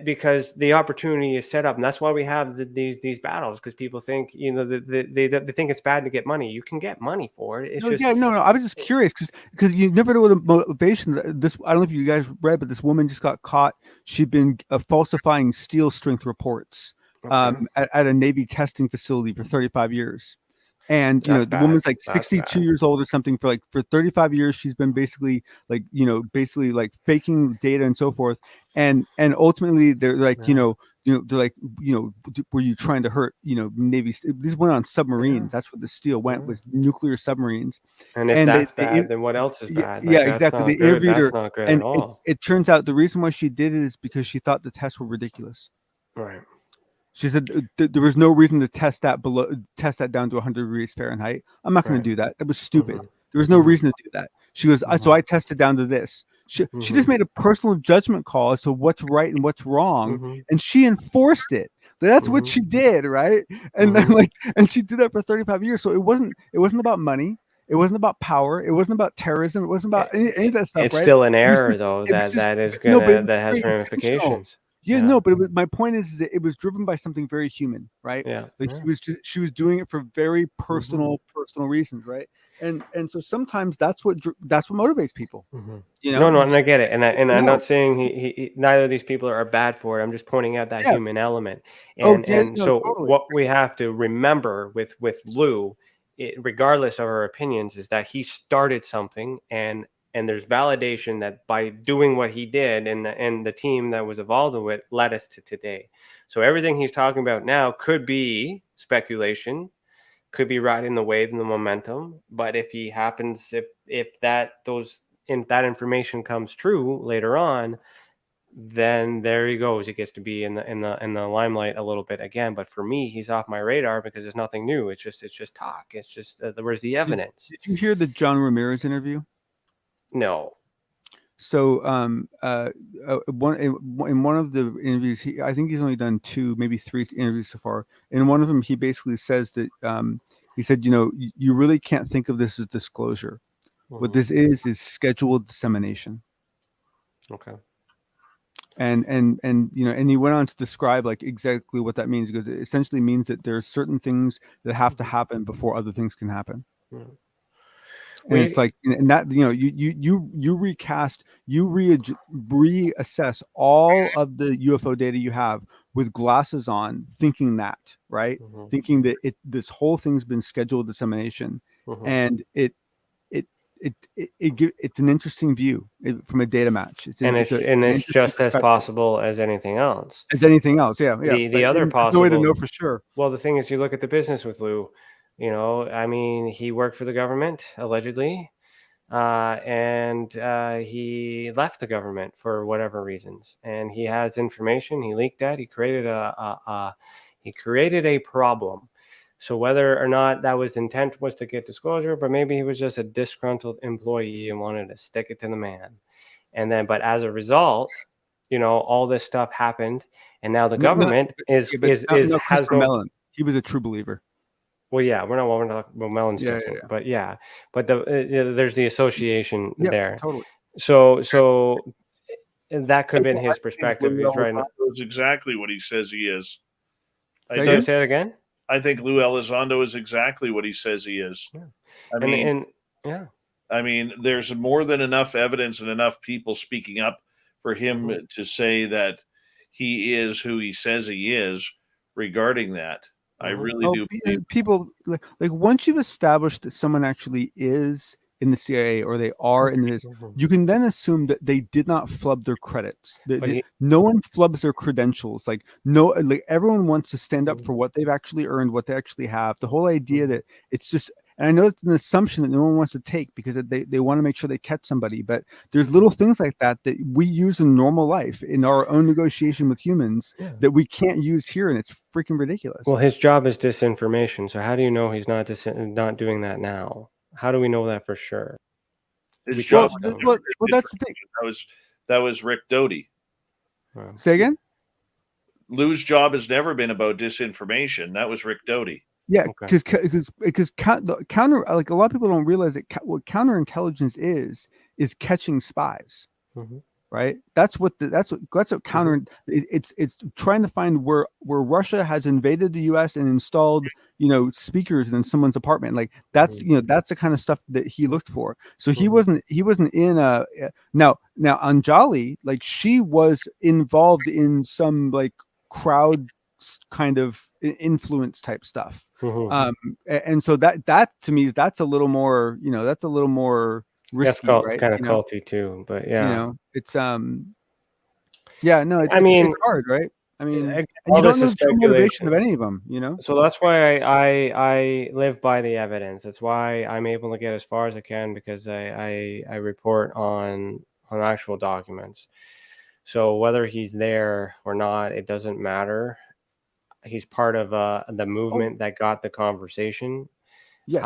Because the opportunity is set up, and that's why we have these battles, because people think, you know, they think it's bad to get money. You can get money for it. It's no. I was just curious because you never know what the motivation. I don't know if you guys read, but this woman just got caught. She'd been falsifying steel strength reports at a Navy testing facility for 35 years. And, you know, the woman's like 62 years old or something. For 35 years, she's been basically like faking data and so forth. And ultimately they're like, they're like, were you trying to hurt, Navy? This went on submarines. That's what the steel went, was nuclear submarines. And if that's bad, then what else is bad? Yeah, exactly. They interviewed her. That's not good at all. It turns out the reason why she did it is because she thought the tests were ridiculous. Right. She said there was no reason to test that down to 100 degrees Fahrenheit. I'm not going to do that. That was stupid. There was no reason to do that. She goes, so I tested down to this. She just made a personal judgment call as to what's right and what's wrong, and she enforced it. That's what she did, right? And then and she did that for 35 years. So it wasn't about money. It wasn't about power. It wasn't about terrorism. It wasn't about any of that stuff. It's still an error, though, that has ramifications. No, but my point is that it was driven by something very human, right? She was doing it for very personal reasons, right? And so sometimes that's what motivates people. No, and I get it, and I'm not saying he neither of these people are bad for it. I'm just pointing out that human element, so totally. What we have to remember with Lou, regardless of our opinions, is that he started something, and and there's validation that by doing what he did, and the team that was involved in it led us to today. So everything he's talking about now could be speculation, could be riding the wave and the momentum. But if that information comes true later on, then there he goes. He gets to be in the limelight a little bit again. But for me, he's off my radar because there's nothing new. It's just talk. It's just where's the evidence? Did you hear the John Ramirez interview? No. So in one of the interviews, I think he's only done 2, maybe 3 interviews so far. In one of them, he basically says that he said, you really can't think of this as disclosure. What this is scheduled dissemination. Okay. And he went on to describe like exactly what that means, because it essentially means that there are certain things that have to happen before other things can happen. And it's like, and that, you recast, you reassess all of the UFO data you have with glasses on, thinking that, right? Thinking that this whole thing's been scheduled dissemination, and it's an interesting view from a data match. It's just as possible as anything else. Yeah. The other possible. No way to know for sure. Well, the thing is, you look at the business with Lou. I mean, he worked for the government allegedly, and he left the government for whatever reasons. And he has information. He leaked that. He created a problem. So whether or not that was intent was to get disclosure, but maybe he was just a disgruntled employee and wanted to stick it to the man. And then, but as a result, all this stuff happened, and now the government has no. He was a true believer. Well, yeah, we're talking about Mellon's different, yeah. But there's the association there. Totally. So that could have been his perspective. He's right. That's exactly what he says he is. Say it again. I think Lou Elizondo is exactly what he says he is. Yeah. I mean, there's more than enough evidence and enough people speaking up for him to say that he is who he says he is regarding that. I really do believe people like once you've established that someone actually is in the CIA or they are in this, you can then assume that they did not flub their credits. No one flubs their credentials. Like everyone wants to stand up for what they've actually earned, what they actually have. The whole idea that it's just, and I know it's an assumption that no one wants to take because they want to make sure they catch somebody, but there's little things like that we use in normal life in our own negotiation with humans that we can't use here, and it's freaking ridiculous. Well, his job is disinformation, so how do you know he's not doing that now? How do we know that for sure? His job. Well, that's the thing. That was Rick Doty. Wow. Say again? Lou's job has never been about disinformation. That was Rick Doty. Yeah, because counter, like a lot of people don't realize that what counterintelligence is catching spies, right? That's what counter. It's trying to find where Russia has invaded the U.S. and installed speakers in someone's apartment. Like that's that's the kind of stuff that he looked for. So he wasn't in a now Anjali, like she was involved in some like crowd kind of influence type stuff. And so that to me, that's a little more, that's a little more risky, right? Kind of culty too, but it's it's hard, right? I mean, and you don't know the true motivation of any of them, So that's why I live by the evidence. That's why I'm able to get as far as I can, because I report on actual documents. So whether he's there or not, it doesn't matter. He's part of the movement that got the conversation. Yes.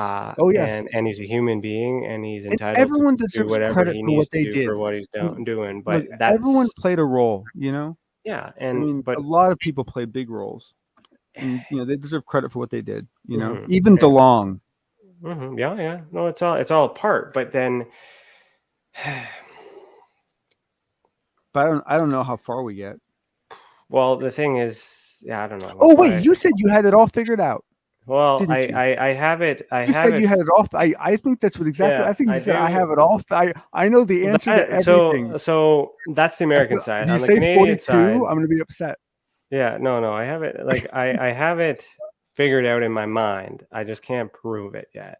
Yes. And he's a human being, and he's entitled everyone to do whatever he needs to do for what he's doing. But everyone played a role, Yeah, but a lot of people play big roles, and they deserve credit for what they did. Even DeLong. Yeah. No, it's all a part. But then, but I don't know how far we get. Well, the thing is. Yeah, I don't know. Oh wait, you said you had it all figured out. Well, I have it. You said you had it all. I think that's what exactly. Yeah, I think you said I have it all. I know the answer to everything. So that's the American side. You On the say Canadian 42. side, I'm going to be upset. Yeah, no. I have it. Like I have it figured out in my mind. I just can't prove it yet.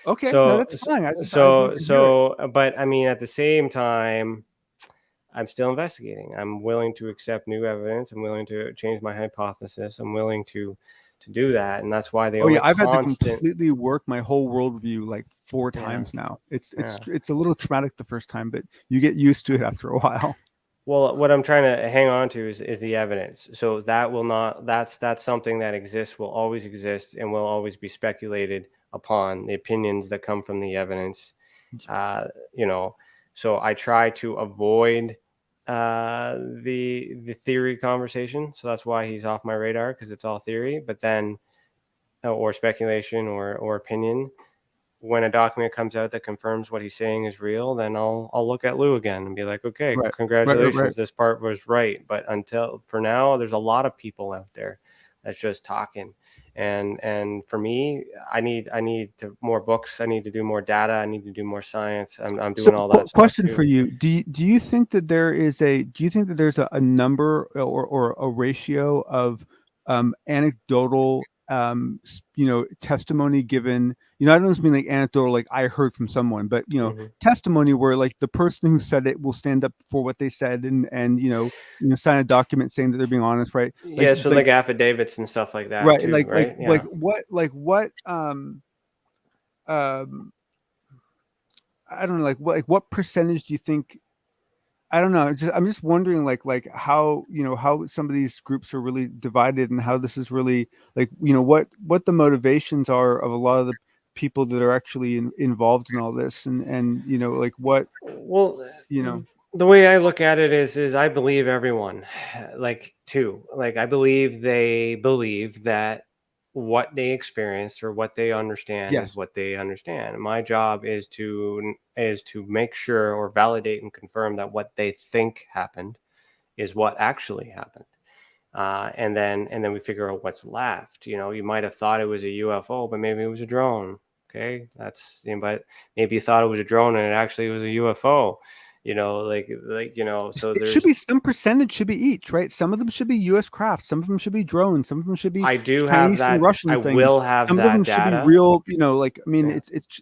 Okay, So no, that's fine. I'd love to hear it. but I mean, at the same time, I'm still investigating. I'm willing to accept new evidence. I'm willing to change my hypothesis. I'm willing to do that, and that's why the Oh only yeah, I've had to constant. completely work my whole worldview like 4 Yeah. times now. It's Yeah. it's a little traumatic the first time, but you get used to it after a while. Well, what I'm trying to hang on to is the evidence. So that will not. That's something that exists, will always exist, and will always be speculated upon. The opinions that come from the evidence, you know. So I try to avoid the theory conversation. So that's why he's off my radar, because it's all theory. But then, or speculation, or opinion. When a document comes out that confirms what he's saying is real, then I'll look at Lou again and be like, okay, Right. congratulations, this part was right. But until for now, there's a lot of people out there that's just talking. And for me, I need more books. I need to do more data. I need to do more science. I'm doing all that stuff question too. for you: do you think that there's a number or a ratio of anecdotal testimony given? I don't just mean like anecdotal, like I heard from someone, but testimony where like the person who said it will stand up for what they said and sign a document saying that they're being honest, right? Yeah, so like affidavits and stuff like that, right? too, Like right? what I don't know, what percentage do you think? I don't know. I'm just wondering, like how how some of these groups are really divided, and how this is really what the motivations are of a lot of the people that are actually involved in all this, and like what. Well, the way I look at it is I believe everyone, like I believe they believe that what they experienced or what they understand Yes. is what they understand. And my job is to make sure or validate and confirm that what they think happened is what actually happened. And then we figure out what's left. You might have thought it was a UFO, but maybe it was a drone. Okay, but maybe you thought it was a drone and it actually was a UFO. So it should be some percentage should be each, right? Some of them should be U.S. craft, some of them should be drones, some of them should be I do Chinese have that. and Russian I things. will have some that of them data. should be real. Yeah.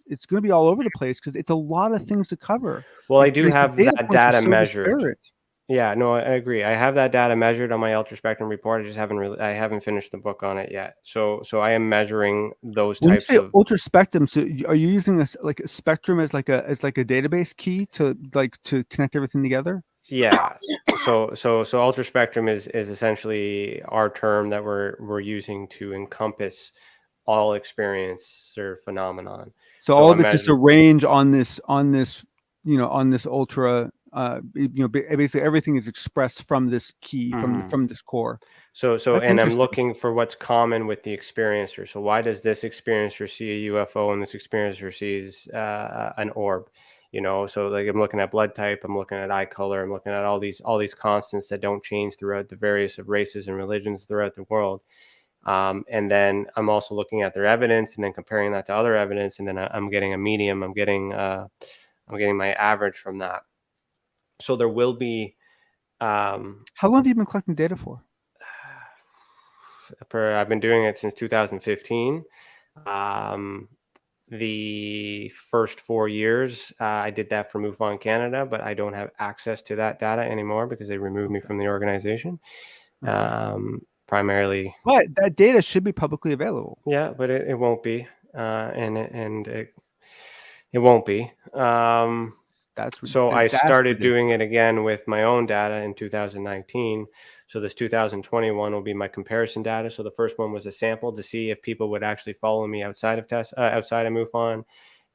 It's going to be all over the place because it's a lot of things to cover. Well, I do have that data measured. Disparate. Yeah, no, I agree. I have that data measured on my ultraspectrum report. I haven't finished the book on it yet. So I am measuring those when types you say of ultraspectrum. So are you using a spectrum as like a database key to connect everything together? Yeah. So ultraspectrum is essentially our term that we're using to encompass all experience or phenomenon. So all of it's just a range on this ultra. Basically everything is expressed from this key, from this core. So and I'm looking for what's common with the experiencer. So why does this experiencer see a UFO and this experiencer sees an orb? So like I'm looking at blood type, I'm looking at eye color, I'm looking at all these constants that don't change throughout the various races and religions throughout the world. And then I'm also looking at their evidence and then comparing that to other evidence, and then I'm getting a medium. I'm getting my average from that. So there will be. How long have you been collecting data for? I've been doing it since 2015. The first 4 years, I did that for MUFON Canada, but I don't have access to that data anymore because they removed me from the organization. Primarily, but that data should be publicly available. Yeah, but it won't be, and it won't be. So I started doing it again with my own data in 2019. So this 2021 will be my comparison data. So the first one was a sample to see if people would actually follow me outside of MUFON,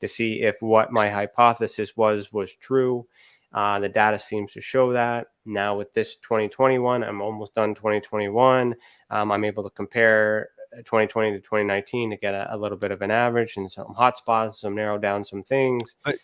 to see if what my hypothesis was true. The data seems to show that. Now with this 2021, I'm almost done 2021. I'm able to compare 2020 to 2019 to get a little bit of an average and some hotspots, some narrow down some things. But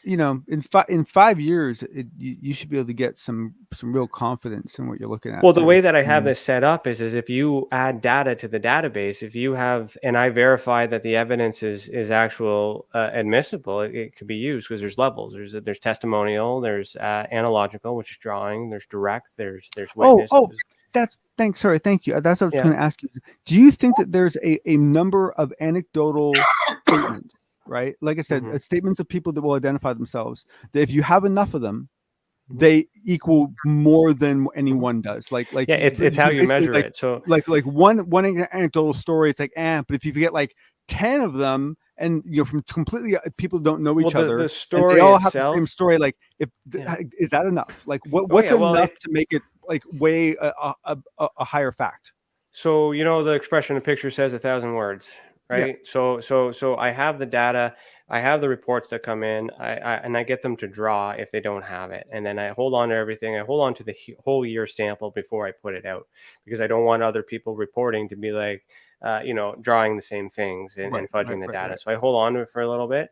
in 5 years, you should be able to get some real confidence in what you're looking at. Well, the way that I have this set up is if you add data to the database, if you have, and I verify that the evidence is actual admissible, it could be used because there's levels. There's testimonial, there's analogical, which is drawing, there's direct, there's witness. Thank you. That's what I was going to ask you. Do you think that there's a number of anecdotal statements right? Like I said, Mhm. statements of people that will identify themselves. That if you have enough of them, Mhm. they equal more than anyone does. Like Yeah, it's how you basically, measure it. So like one anecdotal story. It's like, but if you get like 10 of them, and from completely people don't know each other, the and they story all have the same itself. story, like Yeah. is that enough? Like Oh what's yeah. Well, enough to make it like weigh a higher fact? so the expression "a picture says 1,000 words," Yeah. right? So I have the data, I have the reports that come in, and I get them to draw if they don't have it, and then I hold on to everything. I hold on to the whole year sample before I put it out, because I don't want other people reporting to be like, drawing the same things and fudging the data. Right. So I hold on to it for a little bit,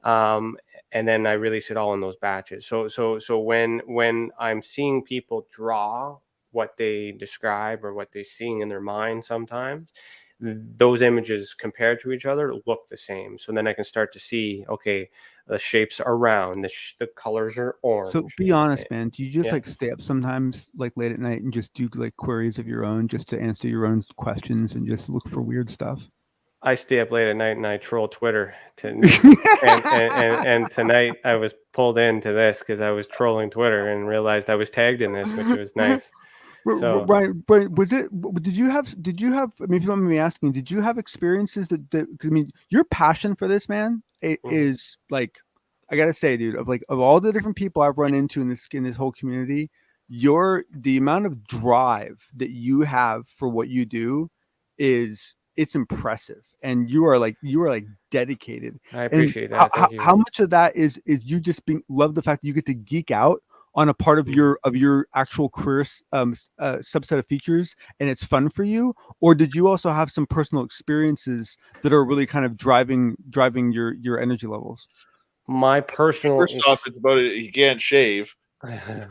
um, and then I release it all in those batches. So when I'm seeing people draw what they describe or what they're seeing in their mind, sometimes those images compared to each other look the same. So then I can start to see, okay, the shapes are round, the colors are So orange. be honest, man. Do you just Yeah. like stay up sometimes, like late at night, and just do like queries of your own, just to answer your own questions and just look for weird stuff? I stay up late at night and I troll Twitter and tonight I was pulled into this because I was trolling Twitter and realized I was tagged in this, which was nice. So Right, was it? Did you have? I mean, if you don't mind me asking, did you have experiences because I mean, your passion for this, man, is like, I gotta say, dude, of all the different people I've run into in this whole community, the amount of drive that you have for what you do it's impressive, and you are like dedicated. I And appreciate that. Thank you. how much of that is you just love the fact that you get to geek out on a part of your actual career subset of features, and it's fun for you? Or did you also have some personal experiences that are really kind of driving your energy levels? My personal First off, it's about it. He can't shave. Yeah,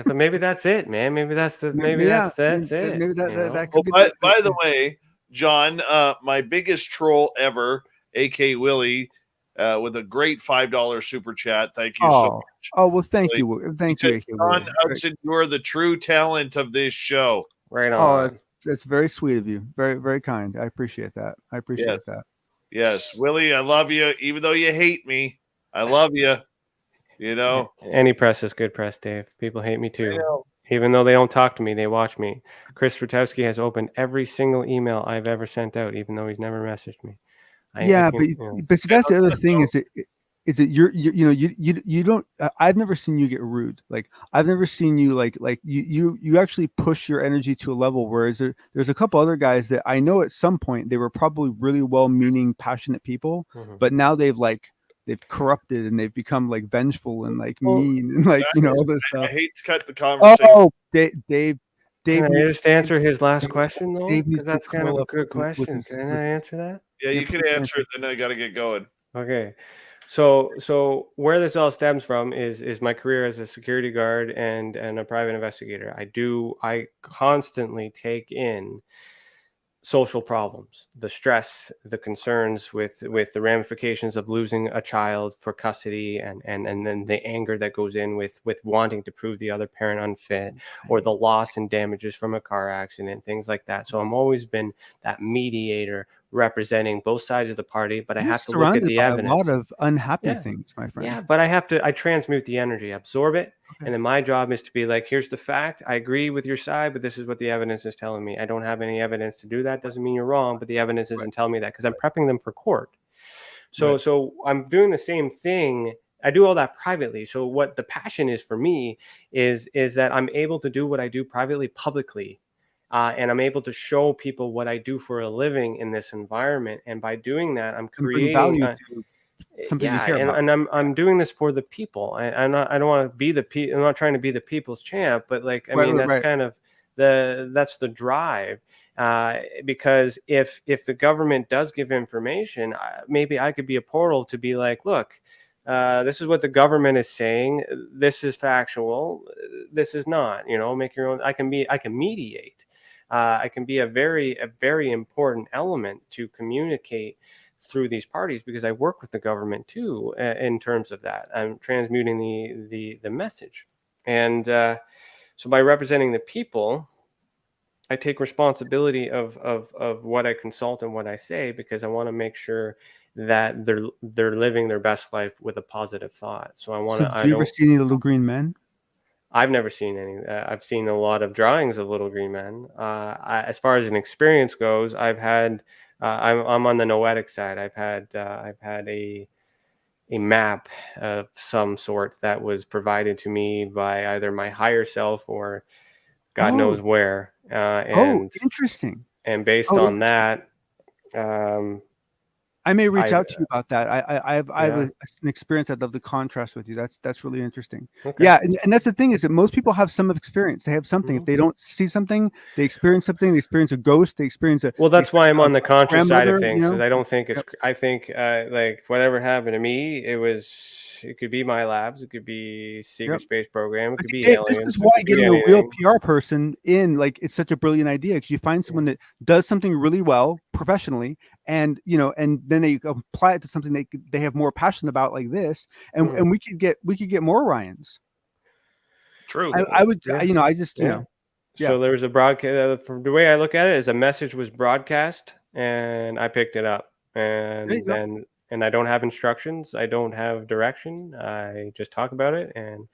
but maybe that's it, man. Maybe that's Yeah, that's it. maybe that Oh, could be by the way, John, my biggest troll ever, AK Willie, with a great $5 super chat. Thank you so much. well, thank Willie. you, He said, AK John Willie. Hudson, you are the true talent of this show. Right Oh, on. that's very sweet of you. Very, very kind. I appreciate that. Yes. That. Yes, Willie, I love you. Even though you hate me, I love you. You know, Any press is good press, Dave. People hate me too. know. Even though they don't talk to me, they watch me. Chris Rutowski has opened every single email I've ever sent out, even though he's never messaged me. But see, that's the other thing is that you don't. I've never seen you get rude. Like I've never seen you like you actually push your energy to a level. Whereas there's a couple other guys that I know at some point they were probably really well-meaning, passionate people, but now they've corrupted and they've become like vengeful and like mean and like all this I stuff. hate to cut the conversation. Oh, Dave. Can I just answer his last question though? Dave Because needs to that's kind of curl a up good with question. his- Can with I his- answer that? Yeah, Yeah, you can please answer it, then I got to get going. Okay. So where this all stems from is my career as a security guard and a private investigator. I constantly take in social problems, the stress, the concerns with the ramifications of losing a child for custody, and then the anger that goes in with wanting to prove the other parent unfit, or the loss and damages from a car accident, things like that. So I'm always been that mediator representing both sides of the party, but I You're have to look at surrounded the by evidence. a lot of unhappy Yeah. things, my friend. Yeah, but I transmute the energy, absorb it. Okay. And then my job is to be like, here's the fact. I agree with your side, but this is what the evidence is telling me. I don't have any evidence to do that. Doesn't mean you're wrong, but the evidence isn't telling me that, because I'm prepping them for court. So I'm doing the same thing. I do all that privately. So what the passion is for me is that I'm able to do what I do privately, publicly. And I'm able to show people what I do for a living in this environment. And by doing that, I'm And bring creating value to something you care about. and I'm doing this for the people. I don't want to be I'm not trying to be the people's champ, but like that's kind of that's the drive. Because if the government does give information, maybe I could be a portal to be like, look, this is what the government is saying. This is factual. This is not. Make your own. I can mediate. I can be a very important element to communicate through these parties, because I work with the government too in terms of that. I'm transmuting the message, and so by representing the people, I take responsibility of what I consult and what I say, because I want to make sure that they're living their best life with a positive thought. So I want So to. did you ever see any little green men? I've never seen any. I've seen a lot of drawings of little green men. As far as an experience goes, I've had. I'm on the noetic side. I've had a map of some sort that was provided to me by either my higher self or God knows where. Interesting. And based Oh, on that, I may reach I- out to you about that. I have Yeah. an experience. I'd love to contrast with you. That's really interesting. Okay. Yeah, and that's the thing is that most people have some experience. They have something. If they don't see something, they experience something. They experience a ghost. They experience a. Well, that's why I'm on the a conscious side of grandmother, things, you know? because I don't think it's. Yep. I think like whatever happened to me, it could be my labs, it could be secret Yep. space program, it But could be Dave, aliens. this is it why could be getting a real anything. PR person in, like, it's such a brilliant idea, because you find someone that does something really well professionally, and and then they apply it to something they have more passion about, like this, and Mhm. and we could get more Ryans. True. I would, Yeah. I just, Yeah. yeah. So there's a broadcast. From the way I look at it, is a message was broadcast, and I picked it up, There you and go. then I don't have instructions, I don't have direction. I just talk about it, and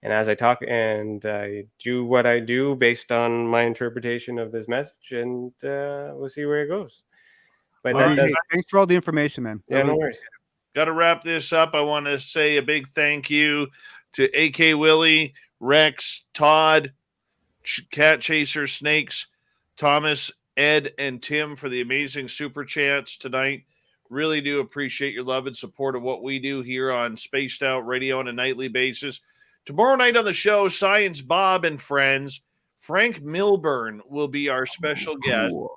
as I talk and I do what I do based on my interpretation of this message, and we'll see where it goes. But All that right. does, Thanks for all the information, man. I yeah, no really- worries. Got to wrap this up. I want to say a big thank you to AK Willie, Rex, Todd, Cat Chaser, Snakes, Thomas, Ed, and Tim for the amazing super chats tonight. Really do appreciate your love and support of what we do here on Spaced Out Radio on a nightly basis. Tomorrow night on the show, Science Bob and Friends, Frank Milburn will be our special guest. Cool.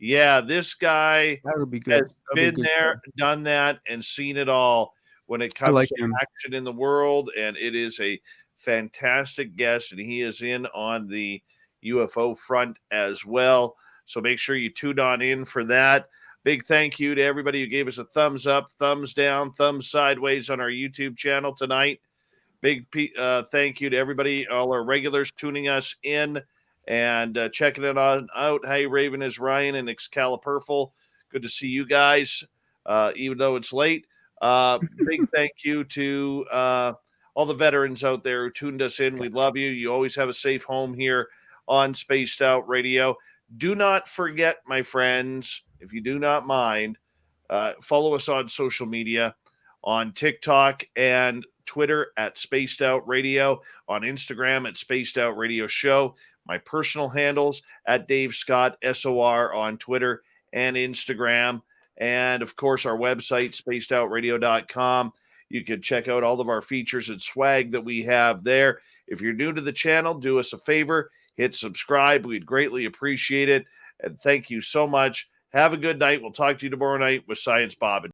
Yeah, this guy That'll be good. has That'll be a been good there, show. done that, and seen it all when it comes like to him. action in the world. And it is a fantastic guest, and he is in on the UFO front as well. So make sure you tune on in for that. Big thank you to everybody who gave us a thumbs up, thumbs down, thumbs sideways on our YouTube channel tonight. Big thank you to everybody, all our regulars tuning us in and checking it on out. Hey, Raven is Ryan and Excalipurful. Good to see you guys, even though it's late. Big thank you to all the veterans out there who tuned us in. We love you. You always have a safe home here on Spaced Out Radio. Do not forget, my friends, if you do not mind, follow us on social media, on TikTok and Twitter at Spaced Out Radio, on Instagram at Spaced Out Radio Show. My personal handles at Dave Scott SOR on Twitter and Instagram. And of course, our website, spacedoutradio.com. You can check out all of our features and swag that we have there. If you're new to the channel, do us a favor, hit subscribe. We'd greatly appreciate it. And thank you so much. Have a good night. We'll talk to you tomorrow night with Science Bob.